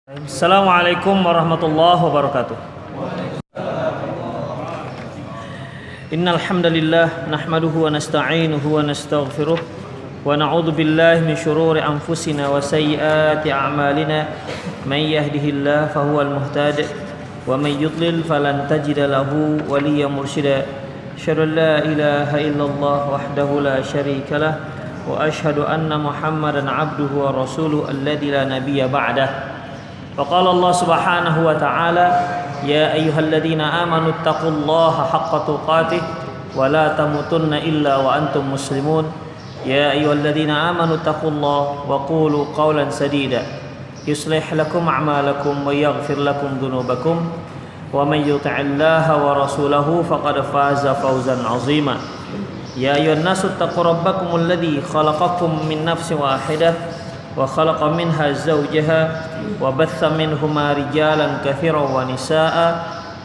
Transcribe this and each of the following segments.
Assalamualaikum warahmatullahi wabarakatuh. Innal hamdalillah nahmaduhu wa nasta'inuhu wa nastaghfiruh wa na'udzu billahi min shururi anfusina wa sayyiati a'malina may yahdihillahu fahuwal muhtadi wa may yudlil falan tajida lahu waliyyan mursyida. Asyhadu an la ilaha illallah wahdahu la syarika lah wa asyhadu anna Muhammadan 'abduhu wa rasuluhu alladzi la nabiyya ba'dah. Faqala Allah Subhanahu wa ta'ala, ya ayyuhalladzina amanu taqullaha haqqa tuqatih wa la tamutunna illa wa antum muslimun. Ya ayyuhalladzina amanu taqullaha wa qulu qawlan sadida yuslih lakum a'malakum wa yaghfir lakum dhunubakum wa man yuti'illaha wa rasulahu faqad faza fawzan 'azima. Ya ayyuhan nasu taqu rabbakumul ladzi khalaqakum min nafsin wahidah wa khalaqa minha zawjaha wa batha minhuma rijalan katsiran wa nisaa'a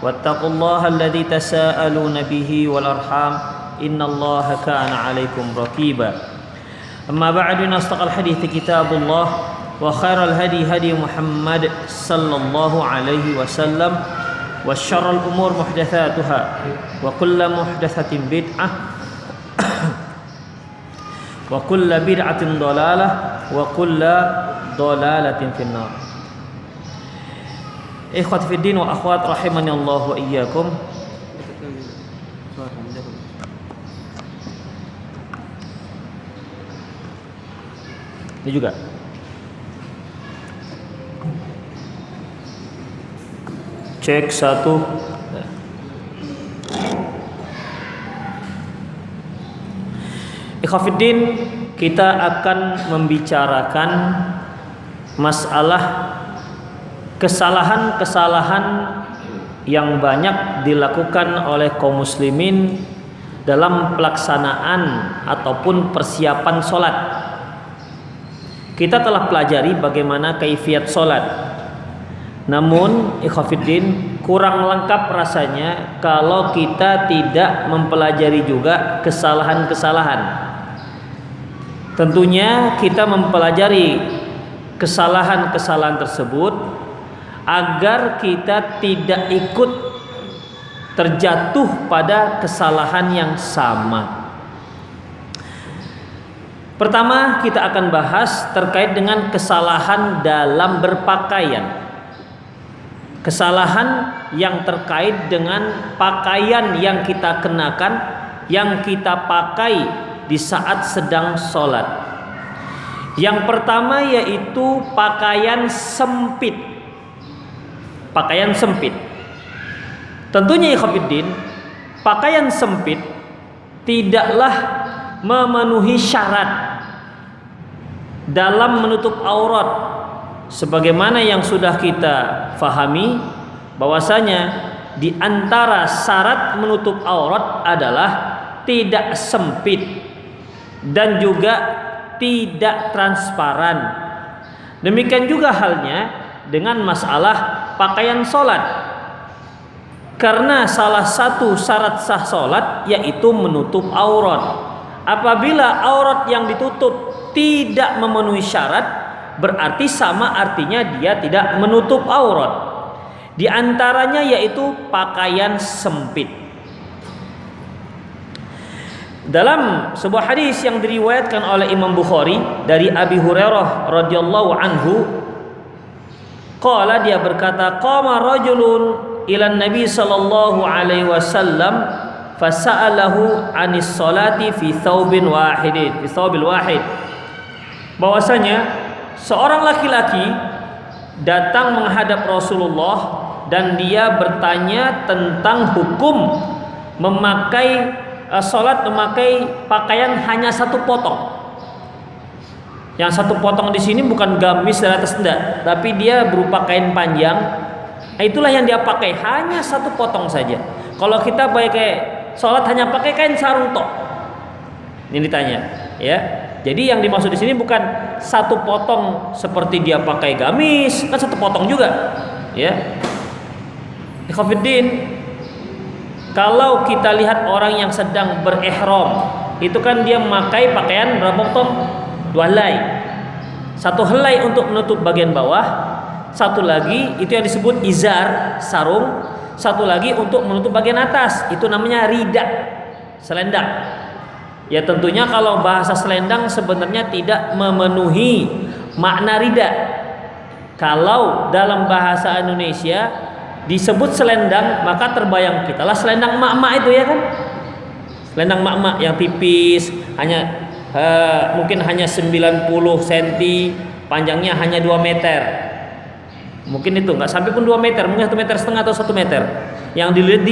wattaqullaha alladzi tasaaluna bihi wal arham innallaha kana 'alaikum raqiba. Amma ba'du, nastaqal hadithi kitabullah wa khairal hadi hadi Muhammad sallallahu alaihi wasallam wa syarrul umur muhdatsatuha wa kullu muhdatsatin bid'ah wa kullu bid'atin dhalalah wa kullu dhalalatin finnar. Ikhwati fid din wa akhwat rahimani Allah wa iyyakum. Ini juga cek satu. Ikhwafiddin, kita akan membicarakan masalah kesalahan-kesalahan yang banyak dilakukan oleh kaum muslimin dalam pelaksanaan ataupun persiapan sholat. Kita telah pelajari bagaimana kaifiyat sholat. Namun ikhwafiddin, kurang lengkap rasanya kalau kita tidak mempelajari juga kesalahan-kesalahan. Tentunya kita mempelajari kesalahan-kesalahan tersebut agar kita tidak ikut terjatuh pada kesalahan yang sama. Pertama, kita akan bahas terkait dengan kesalahan dalam berpakaian. Kesalahan yang terkait dengan pakaian yang kita kenakan, yang kita pakai di saat sedang sholat. Yang pertama yaitu pakaian sempit. Pakaian sempit. Tentunya ikhwatiddin, pakaian sempit tidaklah memenuhi syarat dalam menutup aurat. Sebagaimana yang sudah kita fahami bahwasanya di antara syarat menutup aurat adalah tidak sempit dan juga tidak transparan. Demikian juga halnya dengan masalah pakaian sholat. Karena salah satu syarat sah sholat yaitu menutup aurat. Apabila aurat yang ditutup tidak memenuhi syarat, berarti sama artinya dia tidak menutup aurat. Di antaranya yaitu pakaian sempit. Dalam sebuah hadis yang diriwayatkan oleh Imam Bukhari dari Abi Hurairah radhiyallahu anhu, qala, dia berkata, qama rajulun ila Nabi sallallahu alaihi wasallam fasa'alahu 'anis salati fi thawbil wahid. Bahwasanya seorang laki-laki datang menghadap Rasulullah dan dia bertanya tentang hukum memakai memakai pakaian hanya satu potong. Yang satu potong di sini bukan gamis dari atas enggak, tapi dia berupa kain panjang. Itulah yang dia pakai, hanya satu potong saja. Kalau kita pakai sholat hanya pakai kain sarung tok. Ini ditanya, ya. Jadi yang dimaksud di sini bukan satu potong seperti dia pakai gamis, kan satu potong juga, ya. Ikhwatiddin, kalau kita lihat orang yang sedang berihram, itu kan dia memakai pakaian berapa potong? 2 helai. 1 helai untuk menutup bagian bawah, satu lagi itu yang disebut izar, sarung, satu lagi untuk menutup bagian atas, itu namanya rida, selendang. Ya tentunya kalau bahasa selendang sebenarnya tidak memenuhi makna rida. Kalau dalam bahasa Indonesia disebut selendang, maka terbayang kita lah selendang emak-emak itu ya kan. Selendang emak-emak yang tipis, hanya mungkin hanya 90 cm, panjangnya hanya 2 meter. Mungkin itu nggak sampai pun 2 meter, mungkin 1,5 meter atau 1 meter yang dilihat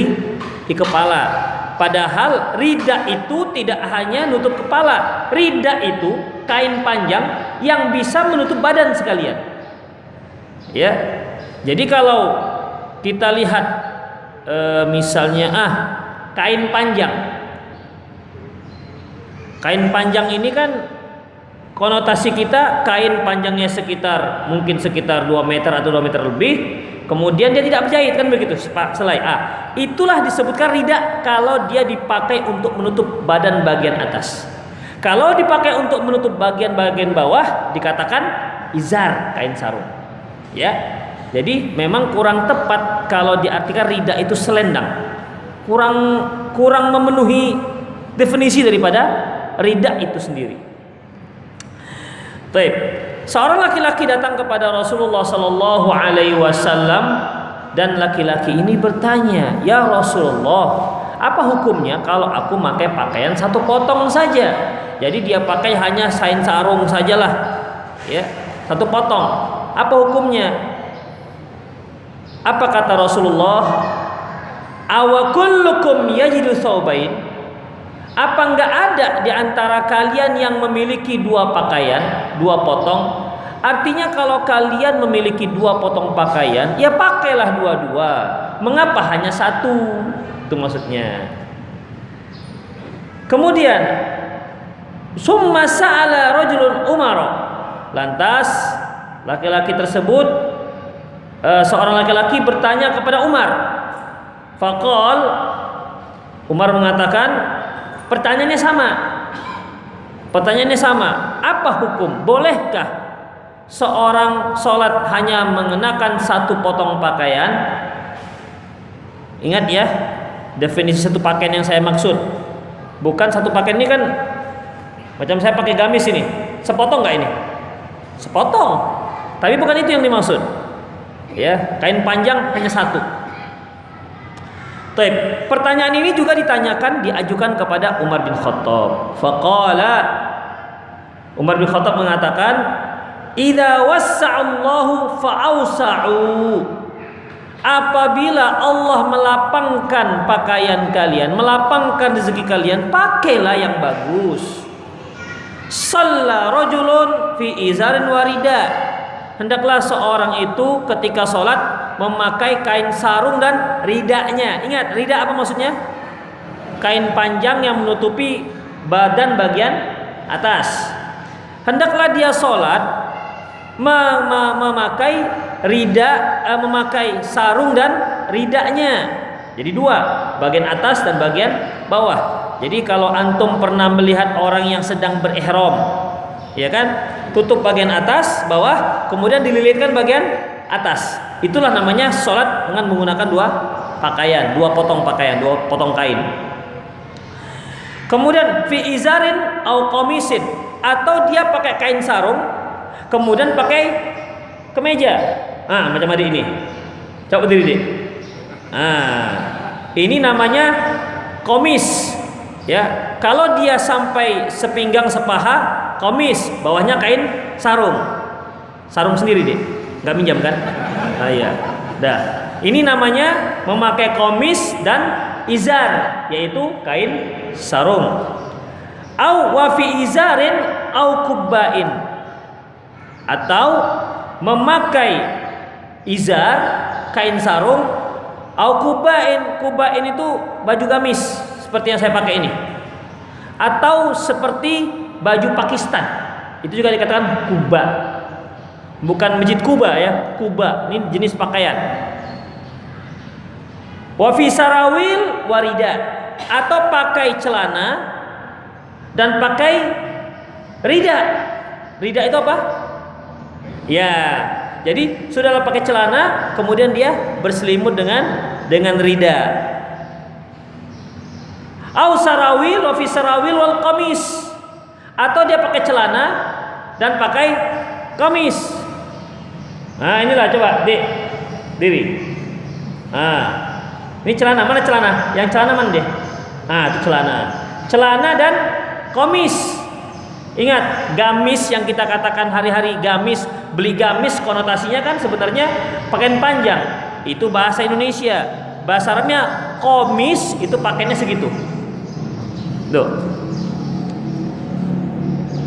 di kepala. Padahal rida itu tidak hanya nutup kepala, rida itu kain panjang yang bisa menutup badan sekalian. Ya, jadi kalau kita lihat misalnya kain panjang ini kan konotasi kita kain panjangnya mungkin sekitar 2 meter atau 2 meter lebih, kemudian dia tidak berjahit kan begitu, selai. Itulah disebutkan rida kalau dia dipakai untuk menutup badan bagian atas. Kalau dipakai untuk menutup bagian-bagian bawah dikatakan izar, kain sarung. Ya. Jadi memang kurang tepat kalau diartikan rida itu selendang. Kurang memenuhi definisi daripada rida itu sendiri. Baik. Seorang laki-laki datang kepada Rasulullah sallallahu alaihi wasallam dan laki-laki ini bertanya, "Ya Rasulullah, apa hukumnya kalau aku pakai pakaian satu potong saja?" Jadi dia pakai hanya kain sarung sajalah. Ya, satu potong. Apa hukumnya? Apa kata Rasulullah? "Awa kullukum yajidu thawbain?" Apa enggak ada di antara kalian yang memiliki 2 pakaian, 2 potong? Artinya kalau kalian memiliki 2 potong pakaian, ya pakailah dua-dua. Mengapa hanya satu? Itu maksudnya. Kemudian, summa sa'ala rajulun Umar. Lantas laki-laki tersebut, seorang laki-laki bertanya kepada Umar. Faqal, Umar mengatakan, pertanyaannya sama. Apa hukum? Bolehkah seorang sholat hanya mengenakan satu potong pakaian? Ingat ya, definisi satu pakaian yang saya maksud. Bukan satu pakaian ini kan macam saya pakai gamis ini. Sepotong nggak ini? Sepotong. Tapi bukan itu yang dimaksud. Ya, kain panjang hanya satu. Baik, pertanyaan ini juga diajukan kepada Umar bin Khattab. Faqala, Umar bin Khattab mengatakan, "Idza wassa'allahu fa'awsa'u." Apabila Allah melapangkan pakaian kalian, melapangkan rezeki kalian, pakailah yang bagus. Shalla rajulun fi izarin warida. Hendaklah seorang itu ketika sholat memakai kain sarung dan ridanya. Ingat, rida apa maksudnya? Kain panjang yang menutupi badan bagian atas. Hendaklah dia sholat memakai memakai sarung dan ridanya. Jadi 2, bagian atas dan bagian bawah. Jadi kalau antum pernah melihat orang yang sedang berihram, ya kan, tutup bagian atas, bawah, kemudian dililitkan bagian atas. Itulah namanya sholat dengan menggunakan 2 pakaian, 2 potong pakaian, 2 potong kain. Kemudian fi izarin au qamisin, atau dia pakai kain sarung, kemudian pakai kemeja. Macam adik ini. Coba berdiri, Dik. Ini namanya komis. Ya, kalau dia sampai sepinggang sepaha, komis, bawahnya kain sarung. Sarung sendiri, Dik. Enggak minjam kan? Iya. Dah. Ini namanya memakai komis dan izar, yaitu kain sarung. Au wa fi izarin au kubbain. Atau memakai izar, kain sarung, au kubbain. Kubbain itu baju gamis seperti yang saya pakai ini. Atau seperti baju Pakistan. Itu juga dikatakan kuba. Bukan masjid Kuba ya, kuba. Ini jenis pakaian. Wa fi sarawil warida, atau pakai celana dan pakai rida. Rida itu apa? Ya, Jadi sudahlah pakai celana, kemudian dia berselimut dengan rida. Au sarawil wa fi sarawil wal qamis. Atau dia pakai celana dan pakai kamis. Nah, inilah coba, Dik. Diri. Nah, ini celana, mana celana? Yang celana mana dia? Nah, itu celana. Celana dan kamis. Ingat, gamis yang kita katakan hari-hari, gamis, beli gamis konotasinya kan sebenarnya pakaian panjang. Itu bahasa Indonesia. Bahasa Arabnya komis, itu pakainya segitu. Tuh.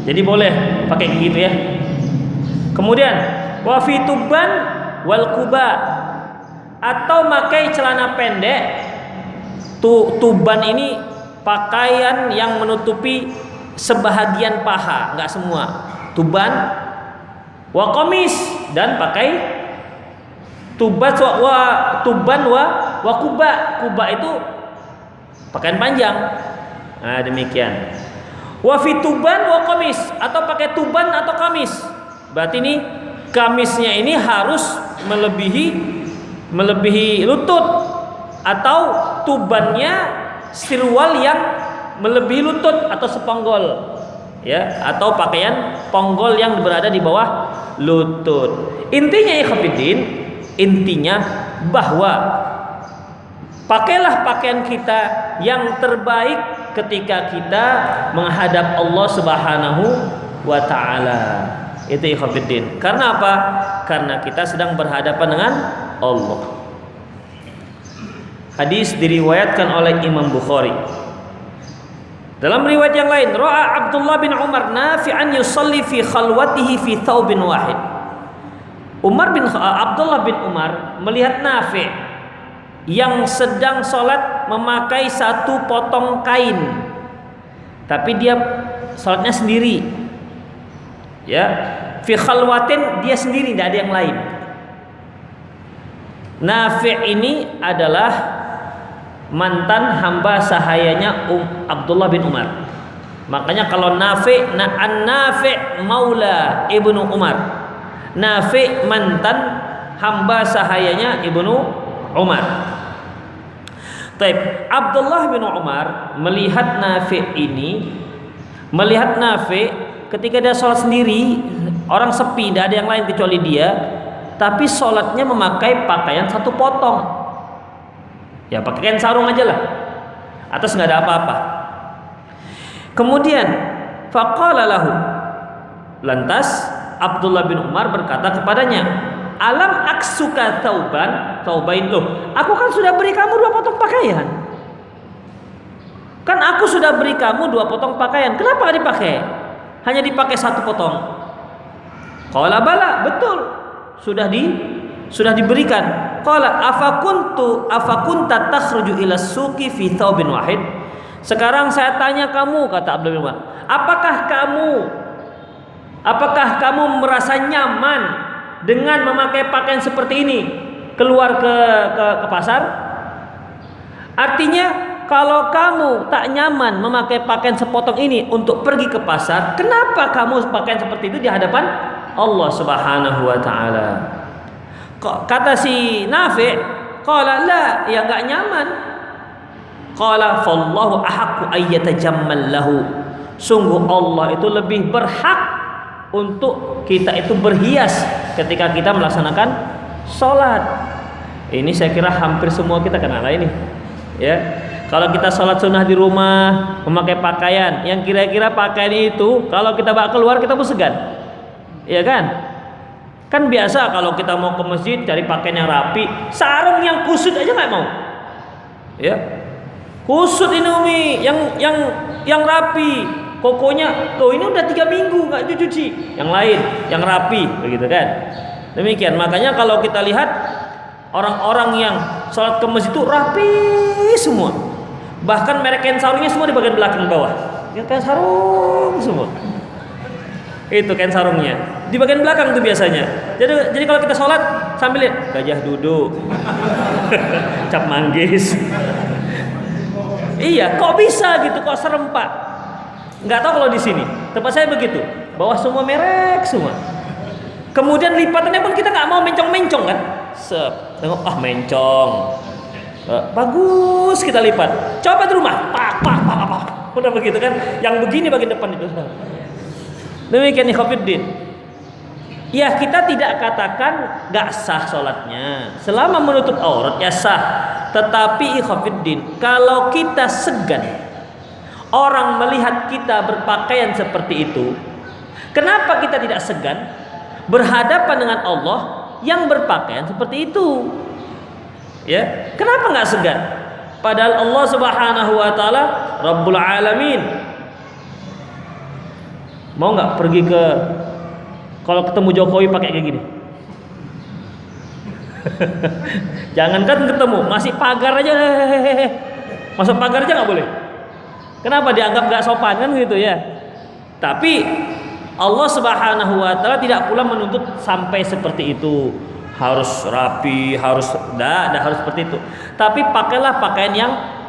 Jadi boleh pakai gitu ya. Kemudian wa fi tuban wal kuba, atau pakai celana pendek. Tuban ini pakaian yang menutupi sebahagian paha, enggak semua. Tuban wa qamis, dan pakai tuban wa kuba. Kuba itu pakaian panjang. Nah, demikian. Wa fi tuban wa qamis, atau pakai tuban atau kamis. Berarti ini kamisnya ini harus melebihi lutut, atau tubannya sirwal yang melebihi lutut atau seponggol, ya, atau pakaian ponggol yang berada di bawah lutut. Intinya bahwa pakailah pakaian kita yang terbaik ketika kita menghadap Allah Subhanahu wa taala. Itu ikhwatiddin. Karena apa? Karena kita sedang berhadapan dengan Allah. Hadis diriwayatkan oleh Imam Bukhari. Dalam riwayat yang lain, ra'a Abdullah bin Umar Nafi'an yusalli fi khalwatihi fi thawbin wahid. Abdullah bin Umar melihat Nafi' yang sedang sholat memakai satu potong kain, tapi dia sholatnya sendiri, ya, fi khalwatin, dia sendiri, tidak ada yang lain. Nafi' ini adalah mantan hamba sahayanya Abdullah bin Umar. Makanya kalau Nafi' An-Nafi' maula Ibnu Umar. Nafi' mantan hamba sahayanya Ibnu Umar. Taib, Abdullah bin Umar melihat Nafi' ketika dia sholat sendiri, orang sepi, tidak ada yang lain kecuali dia, tapi sholatnya memakai pakaian satu potong. Ya, pakaian sarung aja lah, atas nggak ada apa-apa. Kemudian faqala lahu, lantas Abdullah bin Umar berkata kepadanya, alam aksuka taubain, loh, aku kan sudah beri kamu 2 potong pakaian. Kan aku sudah beri kamu 2 potong pakaian, kenapa gak dipakai? Hanya dipakai 1 potong. Qala bala, betul, sudah diberikan. Qala afakunta takhruju ila suqi fi thawbin wahid. Sekarang saya tanya kamu, kata Abdullah bin Umar, apakah kamu merasa nyaman dengan memakai pakaian seperti ini keluar ke pasar? Artinya kalau kamu tak nyaman memakai pakaian sepotong ini untuk pergi ke pasar, kenapa kamu pakaian seperti itu di hadapan Allah Subhanahu wa taala? Kata si Nafi', qala la, ya enggak nyaman. Qala fallahu ahaqqu ayyatajammal lahu. Sungguh Allah itu lebih berhak untuk kita itu berhias ketika kita melaksanakan sholat. Ini saya kira hampir semua kita kenal ini, ya. Kalau kita sholat sunnah di rumah memakai pakaian yang kira-kira pakaian itu kalau kita bawa keluar kita pun segan, ya kan? Kan biasa kalau kita mau ke masjid cari pakaian yang rapi, sarung yang kusut aja nggak mau, ya. Kusut ini Umi, yang rapi. Kokonya, loh ini udah 3 minggu nggak dicuci. Yang lain, yang rapi, begitu kan? Demikian. Makanya kalau kita lihat orang-orang yang sholat ke masjid itu rapi semua. Bahkan merek kain sarungnya semua di bagian belakang bawah. Kain sarung semua. Itu kain sarungnya di bagian belakang tuh biasanya. Jadi kalau kita sholat sambil lihat gajah duduk, cap manggis. Iya, kok bisa gitu, kok serempak? Nggak tahu kalau di sini tempat saya begitu, bawah semua merek semua. Kemudian lipatannya pun kita nggak mau mencong-mencong kan? Tengok mencong. Bagus kita lipat. Coba di rumah, pak. Udah begitu kan? Yang begini bagian depan itu. Demikian ikhwatiddin. Ya kita tidak katakan gak sah sholatnya. Selama menutup aurat ya sah. Tetapi ikhwatiddin, kalau kita segan orang melihat kita berpakaian seperti itu, kenapa kita tidak segan berhadapan dengan Allah yang berpakaian seperti itu? Ya, kenapa nggak segan? Padahal Allah Subhanahu wa taala Rabbul Alamin. Mau nggak pergi ke, kalau ketemu Jokowi pakai kayak gini? Jangankan ketemu, masih pagar aja, masuk pagar aja nggak boleh. Kenapa? Dianggap nggak sopan kan gitu ya. Tapi Allah Subhanahu wa taala tidak pula menuntut sampai seperti itu. Harus rapi, harus harus seperti itu. Tapi pakailah pakaian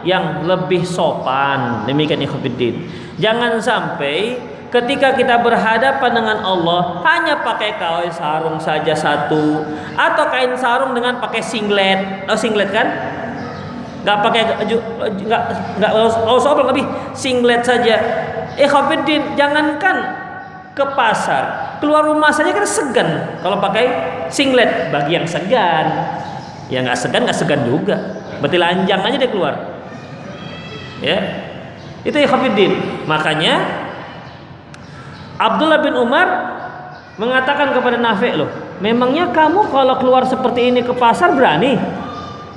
yang lebih sopan. Demikian ikhwatiddin. Jangan sampai ketika kita berhadapan dengan Allah hanya pakai kain sarung saja satu, atau kain sarung dengan pakai singlet. Singlet kan? Nggak pakai nggak sopan, lebih singlet saja. Ikhwatiddin, jangankan ke pasar, keluar rumah saja kan segan kalau pakai singlet. Bagi yang segan, ya nggak segan juga, berarti lanjang aja dia keluar. Ya, itu ikhwatiddin. Makanya Abdullah bin Umar mengatakan kepada Nafi', loh, memangnya kamu kalau keluar seperti ini ke pasar berani?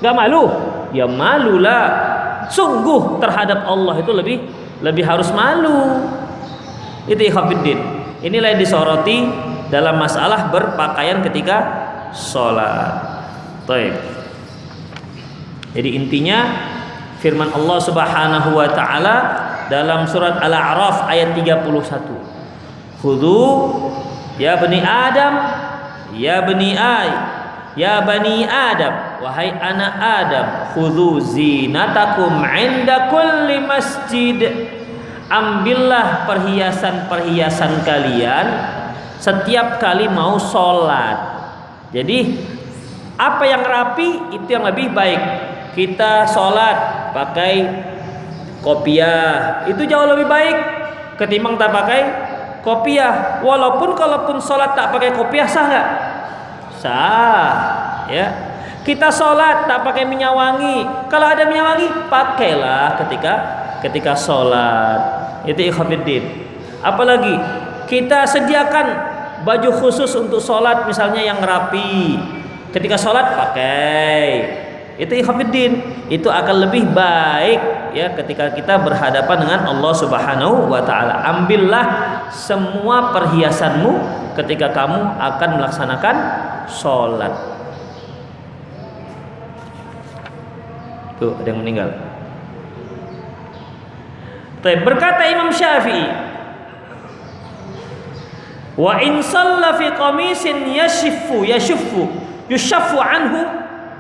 Gak malu? Ya malulah. Sungguh terhadap Allah itu lebih harus malu. Itu ikhwatiddin. Inilah yang disoroti dalam masalah berpakaian ketika sholat. Baik. Jadi intinya firman Allah Subhanahu wa taala dalam surat Al-A'raf ayat 31. Khudhu ya bani Adam, ya bani Adam, wahai anak Adam, khudhu zinatakum 'inda kulli masjid. Ambillah perhiasan-perhiasan kalian setiap kali mau sholat. Jadi apa yang rapi itu yang lebih baik. Kita sholat pakai kopiah, itu jauh lebih baik ketimbang tak pakai kopiah. Walaupun kalaupun sholat tak pakai kopiah sah nggak? Sah, ya. Kita sholat tak pakai minyak wangi. Kalau ada minyak wangi pakailah ketika sholat. Itu ikhwatiddin. Apalagi kita sediakan baju khusus untuk sholat, misalnya yang rapi. Ketika sholat pakai. Itu ikhwatiddin. Itu akan lebih baik ya ketika kita berhadapan dengan Allah Subhanahu wa taala. Ambillah semua perhiasanmu ketika kamu akan melaksanakan sholat. Tuh, ada yang meninggal. Berkata Imam Syafi'i, wa in shalla fi qamisin yushaffu anhu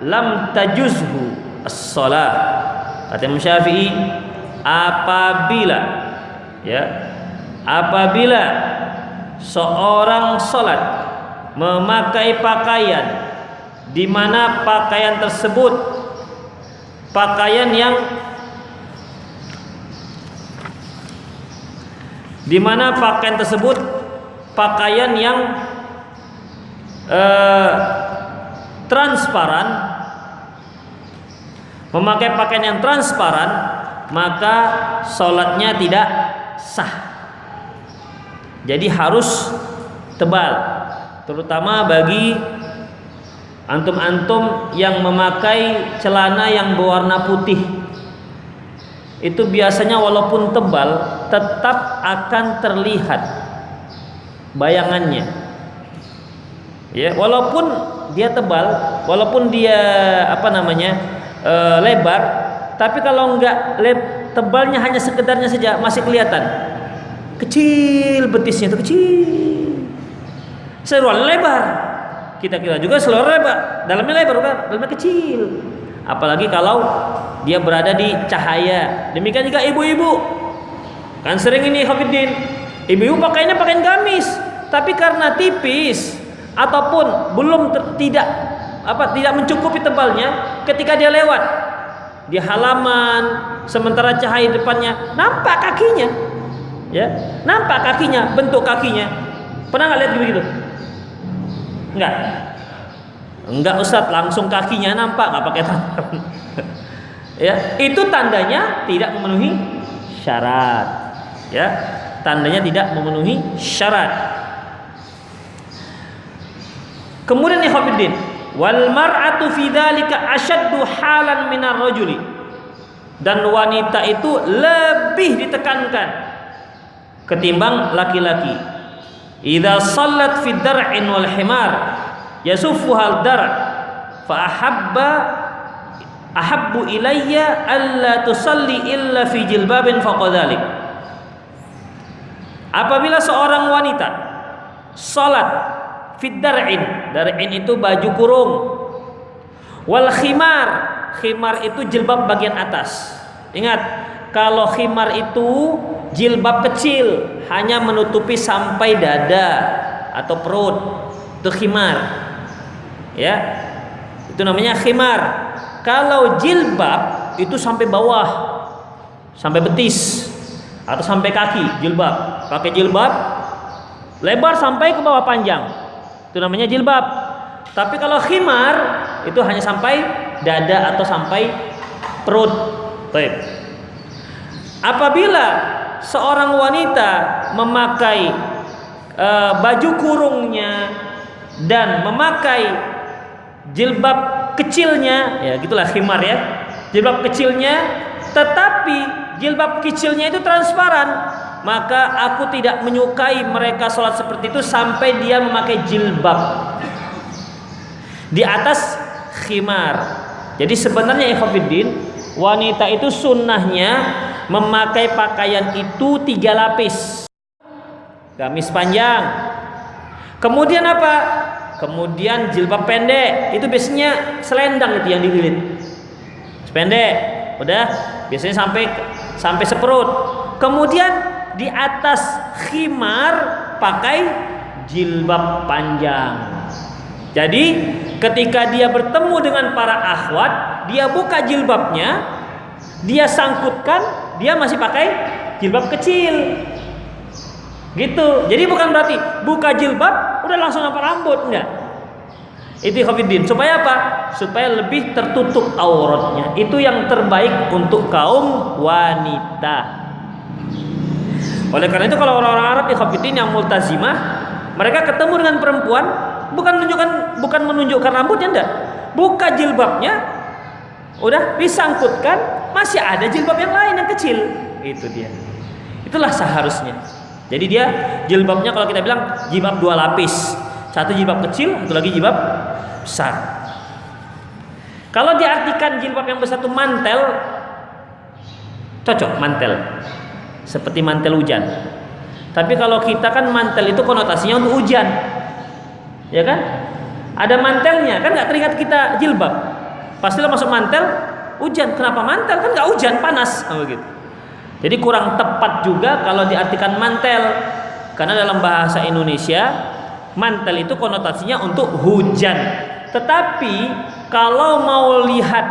lam tajuzhu as-shalah. Kata Imam Syafi'i, apabila seorang salat memakai pakaian di mana pakaian tersebut pakaian yang transparan, memakai pakaian yang transparan, maka sholatnya tidak sah. Jadi harus tebal, terutama bagi antum-antum yang memakai celana yang berwarna putih. Itu biasanya walaupun tebal tetap akan terlihat bayangannya. Ya, walaupun dia tebal, walaupun dia lebar, tapi kalau enggak tebalnya hanya sekedarnya saja masih kelihatan. Kecil betisnya itu kecil. Seluruh lebar. Kita kira juga seluruh lebar, dalamnya lebar kan, dalamnya kecil. Apalagi kalau dia berada di cahaya. Demikian juga ibu-ibu. Kan sering ini ikhwatiddin, ibu-ibu pakainya pakaian gamis, tapi karena tipis ataupun belum tidak mencukupi tebalnya, ketika dia lewat di halaman sementara cahaya depannya nampak kakinya, ya, nampak kakinya, bentuk kakinya. Pernah nggak lihat begitu? Enggak Ustaz, langsung kakinya nampak, nggak pakai tangan. Ya, itu tandanya tidak memenuhi syarat. Ya, tandanya tidak memenuhi syarat. Kemudian ikhwatiddin, wal mar'atu fi dzalika ashaddu halan minar rajuli. Dan wanita itu lebih ditekankan ketimbang laki-laki. Idza sallat fi dar'in wal himar yasuffuha al-dar' fa ahabbu ilayya alla tusalli illa fi jilbabin faqadzalik. Apabila seorang wanita salat fi dar'in, dar'in itu baju kurung, wal khimar, khimar itu jilbab bagian atas. Ingat, kalau khimar itu jilbab kecil, hanya menutupi sampai dada atau perut, itu khimar. Ya, itu namanya khimar. Kalau jilbab itu sampai bawah, sampai betis atau sampai kaki, jilbab. Pakai jilbab lebar sampai ke bawah panjang, itu namanya jilbab. Tapi kalau khimar itu hanya sampai dada atau sampai perut. Baik. Apabila seorang wanita memakai baju kurungnya dan memakai jilbab kecilnya, ya gitulah khimar ya, jilbab kecilnya, tetapi jilbab kecilnya itu transparan, maka aku tidak menyukai mereka sholat seperti itu sampai dia memakai jilbab di atas khimar. Jadi sebenarnya ikhwatiddin, wanita itu sunnahnya memakai pakaian itu 3 lapis, gamis panjang, kemudian apa? Kemudian jilbab pendek, itu biasanya selendang itu yang dililit, pendek, udah biasanya sampai seperut. Kemudian di atas khimar pakai jilbab panjang. Jadi ketika dia bertemu dengan para akhwat, dia buka jilbabnya, dia sangkutkan, dia masih pakai jilbab kecil. Gitu. Jadi bukan berarti buka jilbab udah langsung nampak rambut, enggak. Itu ikhwatiddin, supaya apa? Supaya lebih tertutup auratnya. Itu yang terbaik untuk kaum wanita. Oleh karena itu kalau orang-orang Arab ikhwatiddin yang multazimah, mereka ketemu dengan perempuan bukan menunjukkan rambutnya, enggak. Buka jilbabnya, udah disangkutkan, masih ada jilbab yang lain yang kecil. Itu dia. Itulah seharusnya. Jadi dia jilbabnya kalau kita bilang jilbab 2 lapis, satu jilbab kecil, satu lagi jilbab besar. Kalau diartikan jilbab yang besar itu mantel, cocok mantel, seperti mantel hujan. Tapi kalau kita kan mantel itu konotasinya untuk hujan, ya kan? Ada mantelnya, kan nggak teringat kita jilbab. Pastilah masuk mantel hujan. Kenapa mantel? Kan nggak hujan, panas, begitu. Jadi kurang tepat juga kalau diartikan mantel, karena dalam bahasa Indonesia mantel itu konotasinya untuk hujan. Tetapi kalau mau lihat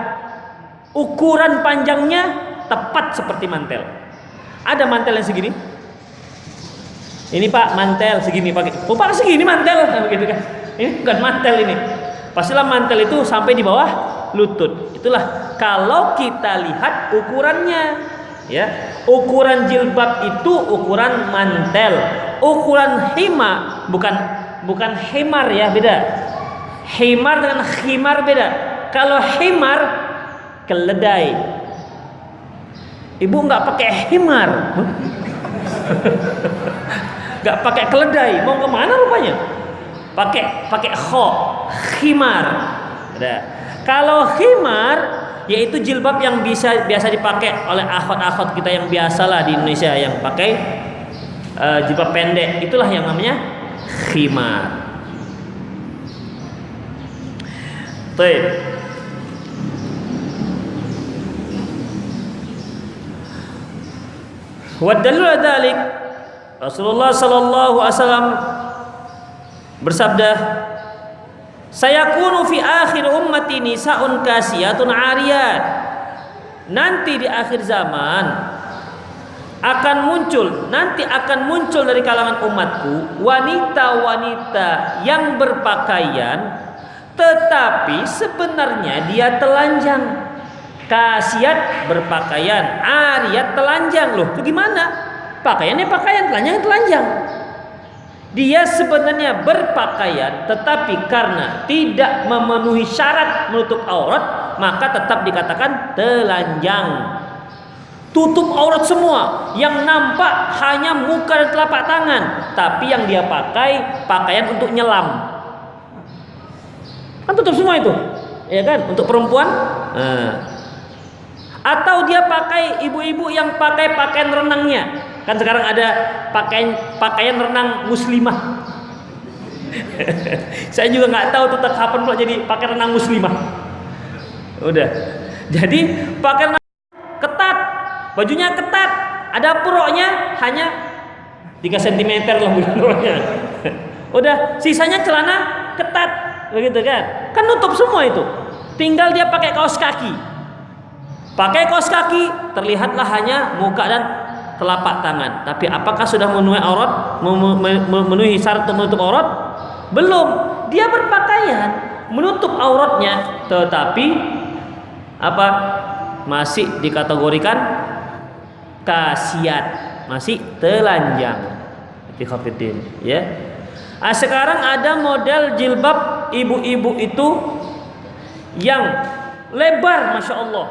ukuran panjangnya tepat seperti mantel. Ada mantel yang segini. Ini Pak mantel segini pakai. Oh Pak segini mantel, begitu kan? Ini bukan mantel ini. Pastilah mantel itu sampai di bawah lutut. Itulah kalau kita lihat ukurannya. Ya, ukuran jilbab itu ukuran mantel. Ukuran hima bukan himar ya, beda. Himar dengan khimar beda. Kalau himar keledai. Ibu nggak pakai himar, nggak pakai keledai. Mau kemana rupanya? Pakai khimar. Beda. Kalau khimar yaitu jilbab yang biasa dipakai oleh akhwat-akhwat kita yang biasalah di Indonesia yang pakai jilbab pendek, itulah yang namanya khimar. Baik. Wa dalil dzalik Rasulullah sallallahu alaihi wasallam bersabda, "Sayakunu fi akhir ummati nisa'un kasiyatun 'ariyat." Nanti di akhir zaman akan muncul dari kalangan umatku wanita-wanita yang berpakaian tetapi sebenarnya dia telanjang. Kasiat berpakaian, ariyat telanjang. Loh, itu gimana? Pakaiannya pakaian, telanjang. Dia sebenarnya berpakaian tetapi karena tidak memenuhi syarat menutup aurat, maka tetap dikatakan telanjang. Tutup aurat semua, yang nampak hanya muka dan telapak tangan, tapi yang dia pakai pakaian untuk nyelam. Kan tutup semua itu, ya kan? Untuk perempuan. Atau dia pakai, ibu-ibu yang pakai pakaian renangnya. Kan sekarang ada pakaian renang muslimah. Saya juga nggak tahu tuh kapan kok jadi pakaian renang muslimah. Udah. Jadi pakaian ketat, bajunya ketat, ada puroknya hanya 3 cm lah puroknya. Udah, sisanya celana ketat, begitu kan? Kan nutup semua itu. Tinggal dia pakai kaos kaki. Pakai kaos kaki terlihatlah hanya muka dan telapak tangan. Tapi apakah sudah memenuhi aurat, memenuhi syarat untuk menutup aurat? Belum. Dia berpakaian menutup auratnya, tetapi apa? Masih dikategorikan kasiat, masih telanjang. Ikhwatiddin, ya. Sekarang ada model jilbab ibu-ibu itu yang lebar, masya Allah.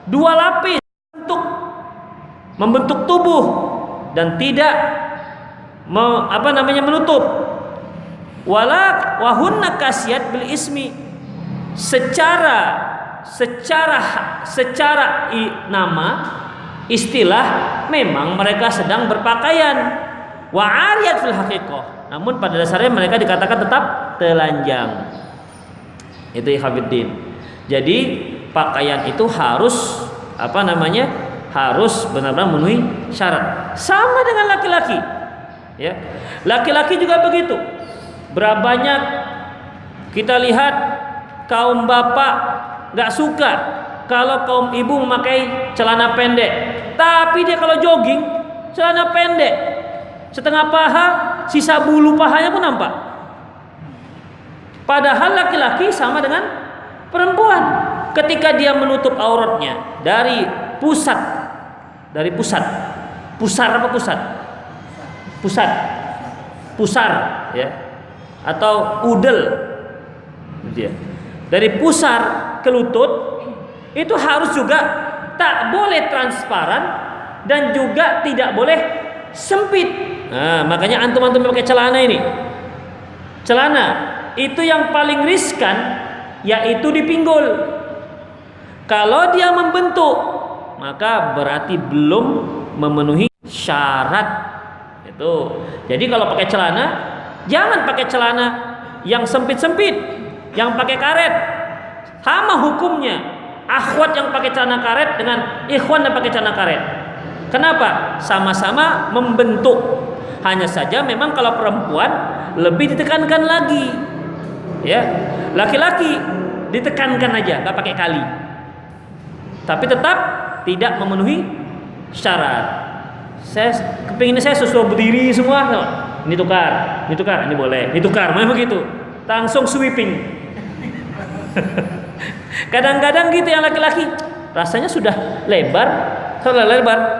2 lapis membentuk tubuh dan tidak menutup. Wahunna kasiyat bil ismi, secara nama istilah memang mereka sedang berpakaian. Wa ariyat fil haqiqah, namun pada dasarnya mereka dikatakan tetap telanjang. Itu ikhwatiddin. Jadi pakaian itu harus harus benar-benar memenuhi syarat. Sama dengan laki-laki, ya. Laki-laki juga begitu. Berapa banyak kita lihat kaum bapak nggak suka kalau kaum ibu memakai celana pendek, tapi dia kalau jogging celana pendek, setengah paha, sisa bulu pahanya pun nampak. Padahal laki-laki sama dengan perempuan. Ketika dia menutup auratnya dari pusat, pusar, ya, atau udel, gitu ya. Dari pusar ke lutut itu harus juga tak boleh transparan dan juga tidak boleh sempit. Nah, makanya antum pakai celana ini. Celana itu yang paling riskan yaitu di pinggul. Kalau dia membentuk, maka berarti belum memenuhi syarat itu. Jadi kalau pakai celana, jangan pakai celana yang sempit-sempit, yang pakai karet. Sama hukumnya akhwat yang pakai celana karet dengan ikhwan yang pakai celana karet. Kenapa? Sama-sama membentuk. Hanya saja memang kalau perempuan lebih ditekankan lagi, ya. Laki-laki ditekankan aja, nggak pakai kali. Tapi tetap tidak memenuhi syarat. Kepinginnya saya sesuai berdiri semua. No. Ini tukar, ini boleh, ini tukar, memang begitu. Langsung sweeping. Kadang-kadang gitu yang laki-laki, rasanya sudah lebar,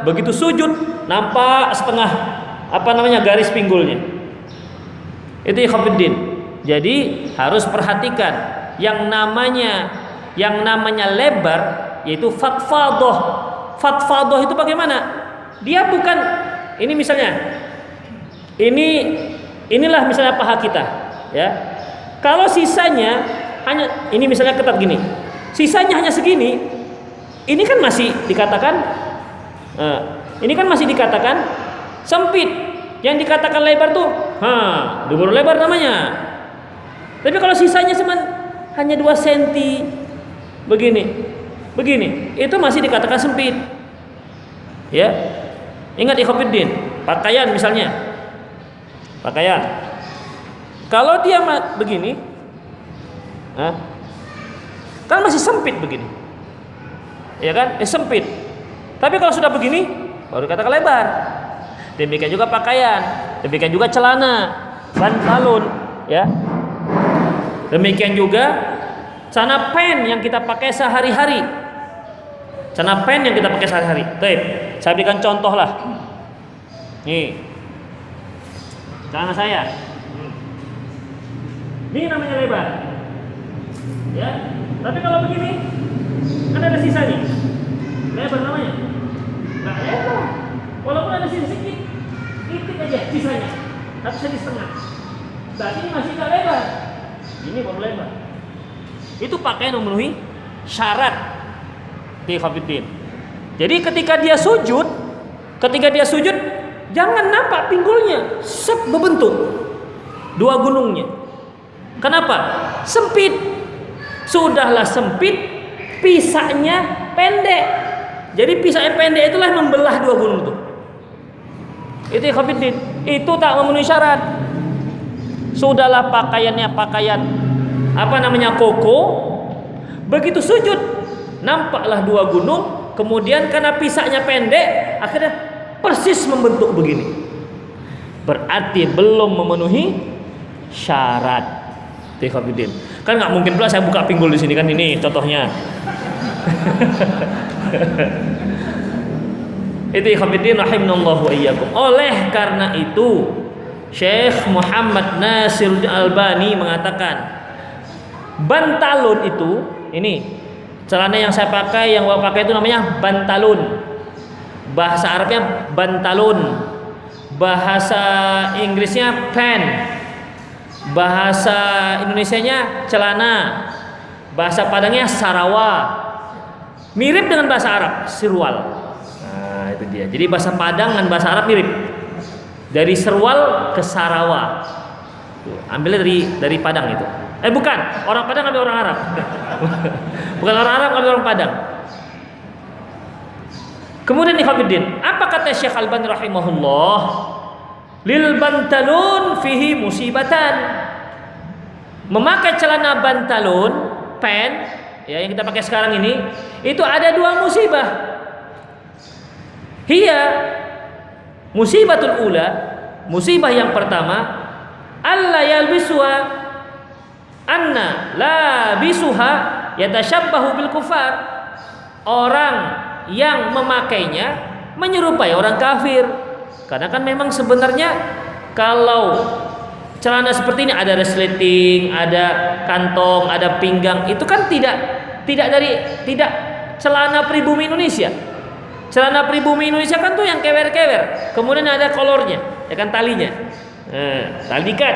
begitu sujud nampak setengah garis pinggulnya. Itu ikhwatiddin. Jadi harus perhatikan yang namanya lebar, yaitu fatfadoh. Fatfadoh itu bagaimana? Dia bukan ini misalnya, inilah misalnya paha kita, ya. Kalau sisanya hanya ini misalnya ketat gini, sisanya hanya segini, ini kan masih dikatakan sempit. Yang dikatakan lebar tuh, dubur lebar namanya. Tapi kalau sisanya hanya 2 cm begini, itu masih dikatakan sempit. Ya. Ingat ikhwatiddin, pakaian misalnya. Pakaian. Kalau dia begini, kan masih sempit begini, ya kan? Sempit. Tapi kalau sudah begini, baru katakan lebar. Demikian juga pakaian, demikian juga celana, pantalon, ya. Demikian juga celana pen yang kita pakai sehari-hari. Celana pen yang kita pakai sehari-hari. Baik, saya berikan contoh lah. Nih, celana saya. Ini namanya lebar, ya. Tapi kalau begini, kan ada sisanya. Lebar namanya. Nggak lebar. Walaupun ada sisa sedikit, titik aja sisanya. Tapi segi setengah. Berarti ini masih nggak lebar. Ini baru lebar. Itu pakaian yang memenuhi syarat. Jadi ketika dia sujud, jangan nampak pinggulnya berbentuk dua gunungnya. Kenapa? Sempit. Sudahlah sempit, pisahnya pendek. Jadi pisahnya pendek itulah yang membelah dua gunung itu. Itu ikhwatiddin. Itu tak memenuhi syarat. Sudahlah pakaiannya pakaian koko. Begitu sujud, nampaklah dua gunung. Kemudian karena pisahnya pendek, akhirnya persis membentuk begini. Berarti belum memenuhi syarat. Kan nggak mungkin pula saya buka pinggul di sini kan, ini contohnya. Itu ikhwatiddin rahimanallahu wa iyyakum. Oleh karena itu Syekh Muhammad Nasir Al-Albani mengatakan bantalun itu, ini celana yang saya pakai, yang bawa pakai itu namanya bantalun. Bahasa Arabnya bantalun, bahasa Inggrisnya pen, bahasa Indonesianya celana, bahasa Padangnya sarawa. Mirip dengan bahasa Arab, sirwal. Nah, itu dia. Jadi bahasa Padang dan bahasa Arab mirip. Dari serwal ke sarawa. Ambilnya dari Padang itu. Bukan, orang Padang ambil orang Arab. Bukan orang Arab ambil orang Padang. Kemudian ikhwatiddin, apa kata Syekh Al-Albani rahimahullah? Lil bantalun fihi musibatan. Memakai celana bantalun, pen, ya yang kita pakai sekarang ini, itu ada dua musibah. Hiya musibatul ula, musibah yang pertama, alla yalbisuha anna labisuha yatashabbahu bil kufar. Orang yang memakainya menyerupai orang kafir. Karena kan memang sebenarnya kalau celana seperti ini ada resleting, ada kantong, ada pinggang, itu kan tidak celana pribumi Indonesia. Celana pribumi Indonesia kan tuh yang kewer-kewer, kemudian ada kolornya, ya kan, talinya. Tali ikat.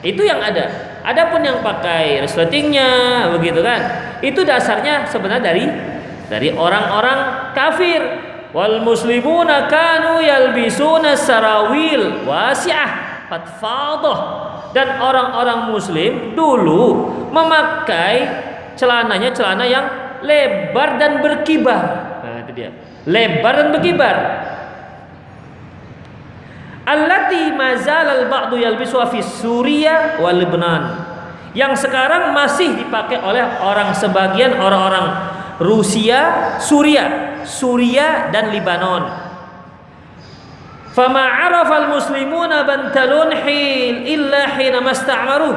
Itu yang ada. Adapun yang pakai resletingnya begitu kan, itu dasarnya sebenarnya dari orang-orang kafir. Wal muslimuna kanu yalbisuna sarawil wasi'ah fatfadah. Dan orang-orang muslim dulu memakai celana yang lebar dan berkibar. Nah, itu dia. Lebar dan berkibar. Allati mazal al-ba'du yalbisuha fi Suriah wa Lebanon. Yang sekarang masih dipakai oleh sebagian orang-orang Rusia, Suriah dan Lebanon. Fama 'arafa al-muslimuna bantalun illa hina masta'maru.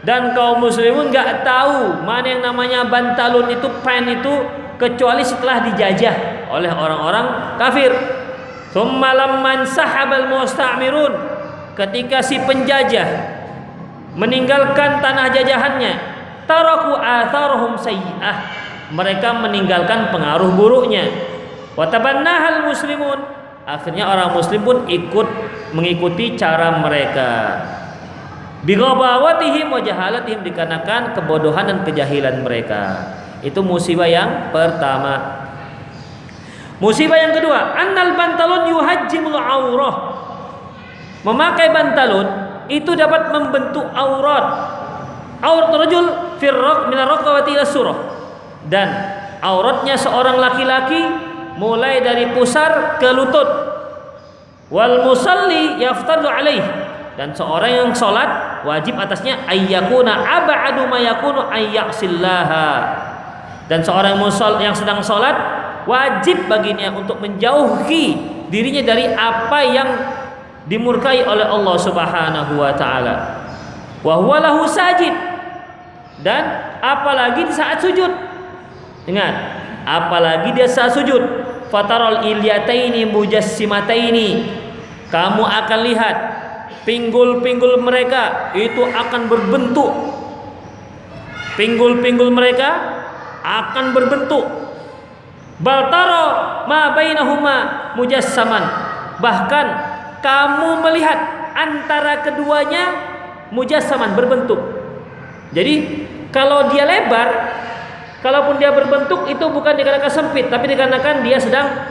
Dan kaum muslimun enggak tahu mana yang namanya bantalun itu, pen itu, kecuali setelah dijajah oleh orang-orang kafir. Tsumma lamman sahabal musta'mirun, ketika si penjajah meninggalkan tanah jajahannya, taraku atharhum sayyi'ah, mereka meninggalkan pengaruh buruknya. Wa tabannahal muslimun, akhirnya orang muslim pun ikut mengikuti cara mereka. Bighabawatihim wa jahalatihim, dikarenakan kebodohan dan kejahilan mereka. Itu musibah yang pertama. Musibah yang kedua, annal bantalun yuhajjimul aurah. Memakai bantalun itu dapat membentuk aurat. Aurat rajul firraq min ar-raqabati ila surah. Dan auratnya seorang laki-laki mulai dari pusar ke lutut. Wal musalli yaftadu alaih, dan seorang yang salat wajib atasnya ayyakuna ab'adu ma yakunu ayyasillaha. Dan seorang yang sedang sholat wajib baginya untuk menjauhi dirinya dari apa yang dimurkai oleh Allah Subhanahu wa taala. Wa huwa lahu sajid, dan apalagi di saat sujud. Ingat, apalagi dia saat sujud. Fataral ilyataini mujassimataini, kamu akan lihat pinggul-pinggul mereka itu akan berbentuk. Pinggul-pinggul mereka akan berbentuk. Baltaro ma bainahuma mujassaman, bahkan kamu melihat antara keduanya mujassaman, berbentuk. Jadi kalau dia lebar, kalaupun dia berbentuk, itu bukan dikarenakan sempit, tapi dikarenakan dia sedang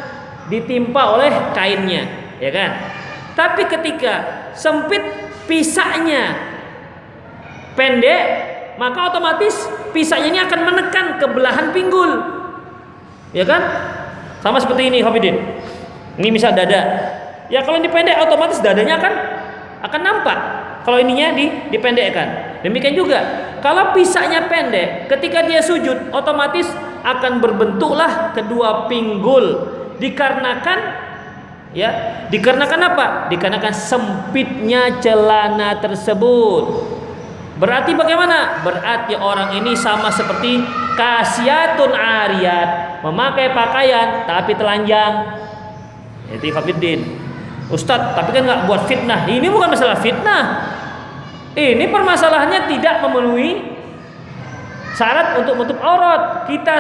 ditimpa oleh kainnya, ya kan? Tapi ketika sempit, pisahnya pendek, maka otomatis pisahnya ini akan menekan ke belahan pinggul, ya kan? Sama seperti ini, Hafidin. Ini misal dada. Ya kalau dipendek, otomatis dadanya akan nampak. Kalau ininya dipendekkan. Demikian juga kalau pisahnya pendek, ketika dia sujud otomatis akan berbentuklah kedua pinggul. Dikarenakan apa? Dikarenakan sempitnya celana tersebut. Berarti bagaimana? Berarti orang ini sama seperti kasiyatun ariyat, memakai pakaian tapi telanjang. Itu Hafiddin. Ustadz, tapi kan nggak buat fitnah. Ini bukan masalah fitnah. Ini permasalahannya tidak memenuhi syarat untuk menutup aurat. Kita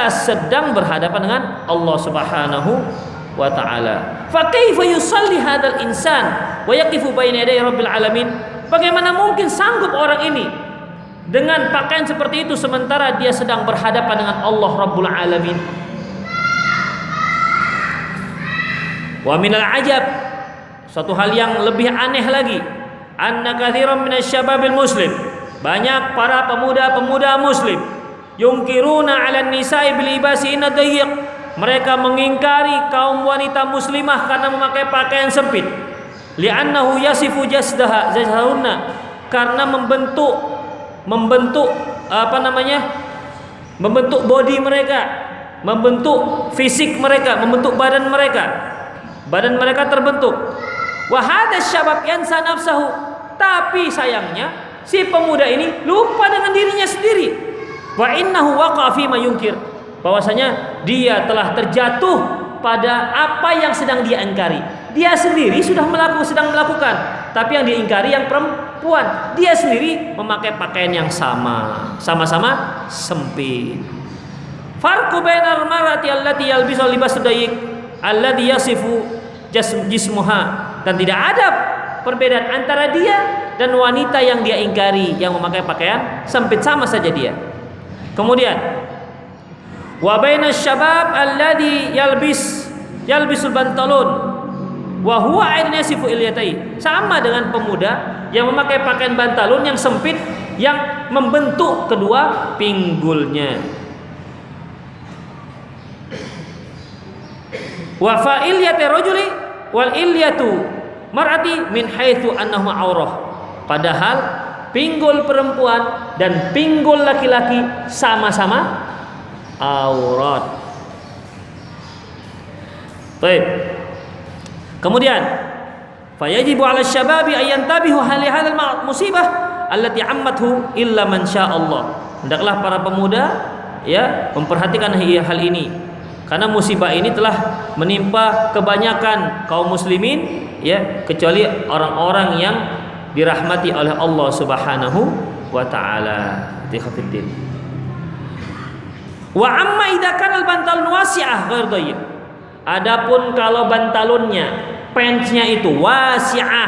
sedang berhadapan dengan Allah Subhanahu wa taala. Fa kaifa yusalli hadzal insan wa yaqifu baina yaday rabbil alamin? Bagaimana mungkin sanggup orang ini dengan pakaian seperti itu sementara dia sedang berhadapan dengan Allah Rabbul Alamin? Wa minal ajab, suatu hal yang lebih aneh lagi, anna katsiran minasyababil muslim, banyak para pemuda-pemuda muslim, yungkiruna 'alan nisa'i bil libasi nadayyiq, mereka mengingkari kaum wanita muslimah karena memakai pakaian sempit, li'annahu yasifu jasdahunna, karena membentuk body mereka, membentuk fisik mereka, membentuk badan mereka terbentuk. Wa hadha syabab yansa nafsahu, tapi sayangnya si pemuda ini lupa dengan dirinya sendiri. Wa innahu waqa fi ma yunkir, bahwasanya dia telah terjatuh pada apa yang sedang dia ingkari. Dia sendiri sedang melakukan, tapi yang diingkari yang perempuan. Dia sendiri memakai pakaian yang sama-sama sempit. Farqu bainar mar'ati allati yalbisu libasu dayiq alladhi yasifu jismuha, dan tidak ada perbedaan antara dia dan wanita yang dia ingkari yang memakai pakaian sempit, sama saja dia. Kemudian wa baina syabab alladhi yalbisul bantalun wa huwa aidun yasifu ilyatai, sama dengan pemuda yang memakai pakaian bantalun yang sempit yang membentuk kedua pinggulnya. Wa fa'ilyati rajuli wal ilyatu mar'ati min haitsu annahu aurah, padahal pinggul perempuan dan pinggul laki-laki sama-sama aurat. Baik. Kemudian fayajibu 'ala syababi ayantabihu hali hadzal musibah allati 'ammathu illa man syaa Allah. Hendaklah para pemuda memperhatikan hal ini, karena musibah ini telah menimpa kebanyakan kaum muslimin, kecuali orang-orang yang dirahmati oleh Allah Subhanahu wa taala. Tikhafidin. Wa amma idza kana al-bantalun wasi'ah ghair dayyib. Adapun kalau bantalunnya, pantsnya itu wasi'an,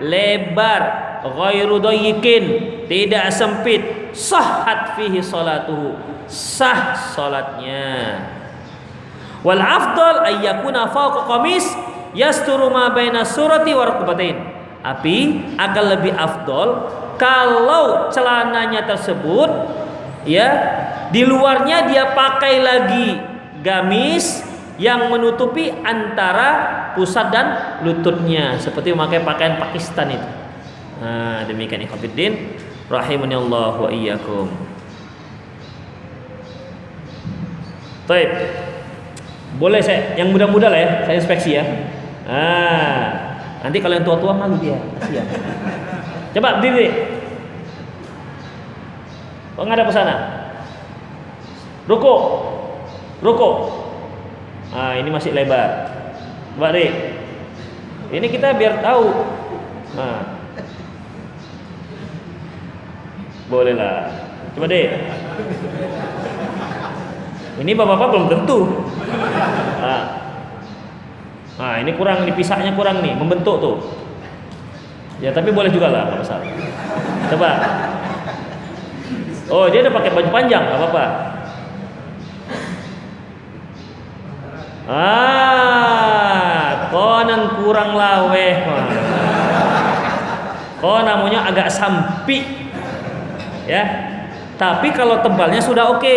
lebar, ghairu dayyikin, tidak sempit, sahhat fihi salatuhu, sah salatnya. Wal afdal ay yakuna fawqa qamis yasturu ma baina surati wa rukbatain. Tapi akan lebih afdol kalau celananya tersebut di luarnya dia pakai lagi gamis yang menutupi antara pusat dan lututnya, seperti memakai pakaian Pakistan itu. Nah, demikian ikhwatiddin rahimani Allah wa iyyakum. Baik. Boleh saya yang muda-muda lah ya, saya inspeksi ya. Nanti kalau yang tua-tua malu dia, kasihan. Coba berdiri. Menghadap ke sana. Ruku. Ini masih lebar. Coba Rik. Ini kita biar tahu. Boleh lah. Coba deh. Ini bapak-bapak belum tentu. Ini kurang, ini pisahnya kurang nih, membentuk tuh. Ya tapi boleh juga lah, nggak masalah. Coba. Oh, dia udah pakai baju panjang, nggak apa-apa. Konan kurang laweh. Kok namanya agak sampi, ya. Tapi kalau tebalnya sudah oke,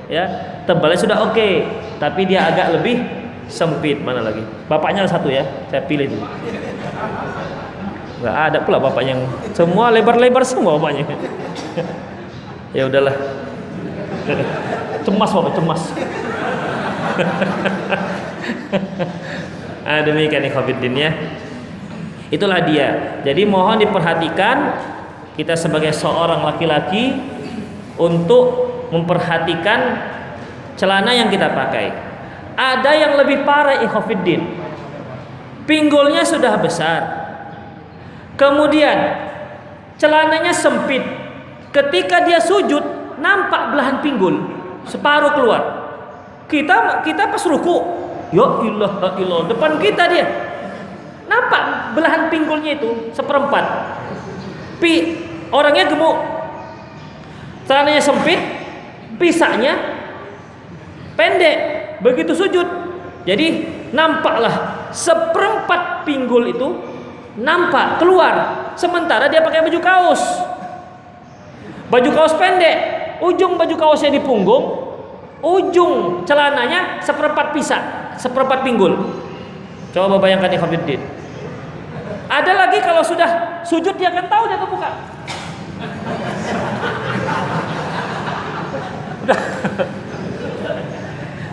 ya. Tebalnya sudah oke, tapi dia agak lebih sempit. Mana lagi? Bapaknya satu ya, saya pilih dulu. Nggak ada pula bapaknya yang semua lebar-lebar semua bapaknya. Ya udahlah. Cemas bapak, cemas. Demikian ikhwatiddin ya. Itulah dia. Jadi mohon diperhatikan kita sebagai seorang laki-laki untuk memperhatikan celana yang kita pakai. Ada yang lebih parah ikhwatiddin. Pinggulnya sudah besar. Kemudian celananya sempit. Ketika dia sujud nampak belahan pinggul separuh keluar. Kita pas ruku, ya ilah depan kita dia. Nampak belahan pinggulnya itu seperempat. Orangnya gemuk. Celananya sempit, pisahnya pendek. Begitu sujud, jadi nampaklah seperempat pinggul itu nampak keluar. Sementara dia pakai baju kaos. Baju kaos pendek, ujung baju kaosnya di punggung, ujung celananya seperempat pisah, seperempat pinggul. Coba bayangkan ikhwatiddin. Ada lagi kalau sudah sujud dia akan tahu dia kebuka.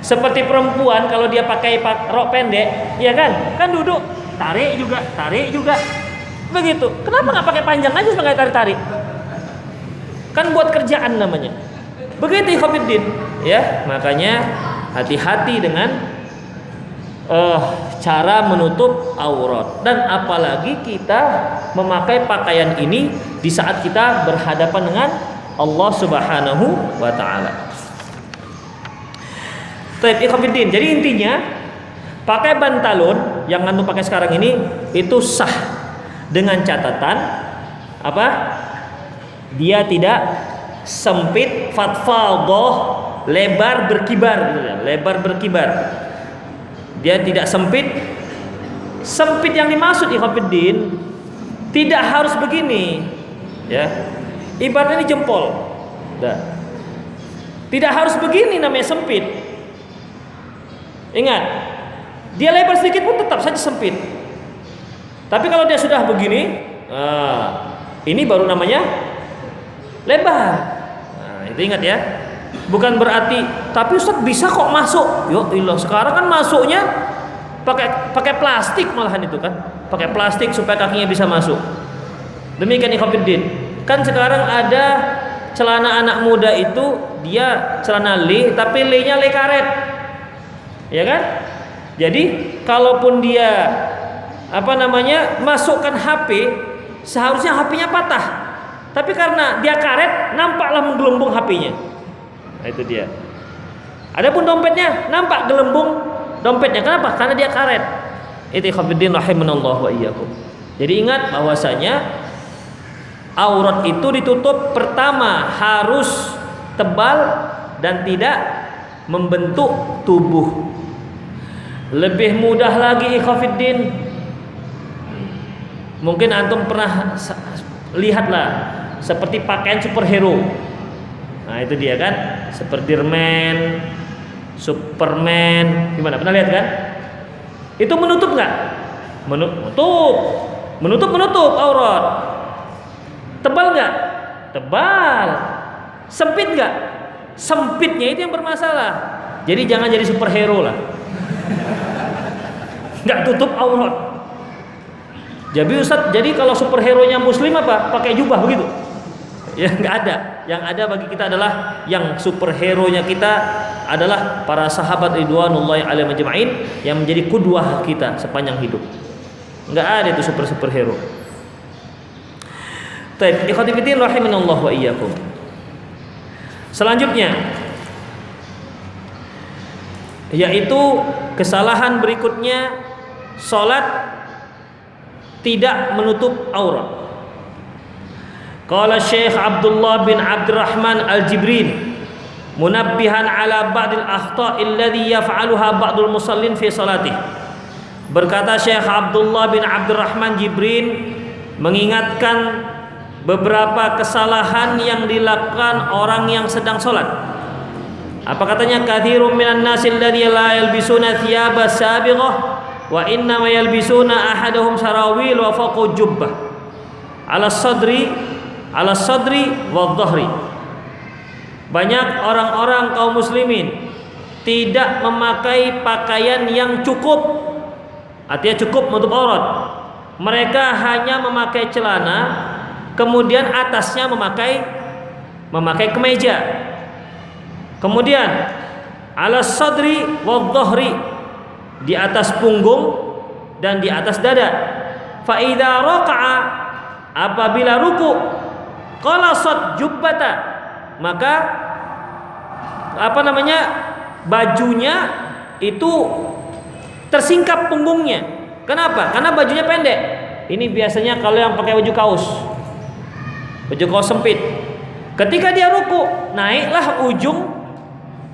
Seperti perempuan kalau dia pakai rok pendek, ya kan duduk, tarik juga, begitu. Kenapa nggak pakai panjang aja sebagai tarik-tarik? Kan buat kerjaan namanya. Begitu ikhwatiddin, ya. Makanya hati-hati dengan cara menutup aurat, dan apalagi kita memakai pakaian ini di saat kita berhadapan dengan Allah Subhanahu wa taala. Baik ikhwatiddin, jadi intinya pakai bantalon yang antum pakai sekarang ini itu sah dengan catatan apa? Dia tidak sempit, fatfadhah, lebar berkibar, lebar berkibar. Dia tidak sempit. Sempit yang dimaksud ikhwatiddin tidak harus begini, ya. Ibaratnya ini jempol. Tidak harus begini namanya sempit. Ingat, dia lebar sedikit pun tetap saja sempit. Tapi kalau dia sudah begini, ini baru namanya lebar. Itu ingat ya. Bukan berarti, tapi Ustaz bisa kok masuk. Yo ilah, sekarang kan masuknya pakai plastik malahan itu kan. Pakai plastik supaya kakinya bisa masuk. Demikian ikhwatiddin. Kan sekarang ada celana anak muda itu dia celana le, tapi le-nya le karet. Ya kan? Jadi kalaupun dia masukkan HP, seharusnya HP-nya patah. Tapi karena dia karet, nampaklah menggelembung HP-nya. Nah, itu dia. Adapun dompetnya nampak gelembung dompetnya. Kenapa? Karena dia karet. Itu ikhwatiddin rahimanallahu wa iyyakum. Jadi ingat bahwasanya aurat itu ditutup pertama harus tebal dan tidak membentuk tubuh. Lebih mudah lagi ikhwatiddin. Mungkin antum pernah lihatlah seperti pakaian superhero. Nah itu dia kan, Spiderman, Superman, gimana? Pernah lihat kan? Itu menutup nggak? Menutup aurat. Tebal nggak? Tebal. Sempit nggak? Sempitnya itu yang bermasalah. Jadi jangan jadi superhero lah. Nggak tutup aurat. Jadi Ustaz, jadi kalau superhero-nya muslim apa? Pakai jubah begitu? Ya nggak ada. Yang ada bagi kita adalah yang superhero-nya kita adalah para sahabat ridwanullahi alaihim ajma'in yang menjadi qudwah kita sepanjang hidup. Nggak ada itu superhero. Baik, ikhwati fillah rahimanallahu wa iyyakum. Selanjutnya yaitu kesalahan berikutnya, salat tidak menutup aurat. Qala Syekh Abdullah bin Abdurrahman Al-Jibrin munabbihan ala ba'dil akhta'i alladhi yaf'aluha ba'dul musallin fi salatih. Berkata Syekh Abdullah bin Abdurrahman Jibrin mengingatkan beberapa kesalahan yang dilakukan orang yang sedang salat. Apa katanya? Katsirun minan nasi alladhi la yalbisuna thiyaba sabighah wa inna ma yalbisuna ahaduhum sarawil wa fawqa jubbah ala sadri wa dhahri. Banyak orang-orang kaum muslimin tidak memakai pakaian yang cukup, artinya cukup menutup aurat. Mereka hanya memakai celana, kemudian atasnya memakai kemeja, kemudian ala sadri wa dhahri, di atas punggung dan di atas dada. Fa idza raka'a, apabila ruku, qalasat jubbata, maka bajunya itu tersingkap punggungnya. Kenapa? Karena bajunya pendek. Ini biasanya kalau yang pakai baju kaos sempit. Ketika dia ruku, naiklah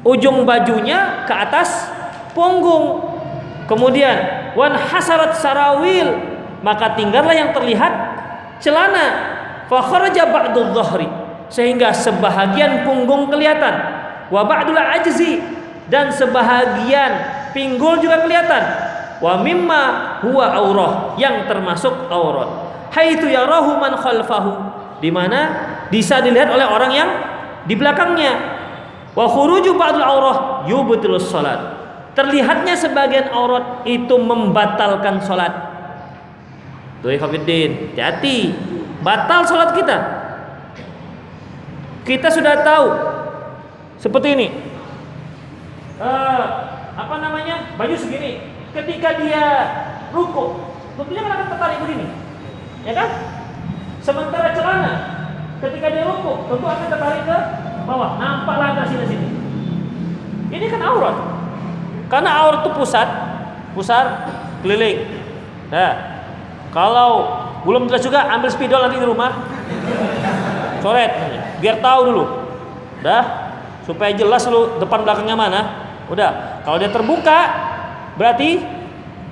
ujung bajunya ke atas punggung. Kemudian wan hasarat sarawil, maka tinggallah yang terlihat celana. Fa kharaja ba'dul dhahri, sehingga sebahagian punggung kelihatan. Wa ba'dul ajzi, dan sebahagian pinggul juga kelihatan. Wa mimma huwa aurah, yang termasuk aurat. Haitsu yarahu man khalfahu, di mana bisa dilihat oleh orang yang di belakangnya. Wa khuruju ba'dul aurah yubtilus salat, terlihatnya sebagian aurat itu membatalkan sholat. Tuh ikhwatiddin, hati-hati, batal sholat kita. Kita sudah tahu seperti ini. Baju segini. Ketika dia ruku, tentunya kan akan tertarik begini, ya kan? Sementara celana, ketika dia ruku, tentu akan tertarik ke bawah, nampaklah ke sini. Ini kan aurat. Karena aurat itu pusar keliling. Nah, kalau belum jelas juga, ambil spidol nanti di rumah, coret, biar tahu dulu. Dah, supaya jelas lu depan belakangnya mana. Udah, kalau dia terbuka, berarti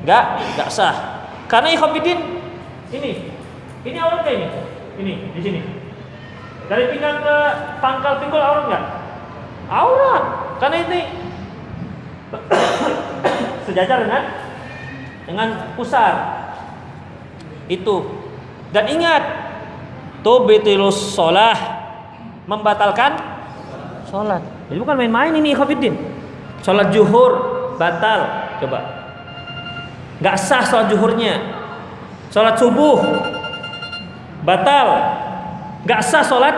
nggak sah. Karena ikhwatiddin, ini aurat kayak ini di sini. Dari pinggang ke pangkal pinggul aurat nggak? Aurat. Karena ini sejajar dengan pusar itu. Dan ingat, tubitilus sholah, membatalkan sholat. Jadi bukan main-main ini ikhwatiddin. Sholat zuhur batal, coba, nggak sah sholat zuhurnya. Sholat subuh batal, nggak sah sholat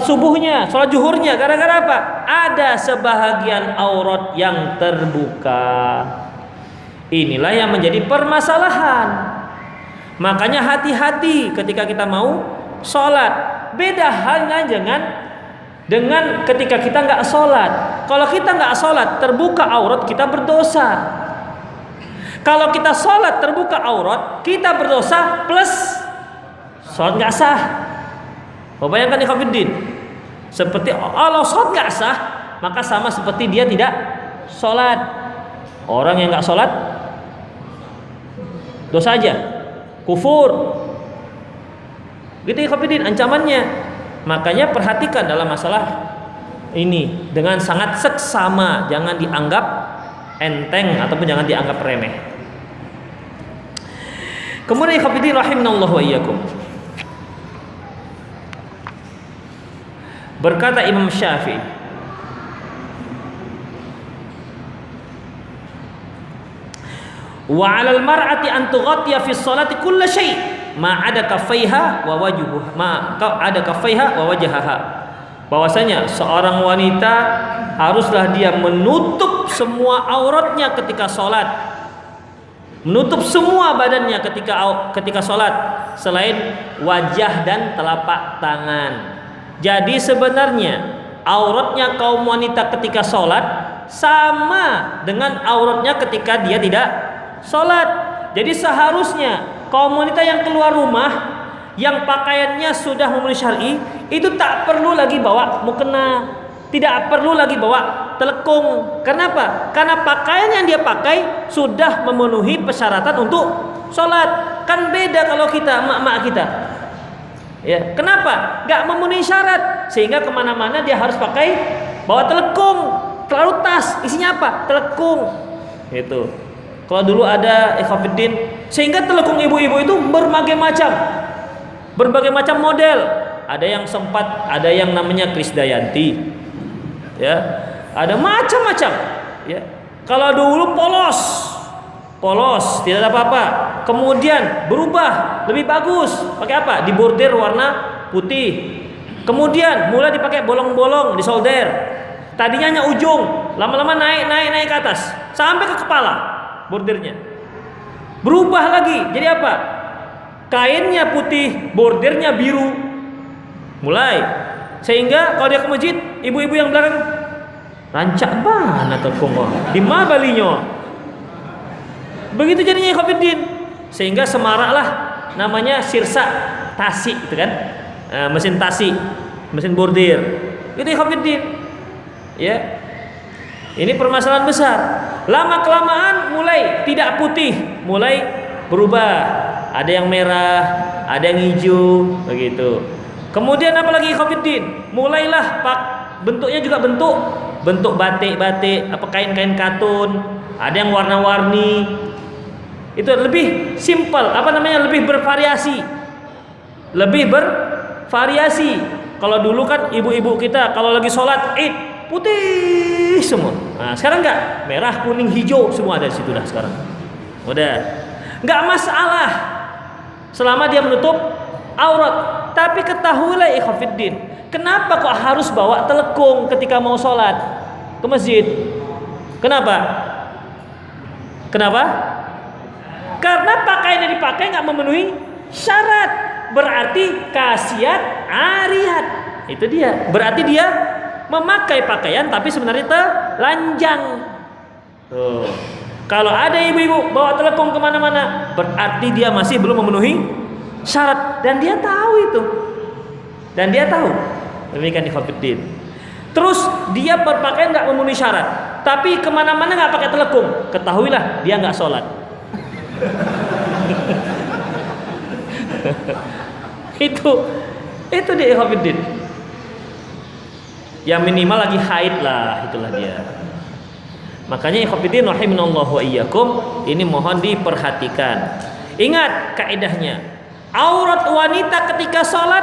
subuhnya, sholat zuhurnya. Gara-gara apa? Ada sebahagian aurat yang terbuka. Inilah yang menjadi permasalahan. Makanya hati-hati ketika kita mau sholat. Beda halnya dengan ketika kita nggak sholat. Kalau kita nggak sholat, terbuka aurat, kita berdosa. Kalau kita sholat terbuka aurat, kita berdosa plus sholat nggak sah. Bayangkan ikhwatiddin, seperti kalau sholat nggak sah, maka sama seperti dia tidak sholat. Orang yang nggak sholat dosa aja, kufur. Gitu ikhwatiddin ancamannya. Makanya perhatikan dalam masalah ini dengan sangat seksama, jangan dianggap enteng ataupun jangan dianggap remeh. Kemudian ikhwatiddin rahimanallahu wa iyyakum. Berkata Imam Syafi'i, wa 'alal mar'ati an tughatiya fi sholati kull syai' ma 'ada kaffaiha wa wajhuha ma 'ada kaffaiha wa wajhaha. Bahwasanya seorang wanita haruslah dia menutup semua auratnya ketika sholat, menutup semua badannya ketika sholat selain wajah dan telapak tangan. Jadi sebenarnya auratnya kaum wanita ketika sholat sama dengan auratnya ketika dia tidak sholat. Jadi seharusnya kaum wanita yang keluar rumah yang pakaiannya sudah memenuhi syar'i itu tak perlu lagi bawa mukena, tidak perlu lagi bawa telekung. Kenapa? Karena pakaian yang dia pakai sudah memenuhi persyaratan untuk sholat. Kan beda kalau kita, emak-emak kita, ya, kenapa? Gak memenuhi syarat sehingga kemana-mana dia harus pakai bawa telekung. Terlalu tas, isinya apa? Telekung. Itu. Kalau dulu ada ikhwatiddin, sehingga telekung ibu-ibu itu berbagai macam model. Ada yang sempat, ada yang namanya Krisdayanti, ya, ada macam-macam, ya. Kalau dulu polos, tidak ada apa-apa. Kemudian berubah, lebih bagus, pakai apa? Dibordir warna putih. Kemudian mulai dipakai bolong-bolong, disolder. Tadinya hanya ujung, lama-lama naik ke atas sampai ke kepala bordirnya. Berubah lagi, jadi apa? Kainnya putih, bordirnya biru. Mulai, sehingga kalau dia ke masjid, ibu-ibu yang belakang rancak banget telkung di mana balinya. Begitu jadinya ikhwatiddin, sehingga semaraklah namanya sirsa tasi, itu kan, mesin tasi, mesin bordir. Itu ikhwatiddin, ya. Ini permasalahan besar. Lama kelamaan mulai tidak putih, mulai berubah. Ada yang merah, ada yang hijau, begitu. Kemudian apalagi ikhwatiddin, mulailah bentuknya juga bentuk batik-batik, apa kain-kain katun, ada yang warna-warni. Itu lebih simpel, lebih bervariasi. Kalau dulu kan ibu-ibu kita kalau lagi sholat Id putih semua. Nah, sekarang enggak, merah, kuning, hijau semua ada di situ dah sekarang. Udah. Enggak masalah selama dia menutup aurat. Tapi ketahuilah ikhwatiddin, kenapa kok harus bawa telekung ketika mau sholat ke masjid? Kenapa? Karena pakaian yang dipakai nggak memenuhi syarat. Berarti kasiat ariyat. Itu dia. Berarti dia memakai pakaian tapi sebenarnya telanjang. Tuh. Kalau ada ibu-ibu bawa telekung kemana-mana, berarti dia masih belum memenuhi syarat, dan dia tahu itu. Demikian ikhwatiddin. Terus dia berpakaian nggak memenuhi syarat, tapi kemana-mana nggak pakai telekung, ketahuilah dia nggak sholat. itu dia ikhwatiddin. Yang minimal lagi haid lah, itulah dia. Makanya ikhwatiddin rahimanallahu wa iyyakum, ini mohon diperhatikan. Ingat kaidahnya. Aurat wanita ketika sholat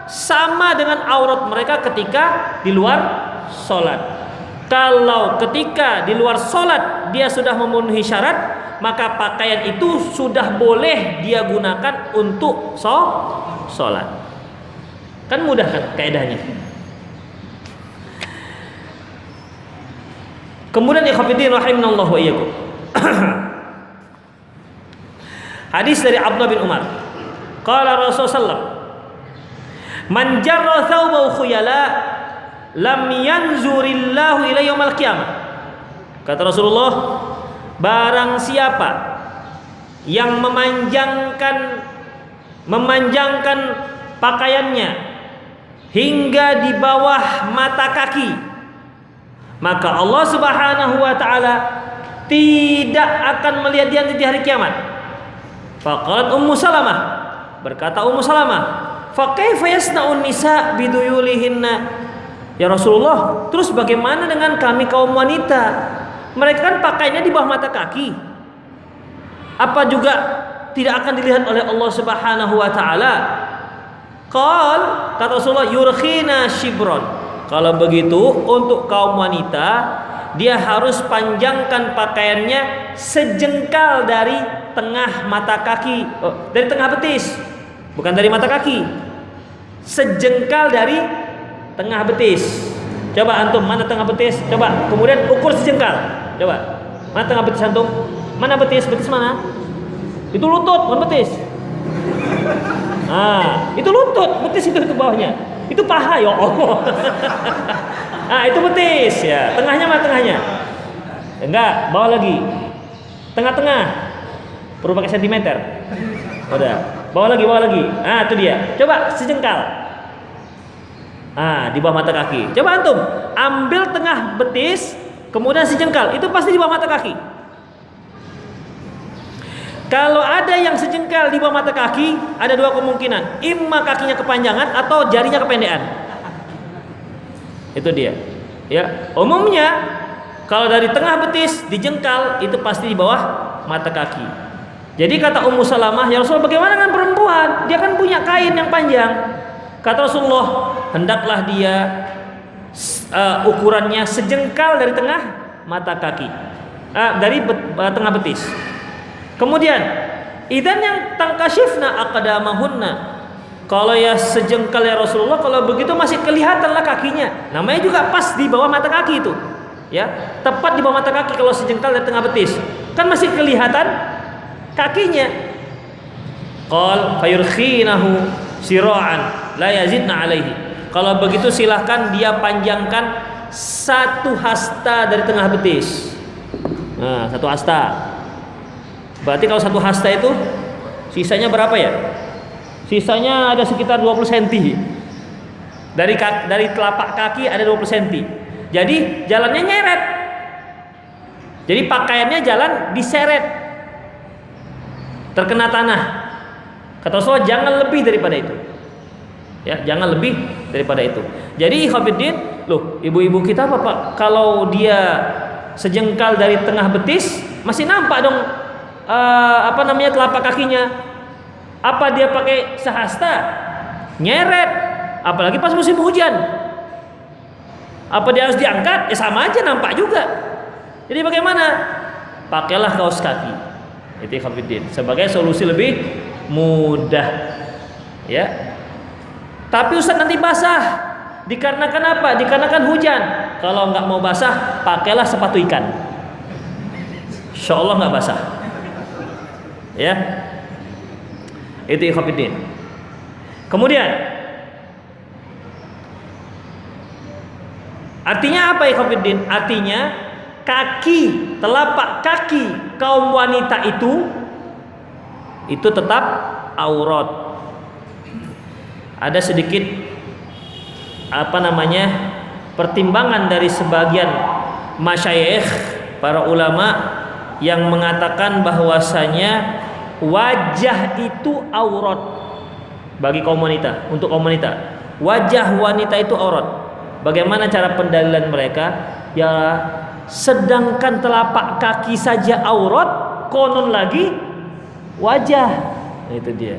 sama dengan aurat mereka ketika di luar sholat. Kalau ketika di luar sholat dia sudah memenuhi syarat, maka pakaian itu sudah boleh dia gunakan untuk sholat. Kan mudah kan kaidahnya. Kemudian ikhwatiddin rahimanallahu wa iyyakum. Hadis dari Abdullah bin Umar. Qala Rasulullah, man jarra thawbahu khuyala lam yanzurillahu ila yaumil qiyamah. Kata Rasulullah, barang siapa yang memanjangkan pakaiannya hingga di bawah mata kaki, maka Allah Subhanahu wa taala tidak akan melihat dia di hari kiamat. Faqalat Ummu Salamah, berkata Ummu Salamah, fa kaifa yasna'un nisa biduyulihinna? Ya Rasulullah, terus bagaimana dengan kami kaum wanita? Mereka kan pakainya di bawah mata kaki. Apa juga tidak akan dilihat oleh Allah Subhanahu wa taala? Kata Rasulullah, yurkhina shibron. Kalau begitu untuk kaum wanita, dia harus panjangkan pakaiannya sejengkal dari tengah mata kaki, dari tengah betis, bukan dari mata kaki. Sejengkal dari tengah betis. Coba antum, mana tengah betis? Coba, kemudian ukur sejengkal. Coba, mana tengah betis antum? Mana betis? Betis mana? Itu lutut, bukan betis. Itu lutut, betis itu ke bawahnya. Itu paha ya Allah. Itu betis ya. Tengahnya mana tengahnya? Enggak, bawah lagi. Tengah-tengah. Perlu pakai sentimeter. Udah. Bawah lagi. Itu dia. Coba sejengkal. Di bawah mata kaki. Coba antum ambil tengah betis, kemudian sejengkal. Itu pasti di bawah mata kaki. Kalau ada yang sejengkal di bawah mata kaki, ada dua kemungkinan. Imma kakinya kepanjangan atau jarinya kependekan. Itu dia. Ya, umumnya kalau dari tengah betis dijengkal itu pasti di bawah mata kaki. Jadi kata Ummu Salamah, ya Rasulullah, bagaimana dengan perempuan? Dia kan punya kain yang panjang. Kata Rasulullah, hendaklah dia ukurannya sejengkal dari tengah mata kaki, dari tengah betis. Kemudian, idan yang tangkashifna aqdamahunna. Kalau ya sejengkal ya Rasulullah, kalau begitu masih kelihatanlah kakinya. Namanya juga pas di bawah mata kaki itu. Ya, tepat di bawah mata kaki kalau sejengkal dari tengah betis. Kan masih kelihatan kakinya. Qal fayurkhinahu sira'an la yazidna alaihi. Kalau begitu silahkan dia panjangkan 1 hasta dari tengah betis. 1 hasta. Berarti kalau 1 hasta itu sisanya berapa ya? Sisanya ada sekitar 20 cm. Dari telapak kaki ada 20 cm. Jadi jalannya nyeret. Jadi pakaiannya jalan diseret. Terkena tanah. Kata Rasulullah, jangan lebih daripada itu. Ya, jangan lebih daripada itu. Jadi Khabiddin, loh, ibu-ibu kita apa Pak? Kalau dia sejengkal dari tengah betis, masih nampak dong telapak kakinya. Apa dia pakai sehasta? Nyeret. Apalagi pas musim hujan. Apa dia harus diangkat? Sama aja nampak juga. Jadi bagaimana? Pakailah kaos kaki. Itu Khabiddin sebagai solusi lebih mudah. Ya. Tapi Ustaz nanti basah. Dikarenakan apa? Dikarenakan hujan. Kalau nggak mau basah, pakailah sepatu ikan. Insya Allah nggak basah. Ya, itu Khabiddin. Kemudian, artinya apa Khabiddin? Artinya kaki, telapak kaki kaum wanita itu tetap aurat. Ada sedikit pertimbangan dari sebagian masyayikh, para ulama yang mengatakan bahwasanya wajah itu aurat bagi kaum wanita, untuk kaum wanita. Wajah wanita itu aurat. Bagaimana cara pendalilan mereka? Ya, sedangkan telapak kaki saja aurat, konon lagi wajah. Nah, itu dia.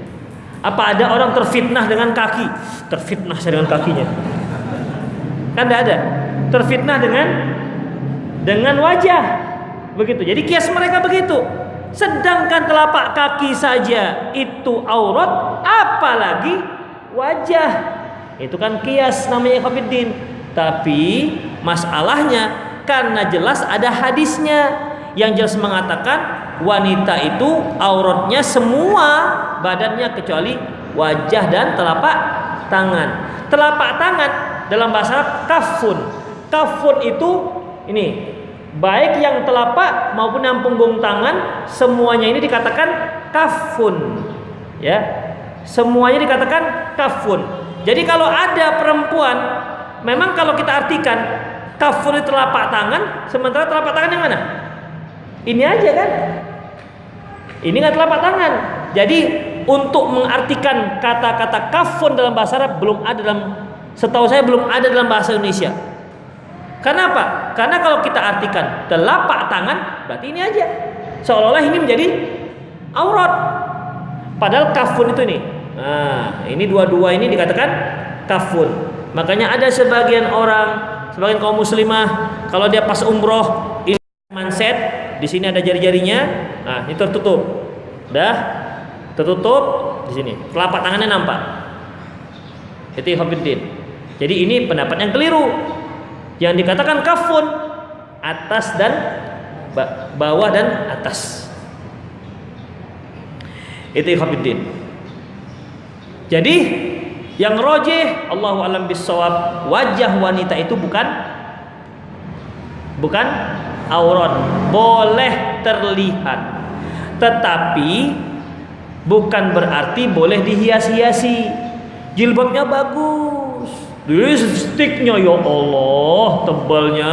Apa ada orang terfitnah dengan kaki? Terfitnah dengan kakinya. Kan tidak ada. Terfitnah dengan wajah. Begitu. Jadi kias mereka begitu. Sedangkan telapak kaki saja itu aurat, apalagi wajah. Itu kan kias namanya Khabiddin. Tapi masalahnya karena jelas ada hadisnya yang jelas mengatakan wanita itu auratnya semua badannya kecuali wajah dan telapak tangan. Telapak tangan dalam bahasa Arab kafun. Kafun itu ini, baik yang telapak maupun yang punggung tangan, semuanya ini dikatakan kafun. Ya. Semuanya dikatakan kafun. Jadi kalau ada perempuan, memang kalau kita artikan kafun itu telapak tangan, sementara telapak tangan yang mana? Ini aja kan? Ini nggak telapak tangan. Jadi untuk mengartikan kata-kata kafun dalam bahasa Arab belum ada dalam Setahu saya belum ada dalam bahasa Indonesia. Kenapa? Karena kalau kita artikan telapak tangan, berarti ini aja. Seolah-olah ini menjadi aurat. Padahal kafun itu nih. Nah, ini dua-dua ini dikatakan kafun. Makanya ada sebagian kaum muslimah, kalau dia pas umroh, ini manset, di sini ada jari-jarinya, nah ini tertutup. Dah tertutup di sini. Telapak tangannya nampak. Itu ikhwatiddin. Jadi ini pendapat yang keliru. Yang dikatakan kafun atas dan bawah dan atas. Itu ikhwatiddin. Jadi yang rojih, Allahu a'lam bissawab, wajah wanita itu bukan aurat, boleh terlihat. Tetapi bukan berarti boleh dihias-hiasi. Jilbabnya bagus. Lipstiknya ya Allah tebalnya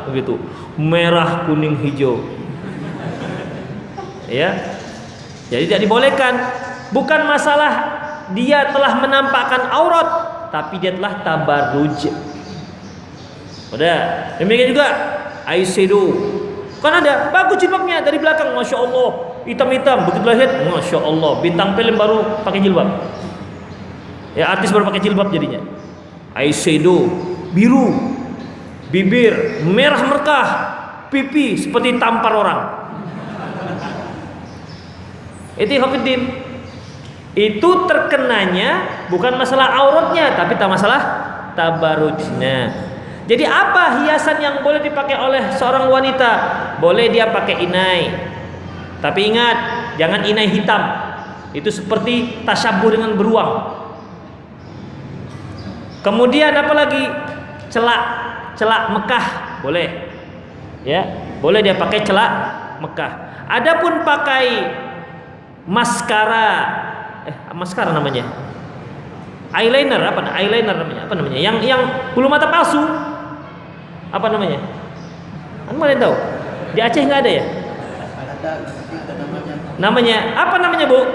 begitu, merah kuning hijau, ya. Jadi tidak dibolehkan. Bukan masalah dia telah menampakkan aurat, tapi dia telah tabarruj. Udah. Demikian juga eyeshadow. Kan ada bagus jilbabnya dari belakang, masya Allah, hitam-hitam, begitu lihat, masya Allah, bintang film baru pakai jilbab. Ya, artis baru pakai jilbab jadinya. Eyeshadow biru, bibir merah merkah, pipi seperti tampar orang. Itu ikhwatiddin. Itu terkenanya bukan masalah auratnya, tapi masalah tabarrujnya. Jadi apa hiasan yang boleh dipakai oleh seorang wanita? Boleh dia pakai inai. Tapi ingat, jangan inai hitam. Itu seperti tasyabuh dengan beruang. Kemudian apa lagi? Celak Mekah boleh. Ya, boleh dia pakai celak Mekah. Adapun pakai maskara namanya. Eyeliner namanya. Apa namanya? Yang bulu mata palsu. Apa namanya? Anda mau tahu? Di Aceh enggak ada ya? Namanya apa namanya, Bu?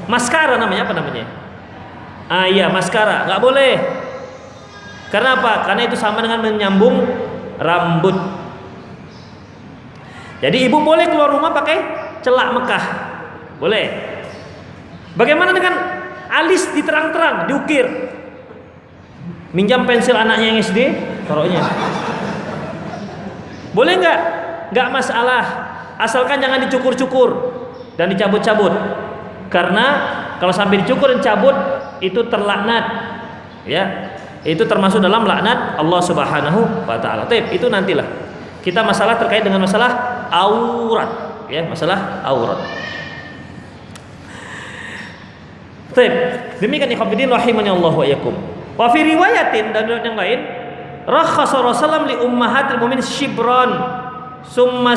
Maskara namanya, apa namanya? Iya, maskara, nggak boleh. Karena apa? Karena itu sama dengan menyambung rambut. Jadi ibu boleh keluar rumah pakai celak Mekah, boleh. Bagaimana dengan alis diterang-terang, diukir? Minjam pensil anaknya yang SD, taruhnya. Boleh nggak? Nggak masalah, asalkan jangan dicukur-cukur dan dicabut-cabut. Karena kalau sampai dicukur dan cabut itu terlaknat, ya. Itu termasuk dalam laknat Allah Subhanahu wa taala. Itu nantilah. Kita masalah terkait dengan masalah aurat, ya, masalah aurat. Demikian ikhwatiddin rahimani Allah wa iyyakum. Wa fi riwayatin, dan yang lain, rakhasa Rasulullah li ummahatil mu'minin shibran summa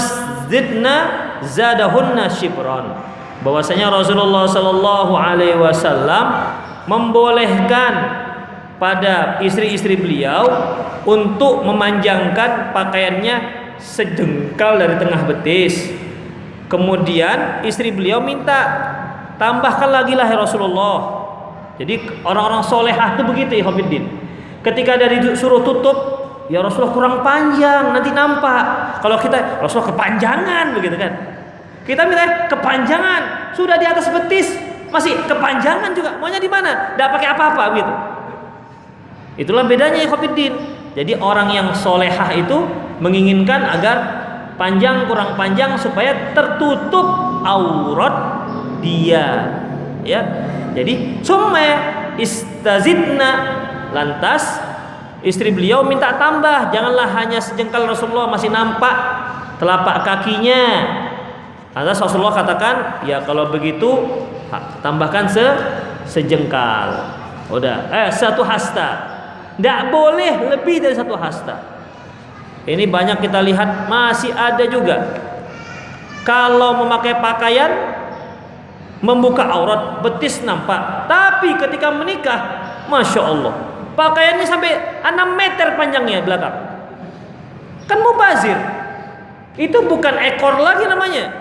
zadahunna shibran. Bahwasanya Rasulullah sallallahu alaihi wasallam membolehkan pada istri-istri beliau untuk memanjangkan pakaiannya sejengkal dari tengah betis. Kemudian istri beliau minta, tambahkan lagi lah ya Rasulullah. Jadi orang-orang solehah itu begitu ya ikhwatiddin. Ketika dari suruh tutup, ya Rasulullah kurang panjang, nanti nampak. Kalau kita Rasulullah kepanjangan begitu kan. Kita minta kepanjangan, sudah di atas betis masih kepanjangan juga. Maunya di mana? Tidak pakai apa-apa gitu. Itulah bedanya ikhwatiddin. Jadi orang yang solehah itu menginginkan agar panjang kurang panjang supaya tertutup aurat dia, ya. Jadi summa istazidna, lantas istri beliau minta tambah, janganlah hanya sejengkal. Rasulullah masih nampak telapak kakinya. Lantas Rasulullah katakan, ya kalau begitu tambahkan sejengkal. Udah, satu hasta. Tidak boleh lebih dari satu hasta. Ini banyak kita lihat masih ada juga. Kalau memakai pakaian membuka aurat, betis nampak. Tapi ketika menikah, masya Allah, pakaiannya sampai 6 meter panjangnya belakang. Kan mubazir. Itu bukan ekor lagi namanya.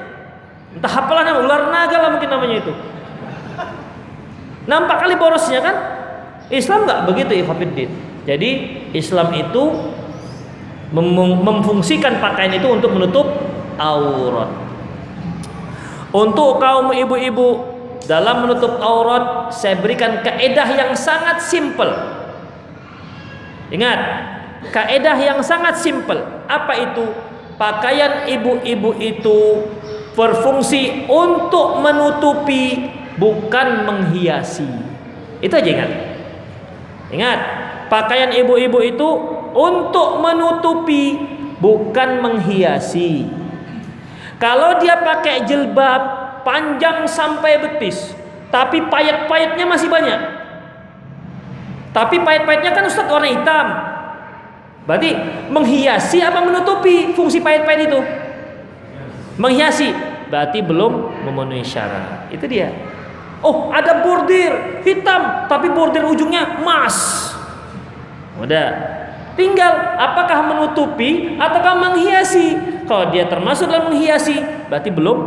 Entah apalah namanya, ular naga lah mungkin namanya itu. Nampak kali borosnya kan? Islam nggak begitu, ikhwatiddin. Jadi Islam itu memfungsikan pakaian itu untuk menutup aurat. Untuk kaum ibu-ibu, dalam menutup aurat saya berikan kaedah yang sangat simpel. Ingat, kaedah yang sangat simpel. Apa itu? Pakaian ibu-ibu itu berfungsi untuk menutupi, bukan menghiasi. Itu aja ingat. Ingat, pakaian ibu-ibu itu untuk menutupi, bukan menghiasi. Kalau dia pakai jilbab panjang sampai betis, tapi payet-payetnya masih banyak. Tapi payet-payetnya kan Ustaz warna hitam. Berarti menghiasi apa menutupi fungsi payet-payet itu? Menghiasi. Berarti belum memenuhi syarat. Itu dia. Oh, ada bordir hitam, tapi bordir ujungnya emas. Udah. Tinggal apakah menutupi ataukah menghiasi. Kalau dia termasuk dalam menghiasi, berarti belum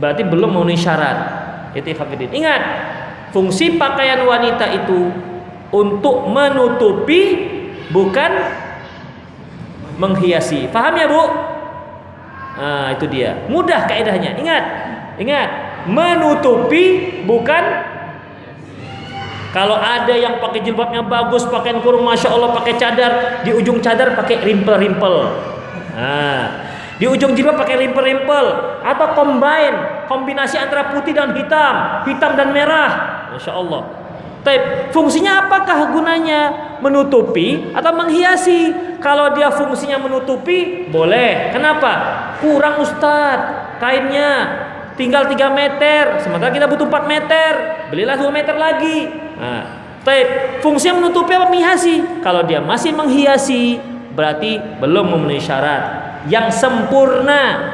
memenuhi syarat. Itu ikhwatiddin. Ingat, fungsi pakaian wanita itu untuk menutupi, bukan menghiasi. Paham ya, Bu? Nah, itu dia. Mudah kaidahnya. Ingat, menutupi, bukan. Kalau ada yang pakai jilbabnya bagus, pakaian kurung masya Allah, pakai cadar, di ujung cadar pakai rimpel-rimpel. Nah, di ujung jilbab pakai rimpel-rimpel, atau kombinasi antara putih dan hitam dan merah, masya Allah. Tapi fungsinya apakah gunanya? Menutupi atau menghiasi? Kalau dia fungsinya menutupi, boleh. Kenapa? Kurang Ustadz kainnya, tinggal 3 meter, sementara kita butuh 4 meter, belilah 2 meter lagi. Nah, fungsinya menutupi apa menghiasi? Kalau dia masih menghiasi, berarti belum memenuhi syarat yang sempurna.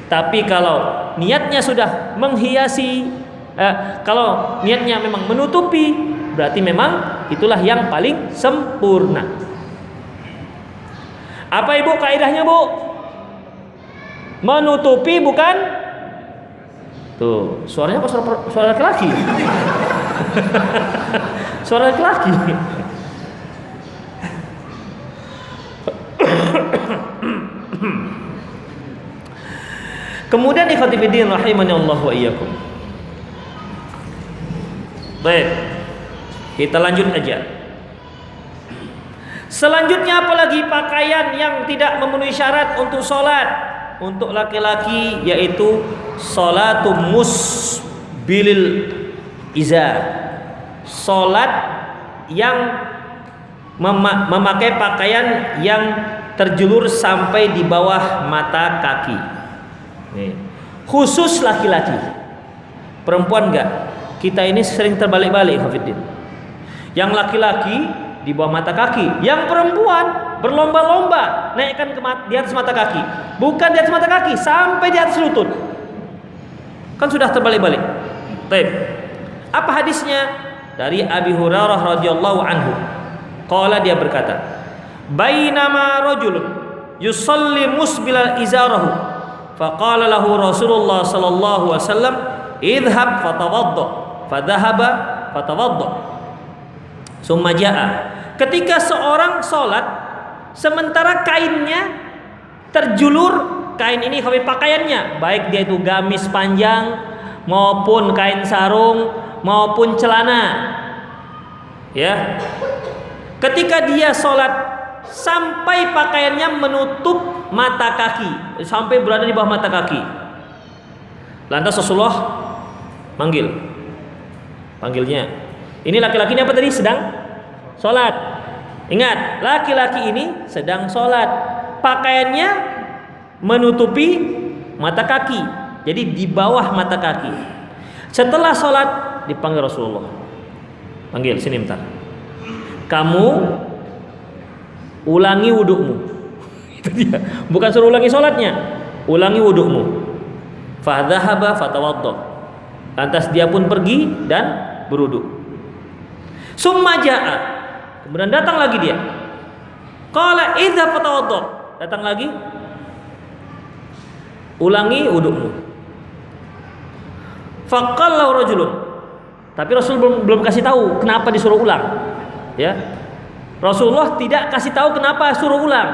Tapi kalau niatnya sudah menghiasi, kalau niatnya memang menutupi, berarti memang itulah yang paling sempurna. Apa Ibu kaidahnya, Bu? Menutupi, bukan. Tuh, suaranya kok suara laki-laki? Suara laki-laki. Kemudian ikhwatifiddin rahimani Allah wa iyyakum. Baik, kita lanjut aja. Selanjutnya apalagi pakaian yang tidak memenuhi syarat untuk sholat untuk laki-laki, yaitu sholatu musbilil izar, sholat yang memakai pakaian yang terjulur sampai di bawah mata kaki. Nih, khusus laki-laki, perempuan enggak. Kita ini sering terbalik-balik, Hafiddin. Yang laki-laki di bawah mata kaki, yang perempuan berlomba-lomba naikkan di atas mata kaki, bukan di atas mata kaki, sampai di atas lutut. Kan sudah terbalik-balik. Baik. Apa hadisnya? Dari Abi Hurairah radhiyallahu anhu. Qala, dia berkata, "Bainama rajulun yusalli musbilal izarahu, faqala lahu Rasulullah sallallahu alaihi wasallam, idhhab fatawadda." Fadhahaba fatawadda. Summa jaa. Ketika seorang sholat, sementara kainnya terjulur, kain ini pakaiannya, baik dia itu gamis panjang maupun kain sarung maupun celana, ya. Ketika dia sholat sampai pakaiannya menutup mata kaki, sampai berada di bawah mata kaki, lantas Rasulullah panggilnya. Ini laki-laki ini apa tadi? Sedang sholat. Ingat, laki-laki ini sedang sholat, pakaiannya menutupi mata kaki, jadi di bawah mata kaki. Setelah sholat dipanggil Rasulullah, panggil, sini bentar, kamu ulangi wudukmu. Itu dia, bukan suruh ulangi sholatnya, ulangi wudukmu. Fadhahaba fatawadda. Lantas dia pun pergi dan berwudu. Summa jaa, kemudian datang lagi dia. Qala idza fatawadda, datang lagi, ulangi wudukmu. Faqalla rajulun, Tapi Rasul belum kasih tahu kenapa disuruh ulang. Ya. Rasulullah tidak kasih tahu kenapa suruh ulang.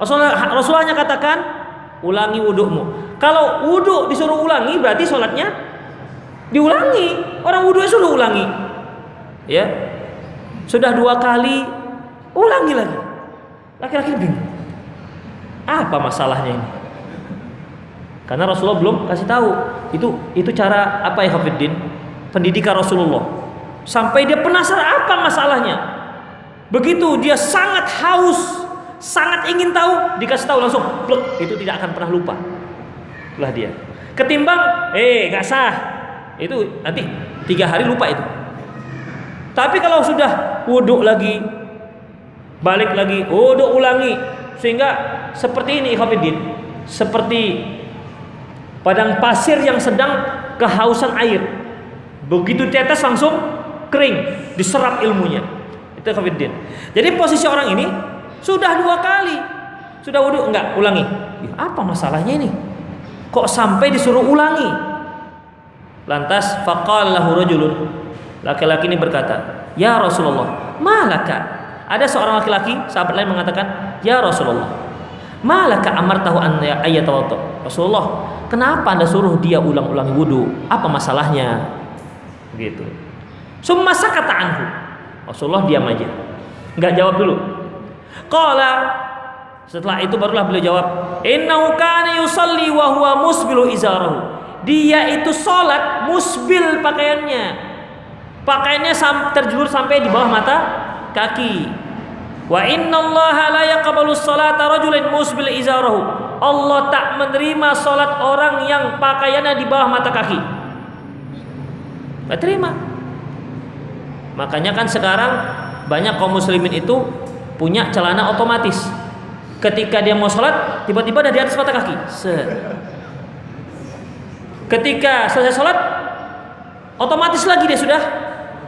Rasulullah hanya katakan ulangi wudukmu. Kalau wuduk disuruh ulangi berarti sholatnya diulangi. Orang wuduknya suruh ulangi. Ya. Sudah 2 kali ulangi lagi. Laki-laki bingung. Apa masalahnya ini? Karena Rasulullah belum kasih tahu. Itu cara apa ya Hafiddin? Pendidikan Rasulullah. Sampai dia penasaran apa masalahnya. Begitu dia sangat haus, sangat ingin tahu, dikasih tahu langsung, plek, itu tidak akan pernah lupa. Itulah dia. Ketimbang, gak sah. Itu nanti 3 hari lupa itu. Tapi kalau sudah wuduk lagi, balik lagi, wuduk ulangi, sehingga seperti ini Hafiddin, seperti padang pasir yang sedang kehausan air. Begitu tetes langsung kering, diserap ilmunya. Itu Hafiddin. Jadi posisi orang ini sudah 2 kali, sudah wudhu, enggak, ulangi. Apa masalahnya ini? Kok sampai disuruh ulangi? Lantas faqala lahu rajulun, laki-laki ini berkata, "Ya Rasulullah, malaka?" Ada seorang laki-laki, sahabat lain mengatakan, "Ya Rasulullah, malaka amartahu an ayatawadda?" Rasulullah, kenapa Anda suruh dia ulang-ulangi wudu? Apa masalahnya? Begitu. Summa sakata anhu. Rasulullah diam aja, enggak jawab dulu. Qala, setelah itu barulah beliau jawab, "Innahu kana yusalli wa huwa musbilu izarahu." Dia itu salat musbil pakaiannya. Pakaiannya terjulur sampai di bawah mata kaki. Wa innallaha la yaqbalu sholata rajulin musbil izarahu. Allah tak menerima salat orang yang pakaiannya di bawah mata kaki. Enggak terima. Makanya kan sekarang banyak kaum muslimin itu punya celana otomatis. Ketika dia mau sholat, tiba-tiba ada di atas mata kaki. Ketika selesai sholat, otomatis lagi dia sudah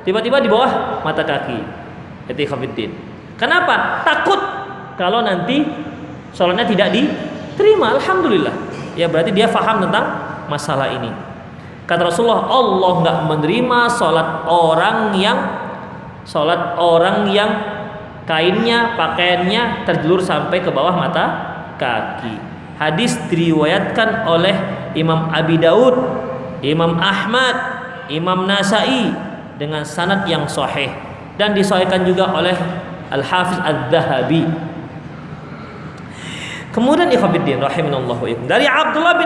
tiba-tiba di bawah mata kaki. Itu Hafiddin. Kenapa? Takut kalau nanti sholatnya tidak diterima. Alhamdulillah. Ya berarti dia faham tentang masalah ini. Kata Rasulullah, Allah nggak menerima sholat orang yang kainnya, pakaiannya terjulur sampai ke bawah mata kaki. Hadis diriwayatkan oleh Imam Abi Daud, Imam Ahmad, Imam Nasai dengan sanad yang sahih dan disahihkan juga oleh Al-Hafiz Adz-Dzahabi. Kemudian ikhwatiddin rahimanallahu wa iyyakum, dari Abdullah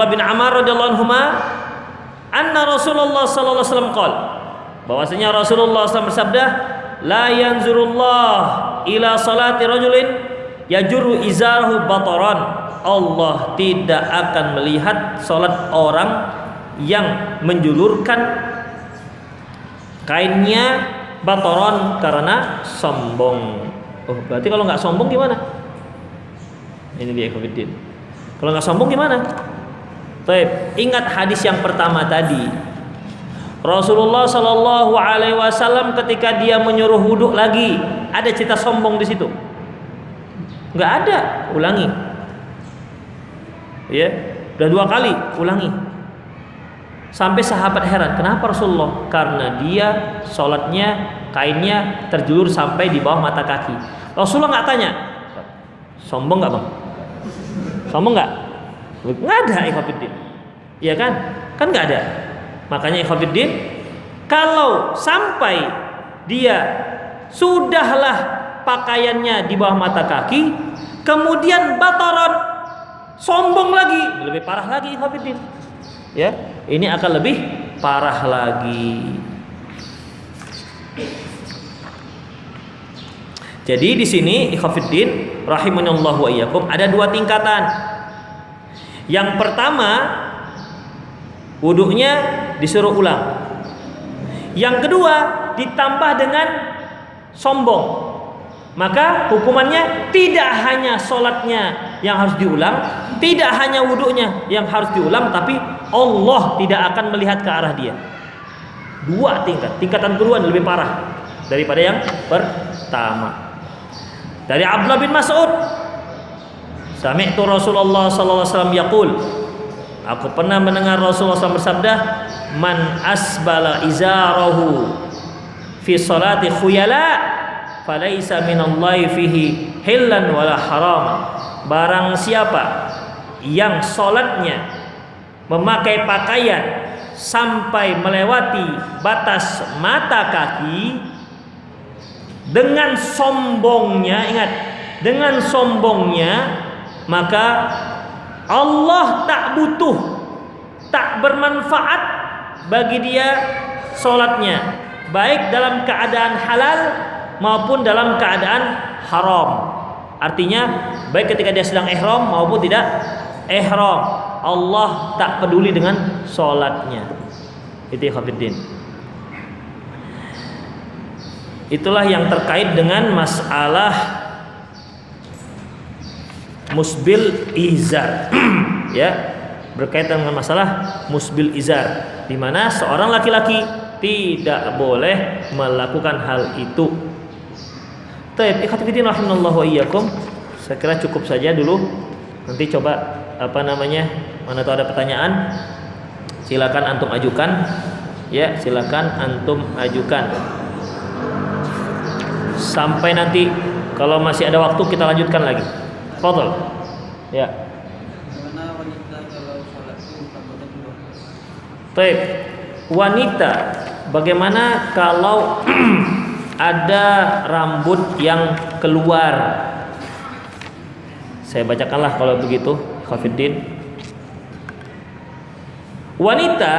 bin Amr radhiyallahu anhuma, anna Rasulullah sallallahu alaihi wasallam qala, bahwasanya Rasulullah SAW bersabda, la yanzurullah ila salati rajulin yajurru izarahu bataran. Allah tidak akan melihat salat orang yang menjulurkan kainnya bataran karena sombong. Oh, berarti kalau nggak sombong gimana? Ini dia Hafiddin. Kalau nggak sombong gimana? Baik, ingat hadis yang pertama tadi. Rasulullah Shallallahu Alaihi Wasallam ketika dia menyuruh wudhu lagi, ada cerita sombong di situ? Nggak ada, ulangi. Ya, udah 2 kali, ulangi. Sampai sahabat heran, kenapa Rasulullah? Karena dia sholatnya kainnya terjulur sampai di bawah mata kaki. Rasulullah nggak tanya, sombong nggak bang? Sombong nggak? Nggak ada, ikhwatiddin. Iya kan? Kan nggak ada. Makanya ikhwatiddin, kalau sampai dia sudahlah pakaiannya di bawah mata kaki, kemudian bataran, sombong lagi, lebih parah lagi ikhwatiddin. Ya, ini akan lebih parah lagi. Jadi di sini ikhwatiddin rahimanallahu wa iyyakum, ada 2 tingkatan. Yang pertama, wudunya disuruh ulang. Yang kedua, ditambah dengan sombong. Maka hukumannya tidak hanya sholatnya yang harus diulang, tidak hanya wudunya yang harus diulang, tapi Allah tidak akan melihat ke arah dia. 2 tingkat. Tingkatan kedua lebih parah daripada yang pertama. Dari Abdullah bin Mas'ud, sami'tu Rasulullah sallallahu alaihi wasallam yaqul, aku pernah mendengar Rasulullah SAW bersabda, man asbala izarahu fi salati khuyala falaisa minallahi fihi hillan wala haram. Barang siapa yang salatnya memakai pakaian sampai melewati batas mata kaki dengan sombongnya, ingat, dengan sombongnya, maka Allah tak butuh, tak bermanfaat bagi dia salatnya, baik dalam keadaan halal maupun dalam keadaan haram. Artinya baik ketika dia sedang ihram maupun tidak ihram, Allah tak peduli dengan salatnya. Itu ikhwatiddin. Itulah yang terkait dengan masalah musbil izar. Ya, berkaitan dengan masalah musbil izar, di mana seorang laki-laki tidak boleh melakukan hal itu. Baik, ikhwatiddin rahimallahu wa iyyakum. Saya kira cukup saja dulu. Nanti coba mana tahu ada pertanyaan, silakan antum ajukan. Ya, silakan antum ajukan. Sampai nanti kalau masih ada waktu kita lanjutkan lagi. Fadhal. Ya. Bagaimana wanita kalau sholat itu rambutnya keluar? Baik. Wanita, bagaimana kalau ada rambut yang keluar? Saya bacakanlah kalau begitu, Khafiddin. Wanita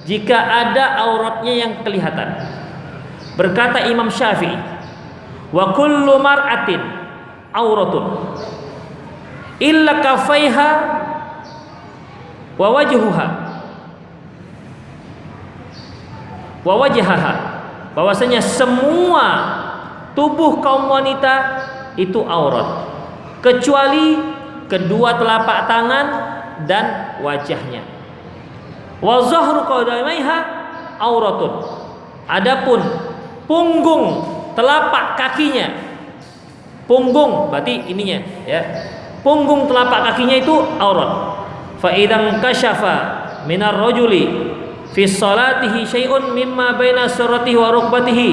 jika ada auratnya yang kelihatan, berkata Imam Syafi'i, wa kullu mar'atin auratun illa kafaiha wa wajhuha wa wajhaha, bahwasanya semua tubuh kaum wanita itu aurat kecuali kedua telapak tangan dan wajahnya. Wa zahru qadamaiha auratun, adapun punggung telapak kakinya, punggung berarti ininya ya, punggung telapak kakinya itu aurat. Fa idzan kasyafa minar rajuli fi salatihi syai'un mimma baina surratihi wa rukbatihi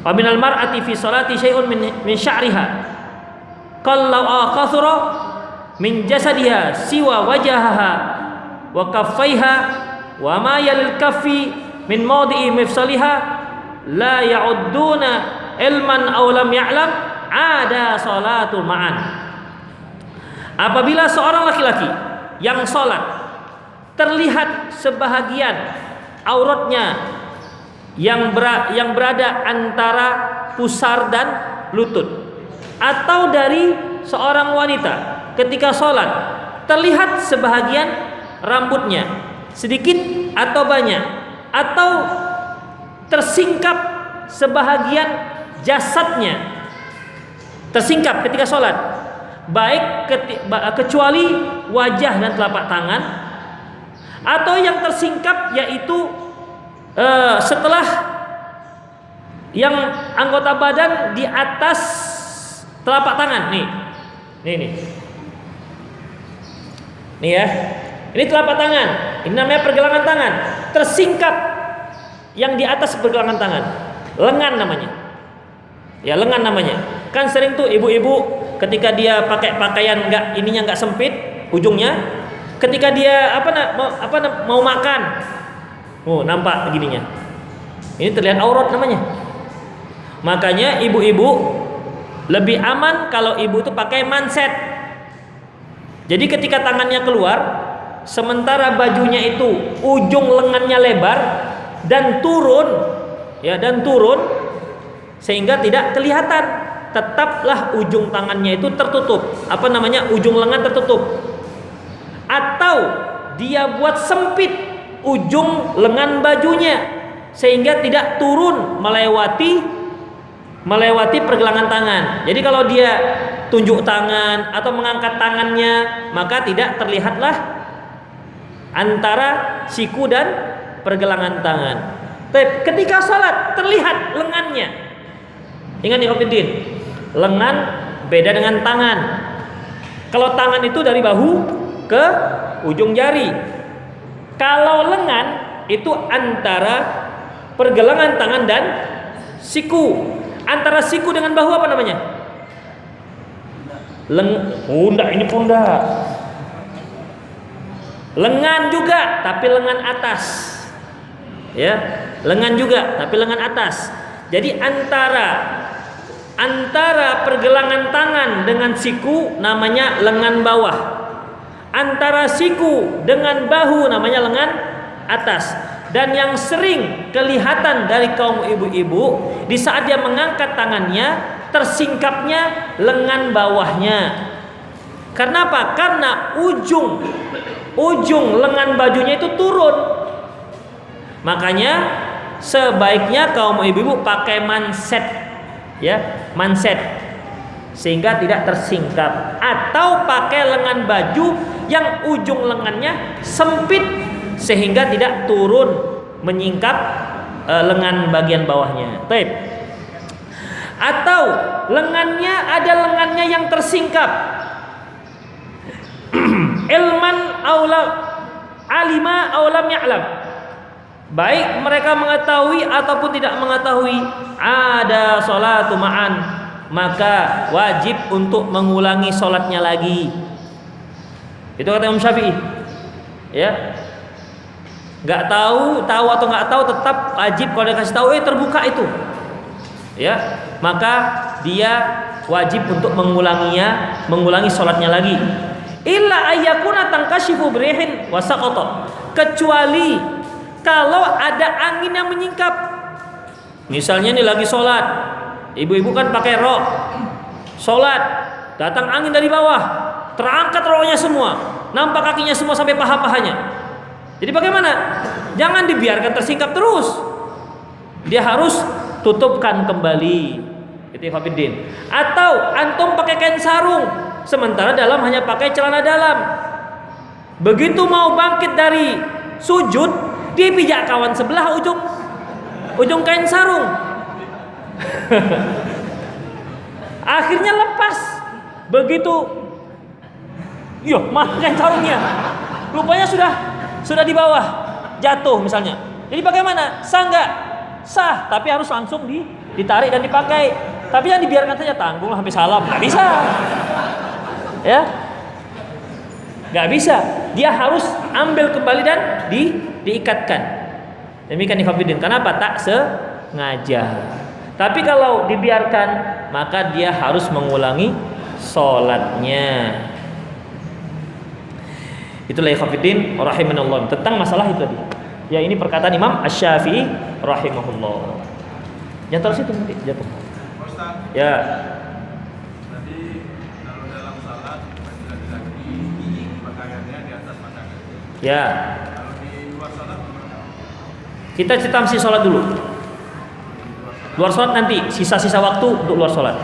wa minal mar'ati fi salati syai'un min sya'riha qallau akathura min jasadiha siwa wajahaha wa kaffaiha wa ma yalil kaffi min mawdi'i mifsaliha la ya'udduna ilman aw lam ya'lam ada salatul ma'an. Apabila seorang laki-laki yang salat terlihat sebahagian auratnya yang berada antara pusar dan lutut, atau dari seorang wanita ketika salat terlihat sebahagian rambutnya sedikit atau banyak, atau tersingkap sebahagian jasadnya, tersingkap ketika sholat, baik kecuali wajah dan telapak tangan, atau yang tersingkap yaitu setelah yang anggota badan di atas telapak tangan. Nih ya, ini telapak tangan, ini namanya pergelangan tangan, tersingkap yang di atas pergelangan tangan, lengan namanya. Ya, lengan namanya. Kan sering tuh ibu-ibu ketika dia pakai pakaian enggak sempit ujungnya, ketika dia mau makan, nampak begininya. Ini terlihat aurat namanya. Makanya ibu-ibu lebih aman kalau ibu itu pakai manset. Jadi ketika tangannya keluar, sementara bajunya itu ujung lengannya lebar dan turun, sehingga tidak kelihatan, tetaplah ujung tangannya itu tertutup, ujung lengan tertutup. Atau dia buat sempit ujung lengan bajunya sehingga tidak turun melewati pergelangan tangan. Jadi kalau dia tunjuk tangan atau mengangkat tangannya, maka tidak terlihatlah antara siku dan pergelangan tangan. Tapi ketika sholat terlihat lengannya. Ingat nih Hafidin, lengan beda dengan tangan. Kalau tangan itu dari bahu ke ujung jari. Kalau lengan itu antara pergelangan tangan dan siku. Antara siku dengan bahu apa namanya? Pundak, ini pundak. Lengan juga, tapi lengan atas. Ya, lengan juga, tapi lengan atas. Jadi antara pergelangan tangan dengan siku namanya lengan bawah. Antara siku dengan bahu namanya lengan atas. Dan yang sering kelihatan dari kaum ibu-ibu, di saat dia mengangkat tangannya, tersingkapnya lengan bawahnya. Karena apa? Karena ujung lengan bajunya itu turun. Makanya sebaiknya kaum ibu-ibu pakai manset, ya, manset, sehingga tidak tersingkap. Atau pakai lengan baju yang ujung lengannya sempit sehingga tidak turun menyingkap lengan bagian bawahnya. Baik. Atau lengannya yang tersingkap. Ilman alima aulam ya'lam. Baik mereka mengetahui ataupun tidak mengetahui, ada sholatu ma'an, maka wajib untuk mengulangi sholatnya lagi. Itu kata Imam Syafi'i. Ya. Nggak tahu atau nggak tahu, tetap wajib kalau dia kasih tahu terbuka itu, ya, maka dia wajib untuk mengulangi sholatnya lagi. Illa ayyakuna tankashifu birihin wasaqata, kecuali kalau ada angin yang menyingkap. Misalnya nih lagi sholat, ibu-ibu kan pakai rok, sholat, datang angin dari bawah, terangkat roknya semua, nampak kakinya semua sampai paha-pahanya. Jadi bagaimana? Jangan dibiarkan tersingkap terus. Dia harus tutupkan kembali. Itu ikhwatiddin. Atau antum pakai kain sarung, sementara dalam hanya pakai celana dalam. Begitu mau bangkit dari sujud, dia pijak kawan sebelah ujung kain sarung. Akhirnya lepas. Begitu, mana kain sarungnya? Rupanya sudah di bawah, jatuh misalnya. Jadi bagaimana? Sah nggak? Sah, tapi harus langsung ditarik dan dipakai. Tapi yang dibiarkan saja, tanggung sampai salam, nggak bisa. Ya, nggak bisa. Dia harus ambil kembali dan diikatkan. Demikian ikhwatiddin. Kenapa? Tak sengaja. Tapi kalau dibiarkan, maka dia harus mengulangi sholatnya. Itulah ikhwatiddin rahimanallah tentang masalah itu tadi. Ya, ini perkataan Imam Asy-Syafi'i rahimahullah. Jatuh situ nanti jatuh. Ya. Tadi kalau dalam salat laki-laki pakaiannya di atas pakaian. Ya. Kalau di luar salat kita mesti sholat dulu. Luar sholat nanti, sisa-sisa waktu untuk luar sholat.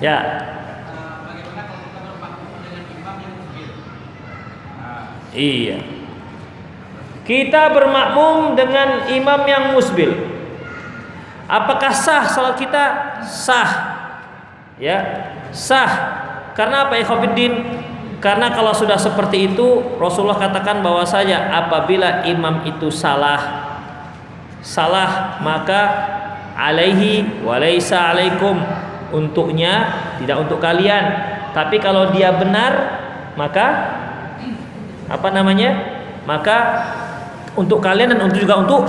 Ya. Iya. Kita bermakmum dengan imam yang musbil. Apakah sah salat kita? Sah. Ya, sah. Karena apa ikhwatiddin? Karena kalau sudah seperti itu, Rasulullah katakan bahwasanya apabila imam itu salah, maka alaihi walaysa alaikum, untuknya, tidak untuk kalian. Tapi kalau dia benar, maka maka untuk kalian dan juga untuk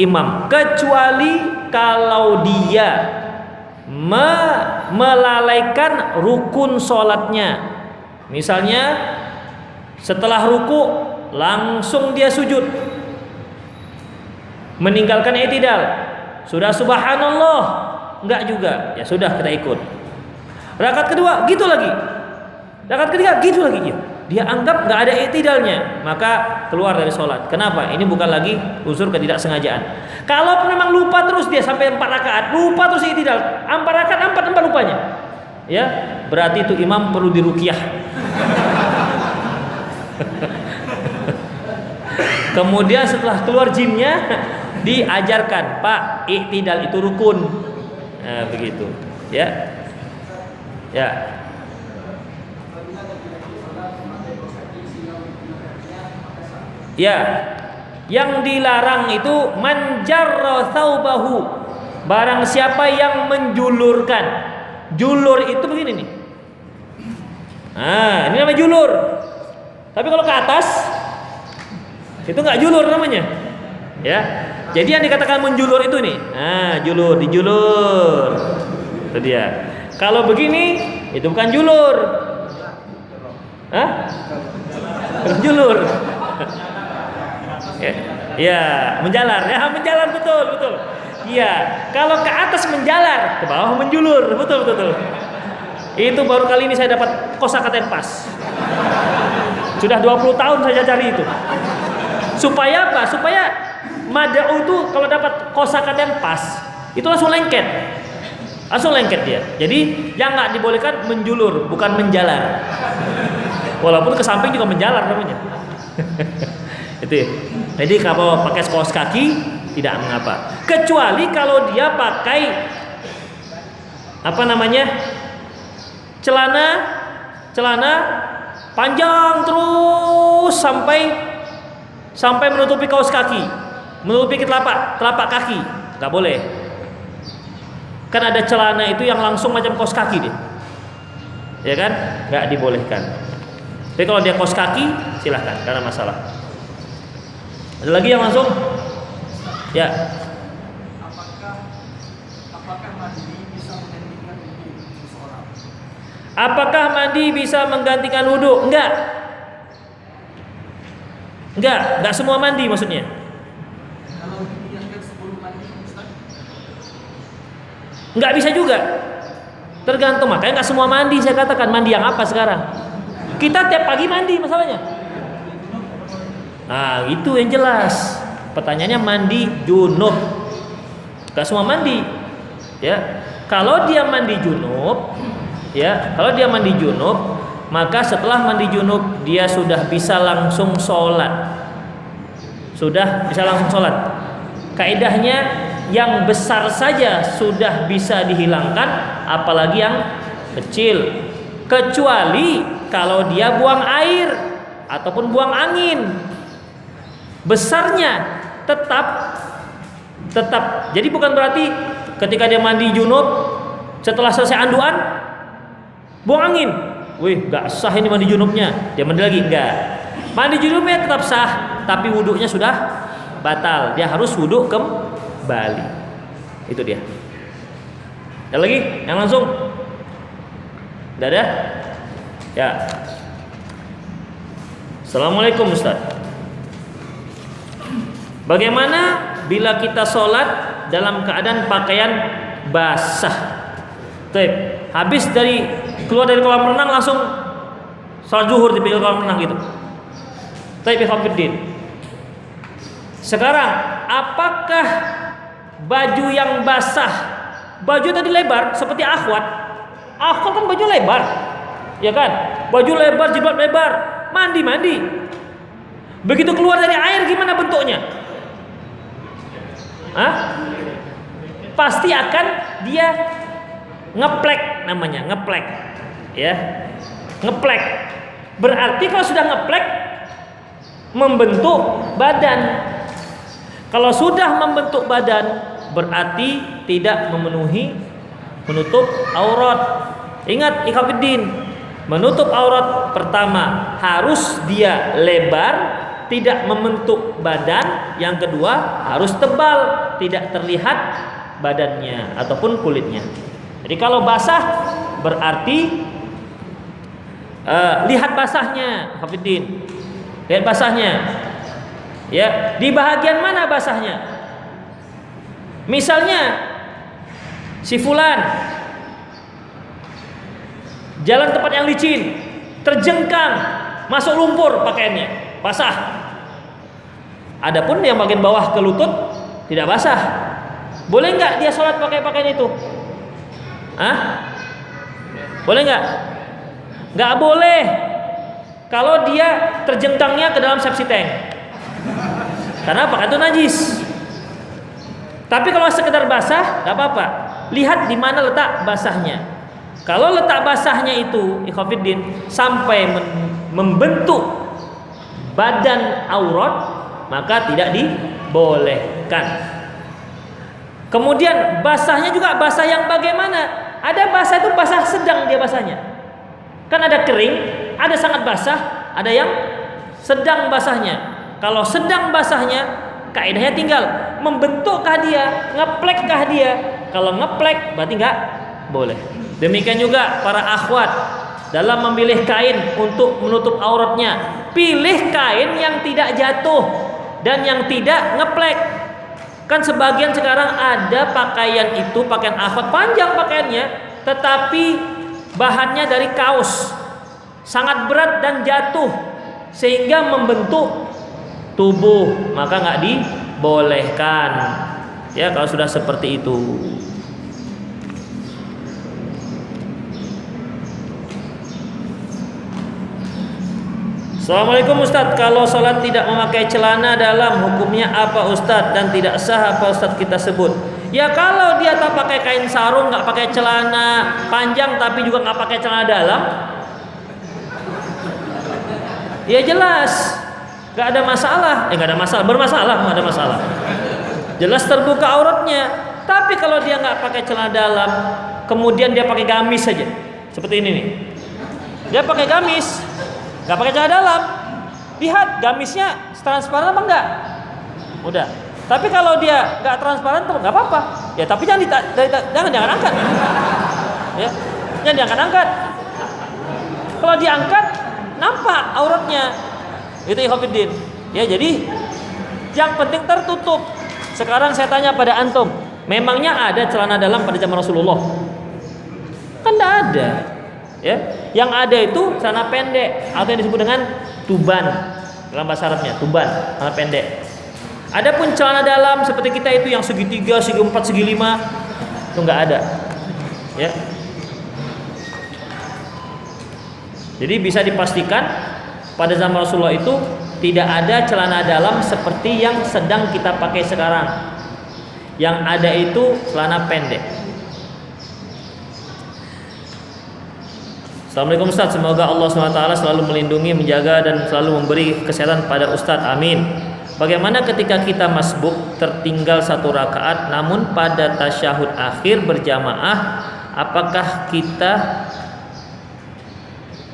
imam, kecuali kalau dia melalaikan rukun sholatnya. Misalnya setelah ruku langsung dia sujud, meninggalkan i'tidal, sudah subhanallah, enggak juga, ya sudah kita ikut. Rakaat kedua gitu lagi, rakaat ketiga gitu lagi, ya. Dia anggap nggak ada i'tidalnya, maka keluar dari sholat. Kenapa? Ini bukan lagi unsur ketidaksengajaan. Kalau memang lupa terus dia sampai 4 rakaat, lupa terus i'tidal, 4 rakaat 4 lupanya, ya berarti itu imam perlu diruqyah. Kemudian setelah keluar jinnya, diajarkan, Pak, i'tidal itu rukun. Nah, begitu, ya. Ya, yang dilarang itu man jarra thawbahu, barang siapa yang menjulurkan. Julur itu begini nih. Nah, ini namanya julur. Tapi kalau ke atas itu nggak julur namanya. Ya. Jadi yang dikatakan menjulur itu nih. Nah, julur, dijulur. Itu dia. Kalau begini itu bukan julur. Hah? Julur. Ya, menjalar. Ya, menjalar betul. Iya, kalau ke atas menjalar, ke bawah menjulur. Betul. Itu baru kali ini saya dapat kosakata yang pas. Sudah 20 tahun saya cari itu. Supaya apa? Supaya mada'u itu kalau dapat kosakata yang pas, itu langsung lengket. Langsung lengket dia. Jadi yang nggak dibolehkan menjulur, bukan menjalar. Walaupun ke samping juga menjalar namanya. Itu ya. Jadi kalau pakai kaos kaki tidak mengapa. Kecuali kalau dia pakai apa namanya? Celana panjang terus sampai menutupi kaos kaki, menutupi telapak kaki, nggak boleh. Kan ada celana itu yang langsung macam kaos kaki deh, ya kan? Nggak dibolehkan. Tapi kalau dia kaos kaki silahkan, karena masalah. Ada lagi yang langsung? Ya. Apakah mandi bisa menggantikan wudu? Enggak semua mandi maksudnya. Kalau diingatkan sebelum mandi, Ustaz? Enggak bisa juga. Tergantung, makanya enggak semua mandi saya katakan. Mandi yang apa sekarang? Kita tiap pagi mandi masalahnya. Nah, itu yang jelas. Pertanyaannya mandi junub. Enggak semua mandi. Ya. Kalau dia mandi junub, maka setelah mandi junub dia sudah bisa langsung sholat. Kaidahnya yang besar saja sudah bisa dihilangkan, apalagi yang kecil. Kecuali kalau dia buang air ataupun buang angin, besarnya tetap. Jadi bukan berarti ketika dia mandi junub setelah selesai anduan buang angin, wih gak sah ini mandi junubnya, dia mandi lagi, enggak. Mandi junubnya tetap sah, tapi wuduknya sudah batal, dia harus wuduk kembali. Itu dia. Ada lagi yang langsung? Tidak ada? Ya. Assalamualaikum Ustaz. Bagaimana bila kita sholat dalam keadaan pakaian basah? Habis keluar dari kolam renang langsung sholat zuhur di pinggir kolam renang gitu. Sekarang apakah baju yang basah, baju tadi lebar seperti akhwat kan baju lebar, ya kan? Baju lebar, jilbab lebar, mandi. Begitu keluar dari air gimana bentuknya? Pasti akan dia ngeplek namanya, ya. Ngeplek. Berarti kalau sudah ngeplek membentuk badan. Kalau sudah membentuk badan berarti tidak menutup aurat. Ingat ikhwatiddin, menutup aurat pertama harus dia lebar, tidak membentuk badan. Yang kedua harus tebal, tidak terlihat badannya ataupun kulitnya. Jadi kalau basah berarti lihat basahnya, hafidin. Lihat basahnya. Ya, di bahagian mana basahnya? Misalnya si fulan jalan tempat yang licin, terjengkang, masuk lumpur pakaiannya, basah. Adapun yang bagian bawah ke lutut tidak basah. Boleh nggak dia sholat pakai pakaian itu? Boleh nggak? Nggak boleh. Kalau dia terjentangnya ke dalam septic tank. Karena pakaian itu najis. Tapi kalau sekedar basah, nggak apa-apa. Lihat di mana letak basahnya. Kalau letak basahnya itu, ikhwatiddin, sampai membentuk badan aurat, maka tidak dibolehkan. Kemudian basahnya juga basah yang bagaimana? Ada basah itu basah sedang dia basahnya. Kan ada kering, ada sangat basah, ada yang sedang basahnya. Kalau sedang basahnya, kaidahnya tinggal membentukkah dia, ngeplekkah dia. Kalau ngeplek berarti enggak boleh. Demikian juga para akhwat dalam memilih kain untuk menutup auratnya, pilih kain yang tidak jatuh dan yang tidak ngeplek. Kan sebagian sekarang ada pakaian itu, pakaian akhwat panjang pakaiannya, tetapi bahannya dari kaos, sangat berat dan jatuh sehingga membentuk tubuh, maka nggak dibolehkan. Ya, kalau sudah seperti itu. Assalamualaikum Ustadz, kalau sholat tidak memakai celana dalam hukumnya apa Ustadz, dan tidak sah apa Ustadz kita sebut? Ya kalau dia tak pakai kain sarung, nggak pakai celana panjang tapi juga nggak pakai celana dalam, ya jelas nggak ada masalah. Nggak ada masalah, bermasalah, nggak ada masalah. Jelas terbuka auratnya. Tapi kalau dia nggak pakai celana dalam, kemudian dia pakai gamis saja, seperti ini nih, dia pakai gamis, nggak pakai celana dalam, lihat gamisnya transparan apa enggak? Udah. Tapi kalau dia nggak transparan tuh nggak apa-apa. Ya tapi jangan jangan angkat. Ya, jangan diangkat-angkat. Kalau diangkat nampak auratnya. Itu ikhwatiddin. Ya jadi yang penting tertutup. Sekarang saya tanya pada antum, memangnya ada celana dalam pada zaman Rasulullah? Kan tidak ada. Ya, yang ada itu celana pendek atau yang disebut dengan tuban dalam bahasa Arabnya, tuban, celana pendek. Adapun celana dalam seperti kita itu yang segi 3, segi 4, segi 5 itu nggak ada. Ya. Jadi bisa dipastikan pada zaman Rasulullah itu tidak ada celana dalam seperti yang sedang kita pakai sekarang. Yang ada itu celana pendek. Assalamualaikum Ustaz, semoga Allah SWT selalu melindungi, menjaga dan selalu memberi kesehatan pada Ustaz, amin. Bagaimana ketika kita masbuk tertinggal 1 rakaat namun pada tasyahud akhir berjamaah,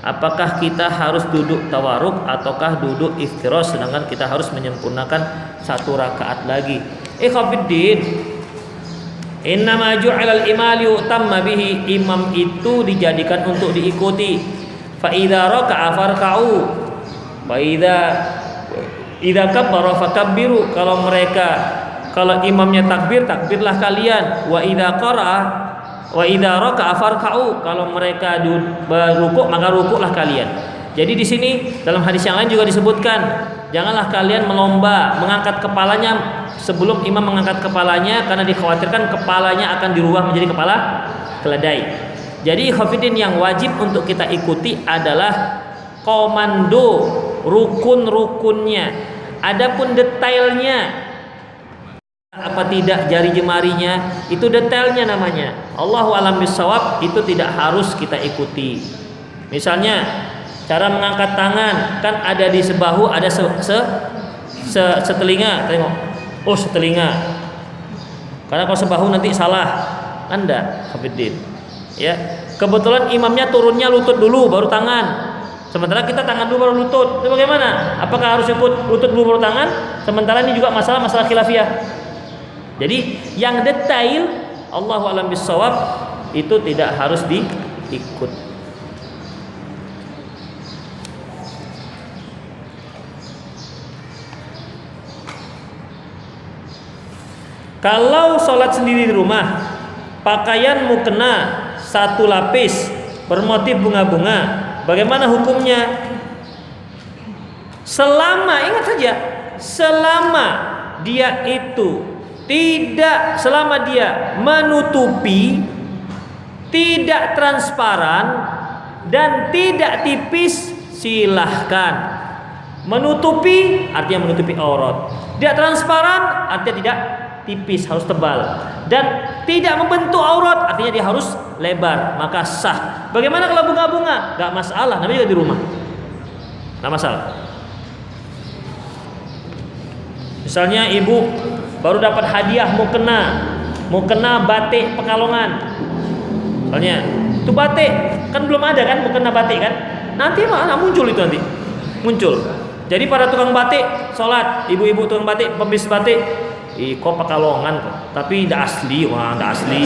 apakah kita harus duduk tawaruk ataukah duduk iftirash sedangkan kita harus menyempurnakan 1 rakaat lagi? Ikhwatiddin, innama ju'ilal imam yu'tamma bihi, imam itu dijadikan untuk diikuti. Fa idza raka'a farka'u wa idza kabbara fakabbiru, kalau imamnya takbir, takbirlah kalian. Wa idza raka'a farka'u, kalau mereka berukuk maka rukuklah kalian. Jadi di sini dalam hadis yang lain juga disebutkan, janganlah kalian melomba mengangkat kepalanya sebelum imam mengangkat kepalanya, karena dikhawatirkan kepalanya akan dirubah menjadi kepala keledai. Jadi khafidin yang wajib untuk kita ikuti adalah komando, rukun-rukunnya. Adapun detailnya apa tidak jari jemarinya, itu detailnya namanya. Allahu a'lam bishawab, itu tidak harus kita ikuti. Misalnya cara mengangkat tangan, kan ada di sebahu, ada setelinga, tengok. Oh, setelinga. Karena kalau sebahu nanti salah. Kan enggak, khafidin. Ya. Kebetulan imamnya turunnya lutut dulu baru tangan. Sementara kita tangan dulu baru lutut. Itu bagaimana? Apakah harus ikut lutut dulu baru tangan? Sementara ini juga masalah khilafiyah. Jadi yang detail Allahu a'lam bishawab itu tidak harus diikut. Kalau sholat sendiri di rumah, pakaian mukena 1 lapis bermotif bunga-bunga, bagaimana hukumnya? Ingat saja, selama dia menutupi, tidak transparan dan tidak tipis, silahkan. Menutupi artinya menutupi aurat, tidak transparan artinya tidak tipis, harus tebal, dan tidak membentuk aurat artinya dia harus lebar, maka sah. Bagaimana kalau bunga-bunga? Gak masalah, namanya juga di rumah, gak masalah. Misalnya ibu baru dapat hadiah mau kena batik Pekalongan. Misalnya itu batik kan belum ada kan, mau kena batik kan. Nanti mana muncul itu nanti. Muncul. Jadi para tukang batik sholat, ibu-ibu tukang batik, pembisnis batik, kok Pekalongan kok, tapi tidak asli, wah tidak asli.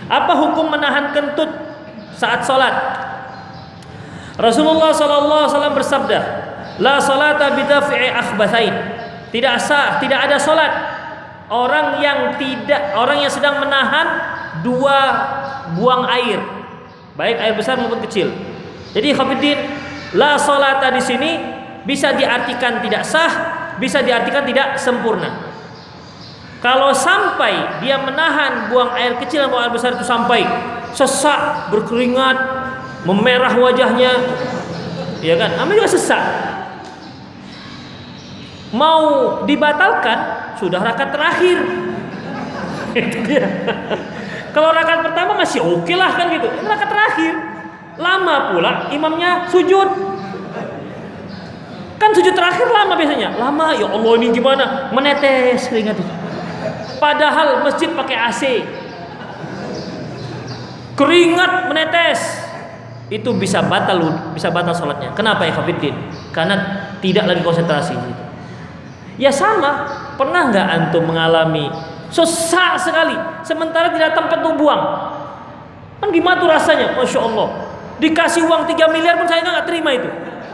Apa hukum menahan kentut saat sholat? Rasulullah SAW bersabda, la salata bidafi'i akhbathain. Tidak sah, tidak ada sholat orang yang sedang menahan dua buang air, baik air besar maupun kecil. Jadi khafiddin, la salata di sini bisa diartikan tidak sah, bisa diartikan tidak sempurna. Kalau sampai dia menahan buang air kecil dan buang air besar itu sampai sesak, berkeringat, memerah wajahnya, ya kan? Namanya juga sesak. Mau dibatalkan sudah rakaat terakhir. Itu dia. Kalau rakaat pertama masih oke lah kan gitu. Ini rakaat terakhir. Lama pula imamnya sujud. Kan sujud terakhir lama biasanya. Lama, ya Allah ini gimana? Menetes keringat itu. Padahal masjid pakai AC. Keringat menetes. Itu bisa batal salatnya. Kenapa ya Khafiddin? Karena tidak lagi konsentrasi gitu. Ya sama, pernah nggak antum mengalami sesak sekali sementara tidak tempat untuk buang? Kan gimana tuh rasanya? Masya Allah. Dikasih uang 3 miliar pun saya nggak terima itu.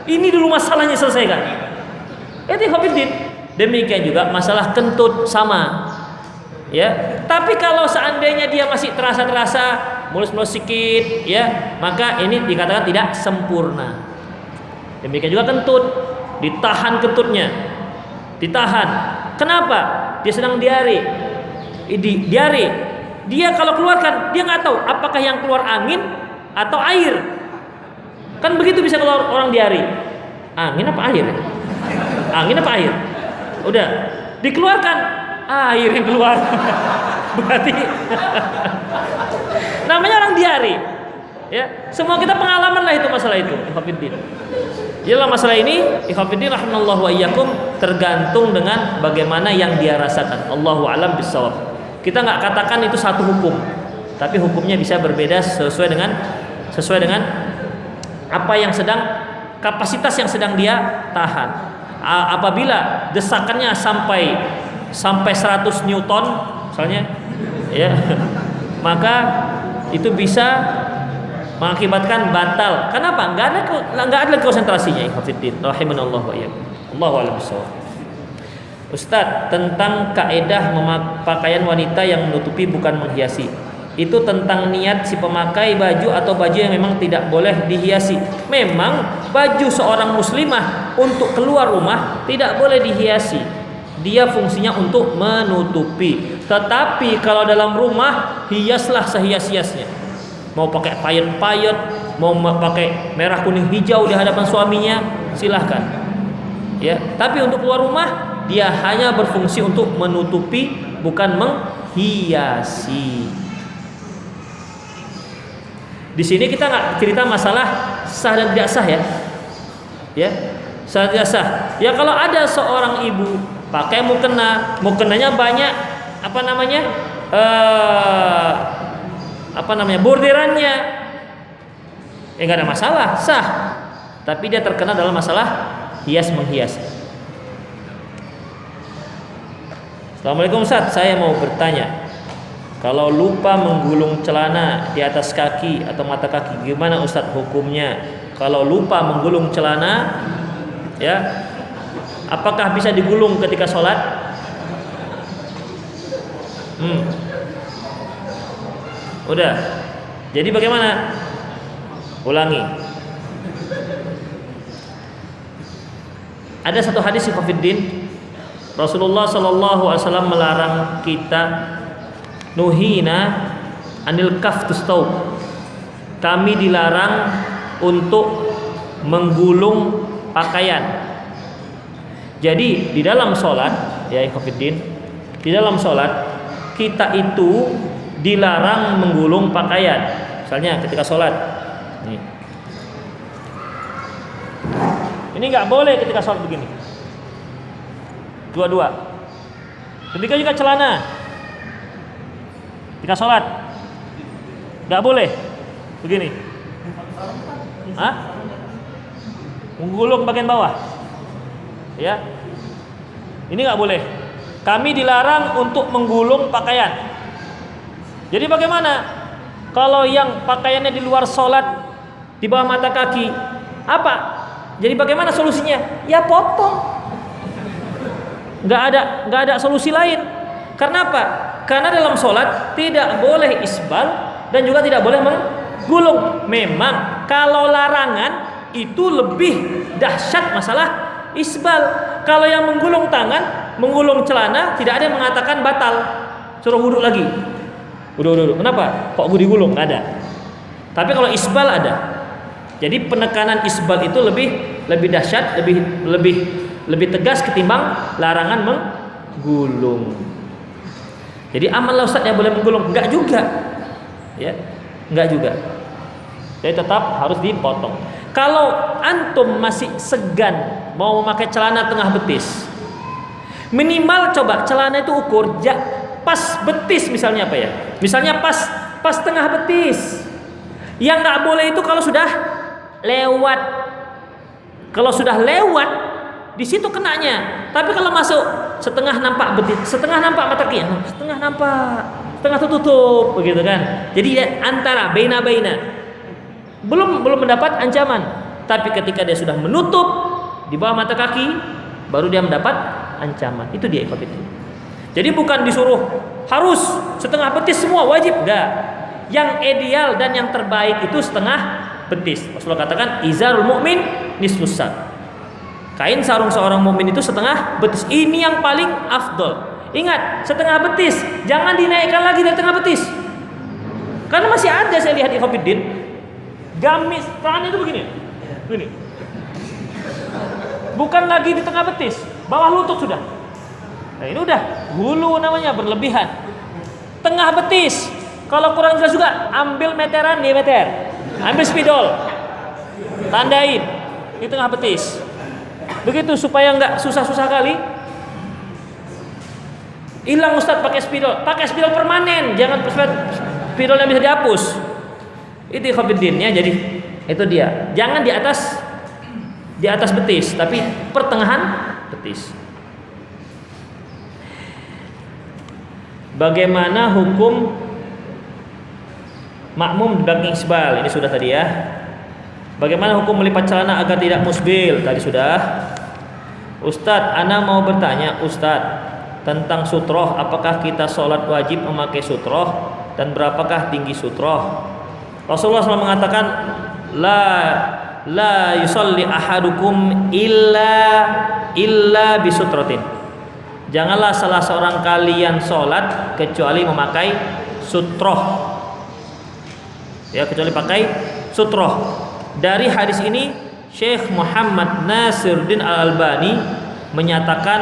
Ini dulu masalahnya selesaikan. Itu Khafiddin. Demikian juga masalah kentut sama. Ya, tapi kalau seandainya dia masih terasa mulus-mulus sedikit, ya, maka ini dikatakan tidak sempurna. Demikian juga kentut, ditahan kentutnya, ditahan. Kenapa? Dia sedang diare. Diare. Dia kalau keluarkan, dia nggak tahu apakah yang keluar angin atau air. Kan begitu bisa keluar orang diare. Angin apa air? Angin apa air? Udah dikeluarkan. Air yang keluar. Berarti namanya orang diare. Ya, semua kita pengalaman lah itu masalah itu, Ikhwafiddin. Yalah masalah ini, Ikhwafiddin rahimallahu wa iyyakum, tergantung dengan bagaimana yang dia rasakan. Allahu a'lam bissawab. Kita nggak katakan itu satu hukum, tapi hukumnya bisa berbeda sesuai dengan apa yang kapasitas yang sedang dia tahan. Apabila desakannya sampai 100 Newton misalnya, ya, maka itu bisa mengakibatkan batal. Kenapa? Nggak ada konsentrasinya. Ikhwatiddin rahimanallahu wa iyyakum. Allahu a'lam bishawab. Ustaz, tentang kaidah pakaian wanita yang menutupi bukan menghiasi. Itu tentang niat si pemakai baju atau baju yang memang tidak boleh dihiasi. Memang baju seorang muslimah untuk keluar rumah tidak boleh dihiasi. Dia fungsinya untuk menutupi. Tetapi kalau dalam rumah, hiaslah sehias-hiasnya. Mau pakai payet-payet, mau pakai merah kuning hijau di hadapan suaminya, silahkan. Ya, tapi untuk keluar rumah, dia hanya berfungsi untuk menutupi, bukan menghiasi. Di sini kita nggak cerita masalah sah dan tidak sah ya. Ya, sah dan tidak sah. Ya kalau ada seorang ibu pakai mukenanya banyak, bordirannya, nggak ada masalah, sah. Tapi dia terkena dalam masalah hias menghias. Assalamualaikum Ustaz, saya mau bertanya, kalau lupa menggulung celana di atas kaki atau mata kaki, gimana Ustaz hukumnya? Kalau lupa menggulung celana, ya, apakah bisa digulung ketika sholat? Udah. Jadi bagaimana? Ulangi. Ada satu hadis Ikhwafiddin, Rasulullah SAW melarang kita, nuhina anil kaftus taub. Kami dilarang untuk menggulung pakaian. Jadi di dalam sholat, ya Ikhwafiddin, di dalam sholat kita itu dilarang menggulung pakaian. Misalnya ketika sholat, nih, Ini nggak boleh ketika sholat begini. Dua-dua. Demikian juga celana. Ketika sholat nggak boleh begini. Hah? Menggulung bagian bawah. Ya. Ini nggak boleh. Kami dilarang untuk menggulung pakaian. Jadi bagaimana? Kalau yang pakaiannya di luar sholat, di bawah mata kaki, apa? Jadi bagaimana solusinya? Ya potong. Nggak ada solusi lain. Karena apa? Karena dalam sholat tidak boleh isbal dan juga tidak boleh menggulung. Memang kalau larangan itu lebih dahsyat masalah isbal. Kalau yang menggulung tangan, menggulung celana, tidak ada yang mengatakan batal, suruh wudhu lagi. Wudhu. Kenapa? Kok digulung? Nggak ada. Tapi kalau isbal ada. Jadi penekanan isbal itu lebih dahsyat, lebih tegas ketimbang larangan menggulung. Jadi amal Ustaz yang boleh menggulung? Enggak juga. Ya, enggak juga. Jadi tetap harus dipotong. Kalau antum masih segan mau memakai celana tengah betis, minimal coba celana itu ukur pas betis misalnya apa ya? Misalnya pas tengah betis. Yang nggak boleh itu kalau sudah lewat. Kalau sudah lewat di situ kenanya. Tapi kalau masuk setengah nampak betis, setengah nampak mata kaki, setengah nampak, setengah tertutup begitu kan. Jadi antara baina. Belum mendapat ancaman, tapi ketika dia sudah menutup di bawah mata kaki, baru dia mendapat ancaman. Itu dia ikhwah fillah. Jadi bukan disuruh harus setengah betis semua wajib, enggak. Yang ideal dan yang terbaik itu setengah betis. Rasulullah katakan izarul mu'min nisfus sak. Kain sarung seorang mukmin itu setengah betis. Ini yang paling afdol. Ingat, setengah betis, jangan dinaikkan lagi dari tengah betis. Karena masih ada saya lihat ikhwah fillah gamis tangannya itu begini. Bukan lagi di tengah betis, bawah lutut sudah. Nah, ini udah hulu namanya, berlebihan. Tengah betis, kalau kurang jelas juga ambil meteran, ambil spidol, tandain di tengah betis. Begitu supaya nggak susah-susah kali. Hilang Ustaz pakai spidol permanen, jangan spidol yang bisa dihapus. Itu ikhwatiddinnya. Jadi itu dia. Jangan di atas betis, tapi pertengahan betis. Bagaimana hukum makmum di belakang isbal? Ini sudah tadi ya. Bagaimana hukum melipat celana agar tidak musbil? Tadi sudah. Ustadz, ana mau bertanya Ustadz tentang sutroh. Apakah kita sholat wajib memakai sutroh dan berapakah tinggi sutroh? Rasulullah SAW mengatakan la yusalli ahadukum illa bisutratin. Janganlah salah seorang kalian sholat kecuali memakai sutroh. Ya, kecuali pakai sutroh. Dari hadis ini Syekh Muhammad Nasiruddin Al-Albani menyatakan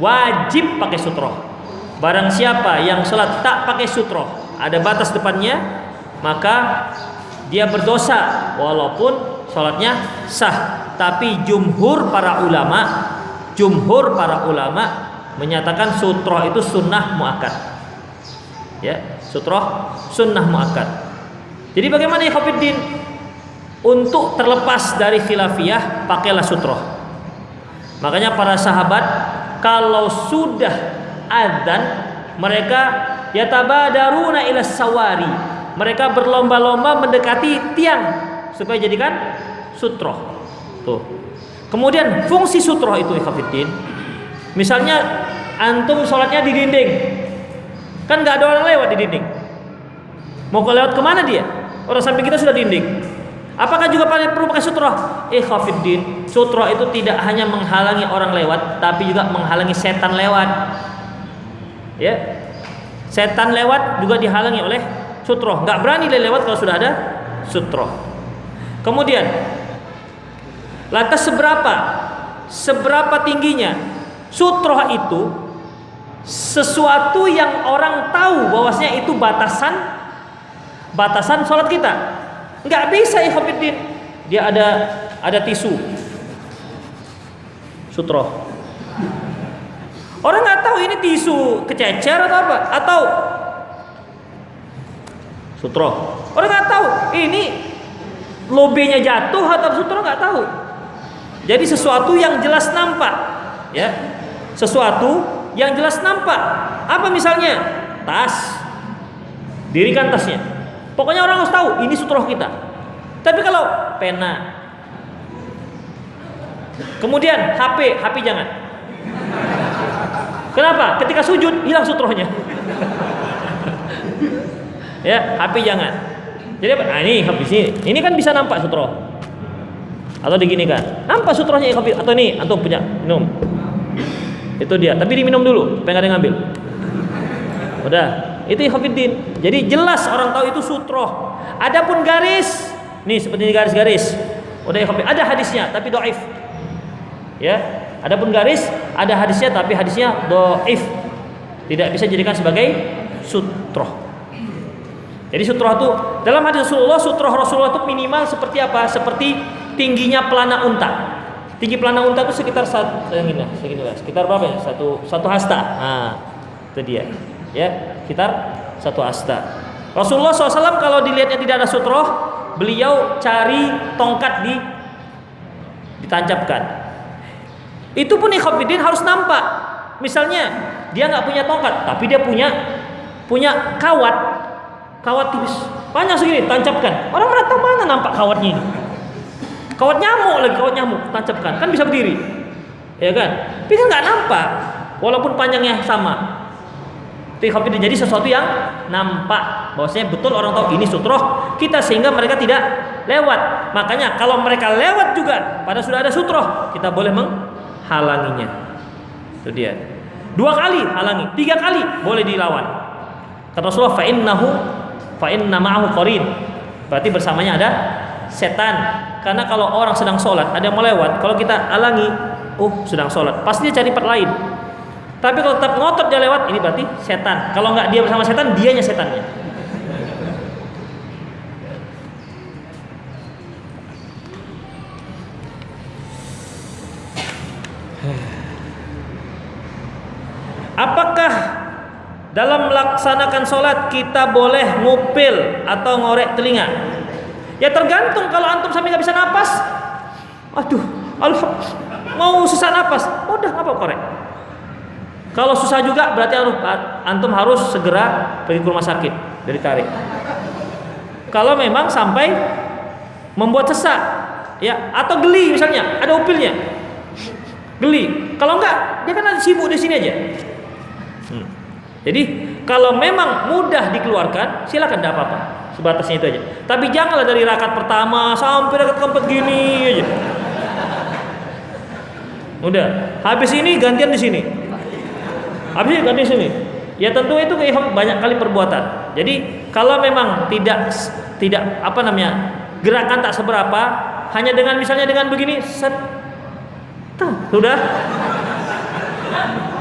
wajib pakai sutroh. Barang siapa yang sholat tak pakai sutroh, ada batas depannya, maka dia berdosa walaupun sholatnya sah. Tapi jumhur para ulama menyatakan sutroh itu sunnah muakkad. Ya, sutroh sunnah muakkad. Jadi bagaimana ikhwah fillah? Untuk terlepas dari khilafiyah, pakailah sutroh. Makanya para sahabat kalau sudah adzan, mereka yatabadaruna ila sawari. Mereka berlomba-lomba mendekati tiang supaya jadikan sutroh. Tuh. Kemudian fungsi sutroh itu ikhwah fillah. Misalnya antum sholatnya di dinding, kan nggak ada orang lewat di dinding. Mau lewat kemana dia? Orang samping kita sudah dinding. Apakah juga perlu pakai sutroh? Ikhwah fillah, sutroh itu tidak hanya menghalangi orang lewat, tapi juga menghalangi setan lewat. Ya, setan lewat juga dihalangi oleh sutroh. Nggak berani dia lewat kalau sudah ada sutroh. Kemudian, lantas seberapa tingginya sutroh itu? Sesuatu yang orang tahu bahwasanya itu batasan sholat kita. Nggak bisa ikhwah fillah. Dia ada tisu, Sutroh. Orang nggak tahu ini tisu kececer atau apa, atau sutroh. Orang nggak tahu ini lobenya jatuh atau sutroh, nggak tahu. Jadi sesuatu yang jelas nampak, ya, sesuatu yang jelas nampak. Apa misalnya? Tas, dirikan tasnya. Pokoknya orang harus tahu ini sutroh kita. Tapi kalau pena, kemudian HP jangan. Kenapa? Ketika sujud hilang sutrohnya. Ya, HP jangan. Jadi apa? Nah, ini habis ini kan bisa nampak sutroh. Atau diginikan. Nampak sutrohnya HP atau ini antum punya minum. Itu dia, tapi diminum dulu, pengen ada yang ngambil. Udah, itu ikhwatiddin. Jadi jelas orang tahu itu sutroh. Adapun garis, nih seperti ini garis-garis. Udah ikhwatiddin, ada hadisnya tapi dhaif. Ya, adapun garis ada hadisnya tapi hadisnya dhaif. Tidak bisa dijadikan sebagai sutroh. Jadi sutroh itu dalam hadis Rasulullah, sutroh Rasulullah itu minimal seperti apa? Seperti tingginya pelana unta. Tinggi pelana unta itu sekitar sekitar berapa ya? Satu hasta. Nah, itu dia. Ya, sekitar satu hasta. Rasulullah SAW kalau dilihatnya tidak ada sutroh, beliau cari tongkat ditancapkan. Itu pun ikhwatiddin harus nampak. Misalnya dia nggak punya tongkat, tapi dia punya kawat tipis panjang segini, tancapkan. Orang mana tahu mana nampak kawatnya ini? Kawat nyamuk, tancapkan. Kan bisa berdiri, ya kan? Tapi kan nggak nampak, walaupun panjangnya sama. Itu ikhwatiddin, jadi sesuatu yang nampak. Bahwasanya betul orang tahu ini sutroh kita sehingga mereka tidak lewat. Makanya kalau mereka lewat juga, pada sudah ada sutroh, kita boleh halanginya. Itu dia. 2 kali halangi, 3 kali boleh dilawan. Kata Rasulullah, fa inna ma'ahu qarin. Berarti bersamanya ada setan. Karena kalau orang sedang sholat, ada yang mau lewat, kalau kita halangi, sedang sholat, pasti dia cari tempat lain. Tapi kalau tetap ngotot dia lewat, ini berarti setan. Kalau nggak dia bersama setan, dianya setannya. Apakah dalam melaksanakan sholat kita boleh ngupil atau ngorek telinga? Ya tergantung. Kalau antum sampai nggak bisa napas, mau susah napas, udah nggak apa korek. Kalau susah juga berarti antum harus segera pergi ke rumah sakit dari tarik. Kalau memang sampai membuat sesak, ya, atau geli misalnya, ada upilnya, geli. Kalau enggak, dia kan ada sibuk di sini aja. Jadi kalau memang mudah dikeluarkan, silakan, tidak apa-apa. Sebatasnya itu aja. Tapi janganlah dari rakaat pertama sampai rakaat keempat gini aja. Udah, habis ini gantian di sini. Habis ini gantian di sini. Ya tentu itu banyak kali perbuatan. Jadi kalau memang tidak gerakan tak seberapa, hanya dengan misalnya dengan begini, sudah.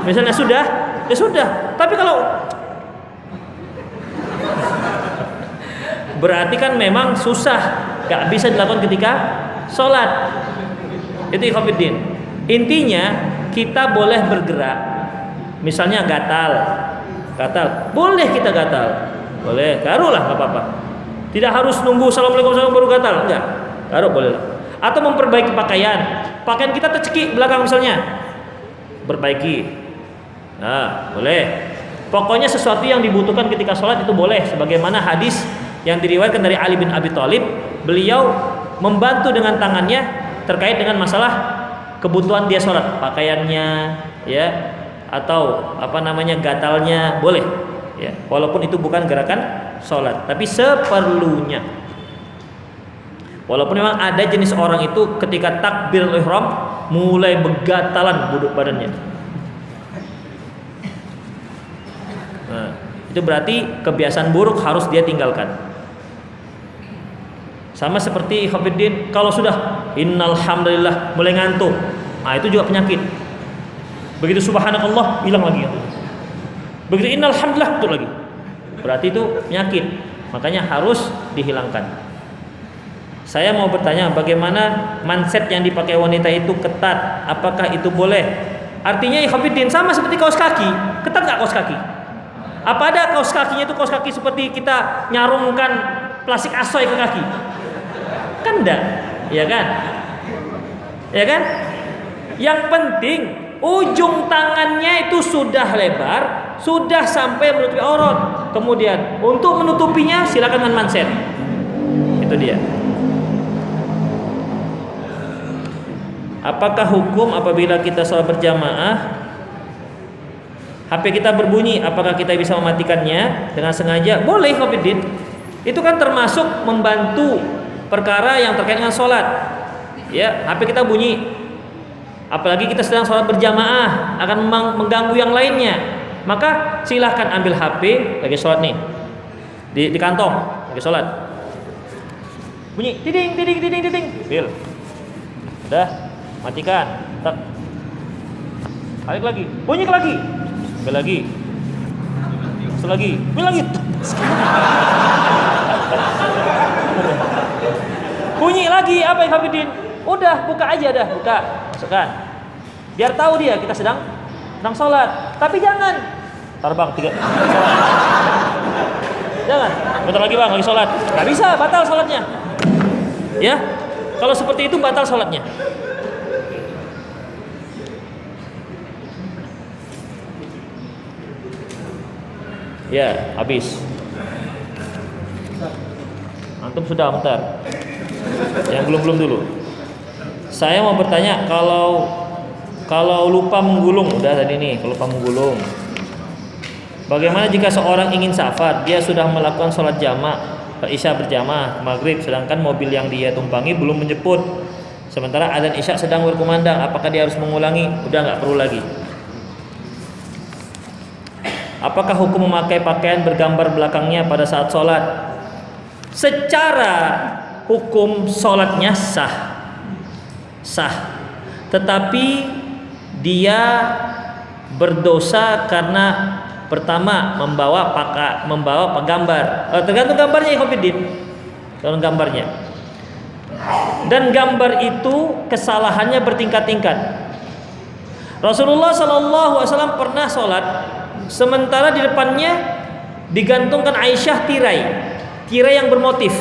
Misalnya sudah, ya sudah. Tapi kalau berarti kan memang susah, gak bisa dilakukan ketika sholat. Itu ikhwatiddin. Intinya kita boleh bergerak. Misalnya gatal, boleh kita gatal, boleh, garulah nggak apa-apa. Tidak harus nunggu assalamualaikum baru gatal, enggak, garu boleh. Atau memperbaiki pakaian kita tercekik belakang misalnya, perbaiki, nah boleh. Pokoknya sesuatu yang dibutuhkan ketika sholat itu boleh. Sebagaimana hadis yang diriwayatkan dari Ali bin Abi Thalib, beliau membantu dengan tangannya terkait dengan masalah kebutuhan dia sholat, pakaiannya, ya, atau gatalnya, boleh, ya, walaupun itu bukan gerakan sholat, tapi seperlunya. Walaupun memang ada jenis orang itu ketika takbirul ihram mulai begatalan badannya. Nah, itu berarti kebiasaan buruk harus dia tinggalkan. Sama seperti ikhwatiddin, kalau sudah innal hamdalillah mulai ngantuk, nah itu juga penyakit. Begitu subhanallah hilang lagi. Begitu innal hamdalillah tuh lagi. Berarti itu penyakit. Makanya harus dihilangkan. Saya mau bertanya, bagaimana manset yang dipakai wanita itu ketat? Apakah itu boleh? Artinya ikhwatiddin sama seperti kaos kaki. Ketat nggak kaos kaki? Apa ada kaos kakinya itu kaos kaki seperti kita nyarungkan plastik asoy ke kaki? Kan enggak, ya kan? Ya kan? Yang penting ujung tangannya itu sudah lebar, sudah sampai menutupi aurat. Kemudian untuk menutupinya silakan dengan manset. Itu dia. Apakah hukum apabila kita sholat berjamaah HP kita berbunyi, apakah kita bisa mematikannya dengan sengaja? Boleh, ikhwatiddin. Itu kan termasuk membantu perkara yang terkait dengan sholat. Ya, HP kita bunyi. Apalagi kita sedang sholat berjamaah, akan mengganggu yang lainnya. Maka silahkan ambil HP lagi sholat nih, di kantong lagi sholat. Bunyi, tiding, tiding, tiding, tiding. Bil. Udah, matikan. Tak. Balik lagi, bunyi lagi. Ambil lagi. Selagi, ambil lagi. Bunyi lagi, apa yang Hafidin? Udah, buka aja dah, buka. Masukkan. Biar tahu dia kita sedang sholat. Tapi jangan. Ntar bang, 3. Jangan. Bentar lagi bang, lagi sholat. Gak bisa, batal sholatnya. Ya, kalau seperti itu batal sholatnya. Ya, habis. Antum sudah, bentar. Yang belum dulu. Saya mau bertanya, kalau lupa menggulung, udah tadi nih, kalau lupa menggulung. Bagaimana jika seorang ingin safar, dia sudah melakukan sholat jamak, isya berjamaah, maghrib, sedangkan mobil yang dia tumpangi belum menjemput. Sementara adzan isya sedang berkumandang, apakah dia harus mengulangi? Udah nggak perlu lagi. Apakah hukum memakai pakaian bergambar belakangnya pada saat sholat? Secara hukum sholatnya sah, tetapi dia berdosa karena pertama membawa gambar. Tergantung gambarnya, ikhwatiddin. Tergantung gambarnya. Dan gambar itu kesalahannya bertingkat-tingkat. Rasulullah SAW pernah sholat, sementara di depannya digantungkan Aisyah tirai yang bermotif.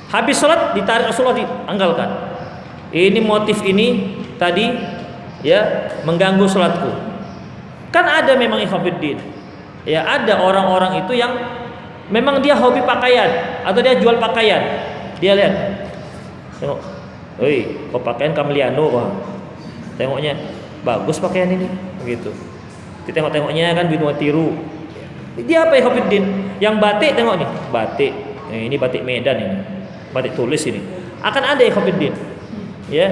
Habis sholat ditarik Rasulullah, dianggalkan. Ini motif ini tadi ya mengganggu sholatku. Kan ada memang ikhwatiddin. Ya, ada orang-orang itu yang memang dia hobi pakaian atau dia jual pakaian. Dia lihat, tengok, oi, kok pakaian Kamliano, wah. Tengoknya bagus pakaian ini, begitu. Ditengok-tengoknya kan bingung tiru. Dia apa ikhwatiddin? Yang batik, tengok nih, batik. Ini batik Medan ini. Batik tulis ini. Akan ada ikhwatiddin. Ya.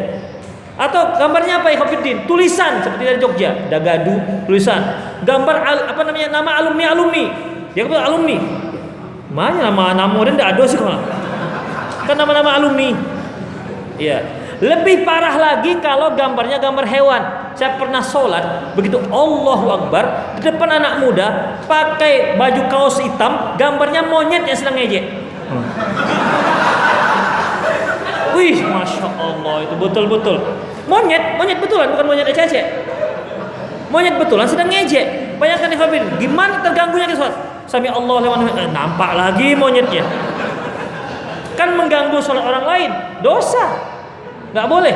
Atau gambarnya apa ikhwatiddin? Tulisan seperti dari Jogja, Dagadu, tulisan. Gambar nama alumni. Dia kata alumni. Mana nama modern enggak ada sih kalau. Kan nama-nama alumni. Iya. Lebih parah lagi kalau gambarnya gambar hewan. Saya pernah sholat, begitu Allahu Akbar, di depan anak muda pakai baju kaos hitam, gambarnya monyet yang sedang ngejek. Wih, masya Allah, itu betul-betul monyet betulan, bukan monyet ecek. Monyet betulan sedang ngejek. Bayangkan ikhwan, gimana terganggunya kita sholat? Sami Allah nampak lagi monyetnya. Kan mengganggu sholat orang lain, dosa, nggak boleh.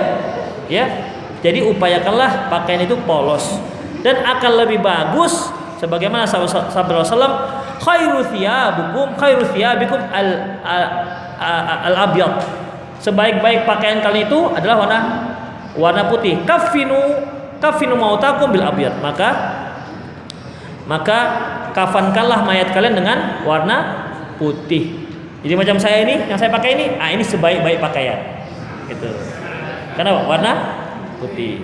Ya, jadi upayakanlah pakaian itu polos dan akan lebih bagus. Sebagaimana sahabat Rasulullah, khairu thiyabikum al-abyad. Sebaik-baik pakaian kalian itu adalah warna putih. Kafinu mautakum bil abyad. Maka kafankanlah mayat kalian dengan warna putih. Jadi macam saya ini, yang saya pakai ini, ini sebaik-baik pakaian. Gitu. Kenapa? Warna putih.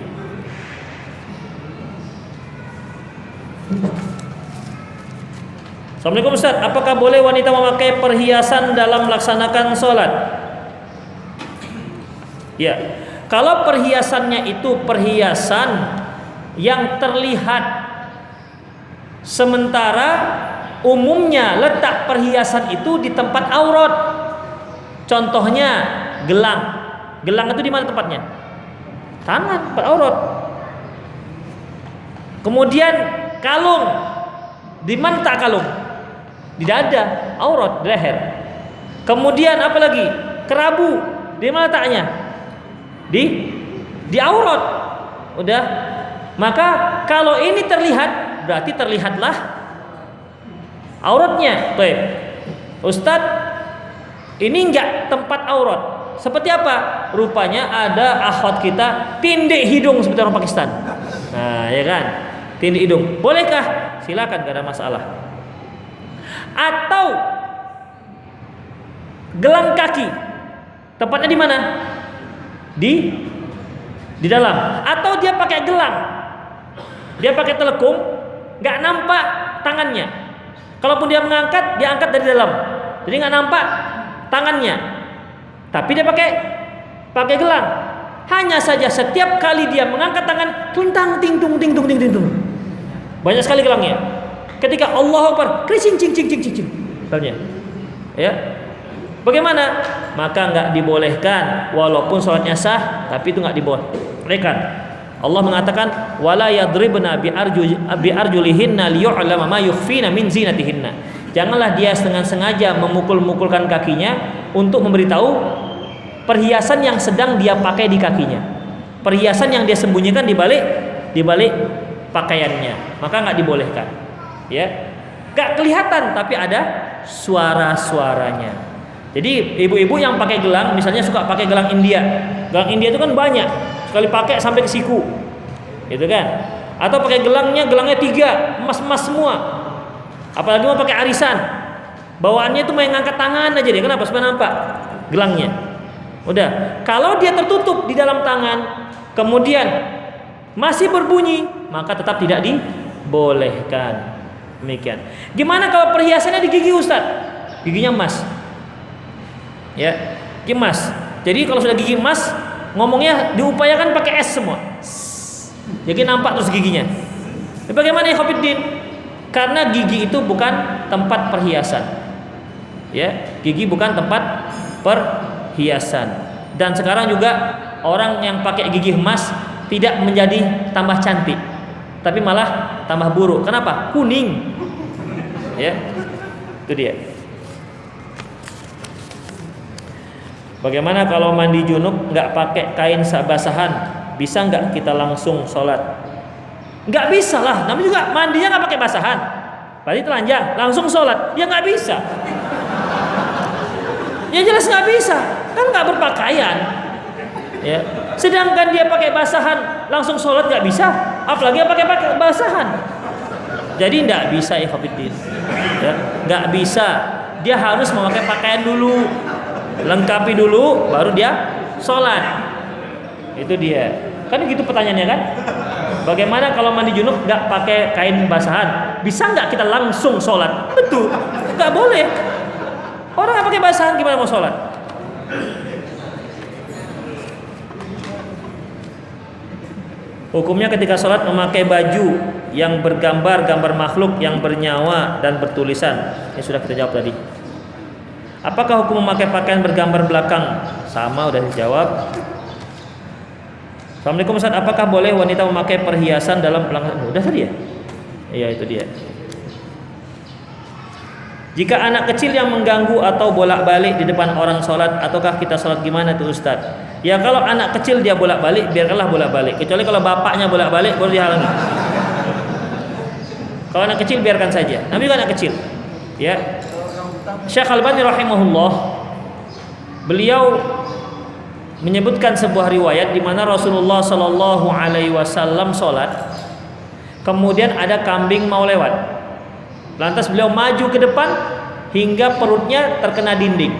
Assalamualaikum Ustaz, apakah boleh wanita memakai perhiasan dalam melaksanakan sholat? Ya, kalau perhiasannya itu perhiasan yang terlihat, sementara umumnya letak perhiasan itu di tempat aurat. Contohnya gelang. Gelang itu di mana tempatnya? Tangan, tempat aurat. Kemudian kalung. Di mana tak kalung? Di dada, aurat, di leher. Kemudian apa lagi? Kerabu. Di mana taknya? Di aurat. Udah. Maka kalau ini terlihat, berarti terlihatlah auratnya. Baik. Ustadz, ini enggak tempat aurat. Seperti apa? Rupanya ada akhwat kita tindik hidung seperti orang Pakistan. Nah, ya kan? Tindik hidung. Bolehkah? Silakan, gak ada masalah. Atau gelang kaki. Tempatnya di mana? Di dalam. Atau dia pakai gelang. Dia pakai telekung, nggak nampak tangannya. Kalaupun dia mengangkat, dia angkat dari dalam. Jadi nggak nampak tangannya. Tapi dia pakai gelang. Hanya saja setiap kali dia mengangkat tangan, tuntang ting tung ting tung ting tung. Banyak sekali gelangnya. Ketika Allahu Akbar, cing cing cing cing cing. Ya. Bagaimana? Maka nggak dibolehkan, walaupun sholatnya sah, tapi itu nggak dibolehkan. Allah mengatakan wala yadribna bi arjulihinna liyu'lama ma yukhfina min zinatihinna. Janganlah dia dengan sengaja memukul-mukulkan kakinya untuk memberitahu perhiasan yang sedang dia pakai di kakinya. Perhiasan yang dia sembunyikan di balik pakaiannya. Maka enggak dibolehkan. Ya. Enggak kelihatan tapi ada suara-suaranya. Jadi ibu-ibu yang pakai gelang, misalnya suka pakai gelang India. Gelang India itu kan banyak. Sekali pakai sampai ke siku, gitu kan? Atau pakai gelangnya 3, emas-emas semua. Apalagi mau pakai arisan, bawaannya itu main ngangkat tangan aja deh. Kenapa? Supaya nampak gelangnya. Udah. Kalau dia tertutup di dalam tangan, kemudian masih berbunyi, maka tetap tidak dibolehkan. Demikian. Gimana kalau perhiasannya di gigi Ustaz? Giginya emas. Ya, gigi emas. Jadi kalau sudah gigi emas, ngomongnya diupayakan pakai es semua. Jadi nampak terus giginya. Jadi bagaimana ya Khofiddin? Karena gigi itu bukan tempat perhiasan. Ya, gigi bukan tempat perhiasan. Dan sekarang juga orang yang pakai gigi emas tidak menjadi tambah cantik, tapi malah tambah buruk. Kenapa? Kuning. Ya. Itu dia. Bagaimana kalau mandi junub nggak pakai kain basahan, bisa nggak kita langsung sholat? Nggak bisa lah, namanya juga mandinya nggak pakai basahan, berarti telanjang, langsung sholat? Ya nggak bisa. Ya jelas nggak bisa, kan nggak berpakaian. Ya, sedangkan dia pakai basahan, langsung sholat nggak bisa, apalagi pakai basahan. Jadi nggak bisa ya Khofiddin. Ya, nggak bisa. Dia harus memakai pakaian dulu. Lengkapi dulu baru dia sholat. Itu dia. Kan gitu pertanyaannya kan? Bagaimana kalau mandi junub nggak pakai kain basahan? Bisa nggak kita langsung sholat? Betul. Nggak boleh. Orang nggak pakai basahan gimana mau sholat? Hukumnya ketika sholat memakai baju yang bergambar makhluk yang bernyawa dan bertulisan. Ini sudah kita jawab tadi. Apakah hukum memakai pakaian bergambar belakang? Sama, udah dijawab. Assalamualaikum Ustaz, apakah boleh wanita memakai perhiasan dalam pelanggan? Udah tadi ya? Iya, itu dia. Jika anak kecil yang mengganggu atau bolak-balik di depan orang sholat, ataukah kita sholat gimana tuh Ustaz? Ya kalau anak kecil dia bolak-balik, biarkanlah bolak-balik. Kecuali kalau bapaknya bolak-balik, baru dihalangi. Kalau anak kecil biarkan saja. Nabi kan anak kecil. Ya. Syekh Al-Albani rahimahullah, beliau menyebutkan sebuah riwayat di mana Rasulullah Shallallahu Alaihi Wasallam sholat, kemudian ada kambing mau lewat, lantas beliau maju ke depan hingga perutnya terkena dinding,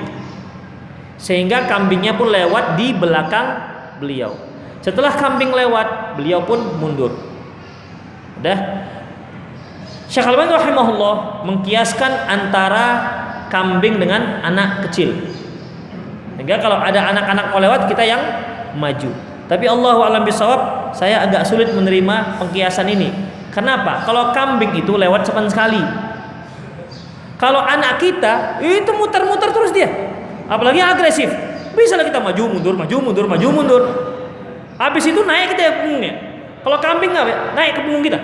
sehingga kambingnya pun lewat di belakang beliau. Setelah kambing lewat, beliau pun mundur. Udah. Syekh Al-Albani rahimahullah mengkiaskan antara kambing dengan anak kecil. Sehingga kalau ada anak-anak mau lewat, kita yang maju. Tapi Allahu a'lam bishawab, saya agak sulit menerima pengkiasan ini. Kenapa? Kalau kambing itu lewat sekali. Kalau anak kita itu muter-muter terus dia. apalagi agresif. Bisa lah kita maju mundur, maju mundur, maju mundur. Habis itu naik kita ya punggungnya. Kalau kambing nggak naik ke punggung kita.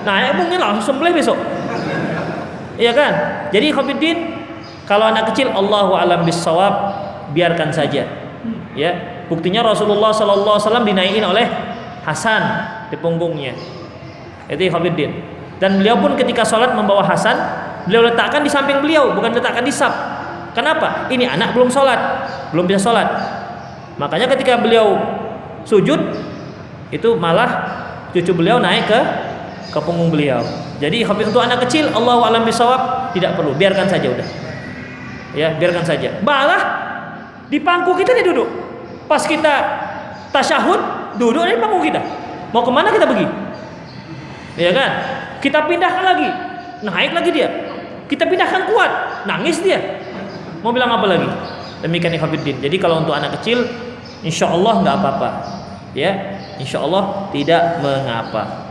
Naik punggungnya langsung sembelih besok. Iya kan? Jadi Khofiddin, kalau anak kecil Allahu a'lam bissawab, biarkan saja. Ya, buktinya Rasulullah sallallahu alaihi wasallam dinaikin oleh Hasan di punggungnya. Itu Khofiddin. Dan beliau pun ketika sholat membawa Hasan, beliau letakkan di samping beliau, bukan letakkan di saf. Kenapa? Ini anak belum sholat, belum bisa sholat. Makanya ketika beliau sujud, itu malah cucu beliau naik ke punggung beliau. Jadi Khofiddin untuk anak kecil, Allahu a'lam bishawab, tidak perlu, biarkan saja udah. Ya, biarkan saja. Malah di pangku kita dia duduk. Pas kita tasyahud, duduk di pangku kita. Mau kemana kita pergi? Ya kan? Kita pindahkan lagi, naik lagi dia. Kita pindahkan kuat, nangis dia. Mau bilang apa lagi? Demikian Khofiddin. Jadi kalau untuk anak kecil, insya Allah nggak apa-apa. Ya, insya Allah tidak mengapa.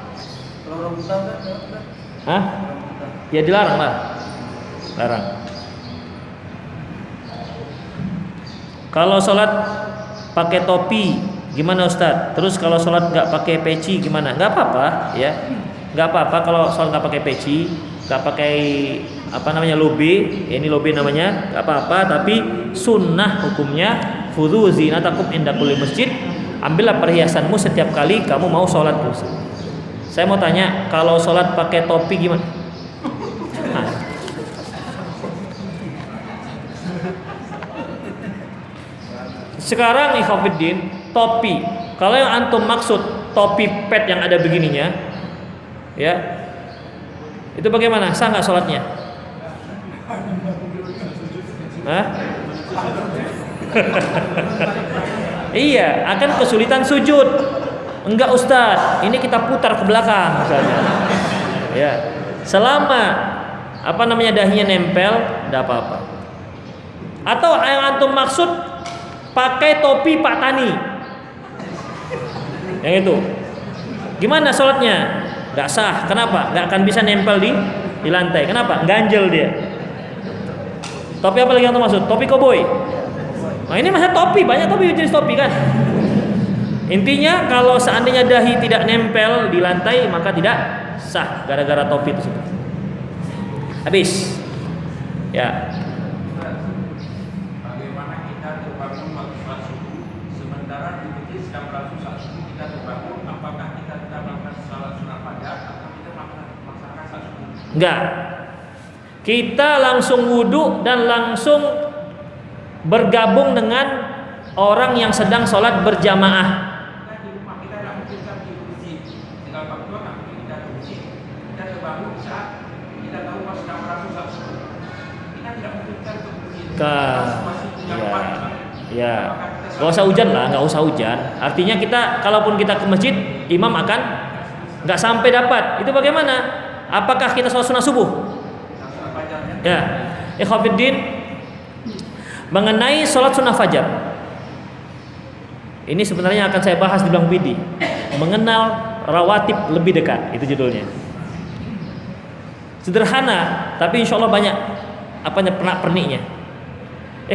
Kalau orang buta kan? Hah? Ya dilarang lah, larang. Kalau sholat pakai topi gimana Ustadz? Terus kalau sholat nggak pakai peci gimana? Nggak apa-apa, ya. Nggak apa-apa kalau sholat nggak pakai peci, nggak pakai apa namanya lobe, ya, ini lobe namanya, nggak apa-apa. Tapi sunnah hukumnya khudzu zinatakum inda kulli masjid. Ambillah perhiasanmu setiap kali kamu mau sholat. Saya mau tanya, kalau sholat pakai topi gimana? Nah. Sekarang Khofiddin, topi. Kalau yang antum maksud topi pet yang ada begininya, ya, itu bagaimana? Sah nggak sholatnya? Hah? Iya, akan kesulitan sujud. Enggak Ustaz, ini kita putar ke belakang misalnya. Ya, selama apa namanya dahinya nempel, tidak apa-apa. Atau yang antum maksud pakai topi Pak Tani, yang itu, gimana sholatnya? Nggak sah. Kenapa? Nggak akan bisa nempel di lantai. Kenapa? Ganjel dia. Topi apa lagi yang antum maksud? Topi koboi. Nah ini masa topi, banyak topi jenis topi kan. Intinya kalau seandainya dahi tidak nempel di lantai maka tidak sah gara-gara topi tersebut. Habis. Ya. Bagaimana kita terbangun waktu sholat subuh sementara di masjid sedang berlangsung sholat subuh kita terbangun, apakah kita tidak melakukan sholat sunat fajar atau kita melaksanakan sholat subuh? Enggak. Kita langsung wudhu dan langsung bergabung dengan orang yang sedang sholat berjamaah. Di rumah kita tidak mungkin sampai di masjid. Tinggal waktu kan kita ke masjid, kita terbangun saat kita tahu pas sedang berlangsung sholat subuh. Kita tidak mungkin cari ke masjid. Ya. Gak usah hujan lah, nggak usah hujan. Artinya kita, kalaupun kita ke masjid, imam akan nggak sampai dapat. Itu bagaimana? Apakah kita sholat sunnah subuh? Ya, Khofiddin, mengenai sholat sunnah fajar. Ini sebenarnya akan saya bahas di Bang Bidi. Mengenal rawatib lebih dekat, itu judulnya. Sederhana, tapi insya Allah banyak pernak-perniknya.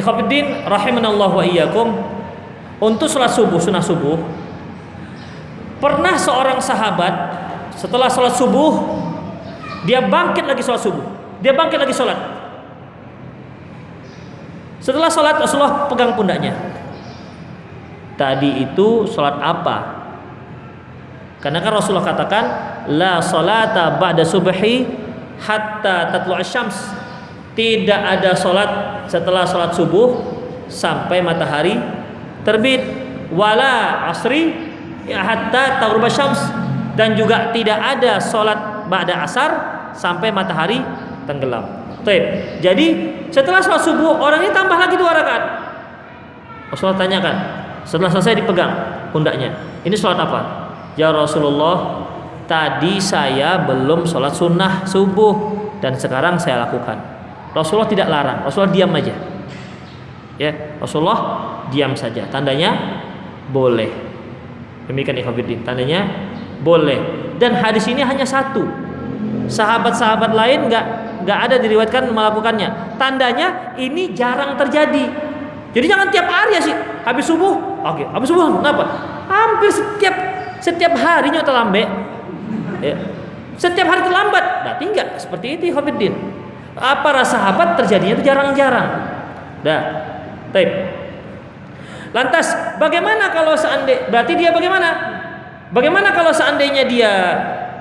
Khofiddin, rahimanallahu wa iyyakum. Untuk sholat subuh, sunnah subuh, pernah seorang sahabat setelah sholat subuh dia bangkit lagi sholat subuh. Dia bangkit lagi sholat. Setelah sholat Rasulullah pegang pundaknya. Tadi itu sholat apa? Karena kan Rasulullah katakan la sholata ba'da subhi hatta tatlu'asy syams. Tidak ada sholat setelah sholat subuh sampai matahari terbit. Wala asri ya hatta taghrub syams. Dan juga tidak ada sholat ba'da asar sampai matahari tenggelam. Baik. Jadi setelah sholat subuh orang ini tambah lagi 2 rakaat. Rasulullah tanyakan, setelah selesai dipegang pundaknya, ini sholat apa? Ya Rasulullah, tadi saya belum sholat sunnah subuh dan sekarang saya lakukan. Rasulullah tidak larang, Rasulullah diam aja. Ya, Rasulullah diam saja. Tandanya boleh. Demikian Khofiddin, tandanya boleh. Dan hadis ini hanya satu. Sahabat-sahabat lain nggak ada diriwayatkan melakukannya. Tandanya ini jarang terjadi. Jadi jangan tiap hari ya sih. Habis subuh, oke. Habis subuh kenapa? Hampir setiap harinya terlambat. Ya. Setiap hari terlambat. Berarti enggak seperti itu Khofiddin. Para sahabat terjadinya itu jarang-jarang. Dah. Baik. Lantas bagaimana kalau seandainya, berarti dia bagaimana? Bagaimana kalau seandainya dia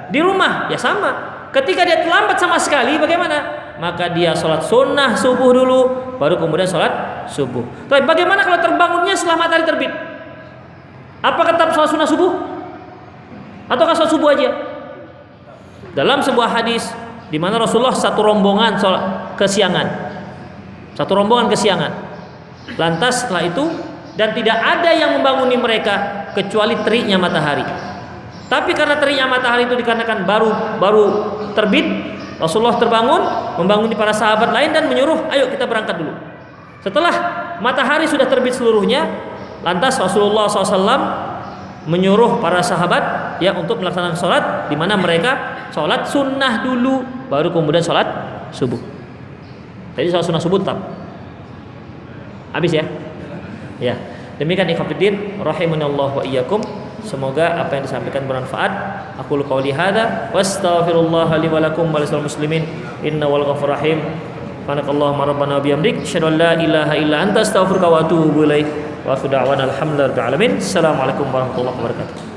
di rumah? Ya sama. Ketika dia terlambat sama sekali, bagaimana? Maka dia sholat sunnah subuh dulu, baru kemudian sholat subuh. Tapi bagaimana kalau terbangunnya setelah matahari terbit? Apakah tetap sholat sunnah subuh? Ataukah sholat subuh aja? Dalam sebuah hadis di mana Rasulullah satu rombongan sholat kesiangan, lantas setelah itu dan tidak ada yang membanguni mereka kecuali teriknya matahari. Tapi karena teriknya matahari itu dikarenakan baru terbit, Rasulullah terbangun, membanguni para sahabat lain dan menyuruh, ayo kita berangkat dulu. Setelah matahari sudah terbit seluruhnya, lantas Rasulullah SAW menyuruh para sahabat ya untuk melaksanakan sholat, di mana mereka sholat sunnah dulu, baru kemudian sholat subuh. Jadi sholat sunnah subuh tetap. Habis ya? Ya, demikian ikhwatiddin rahimanallahu wa iyyakum. Semoga apa yang disampaikan bermanfaat. Aku qouli hadza wastaghfirullah li wa lakum wa lisal muslimin innahu ghafurur rahim. Subhanakallahumma rabbana wa bihamdik asyhadu an la ilaha illa anta astaghfiruka wa atubu ilaik. Wa akhiru da'wana alhamdulillahi rabbil alamin. Assalamualaikum warahmatullahi wabarakatuh.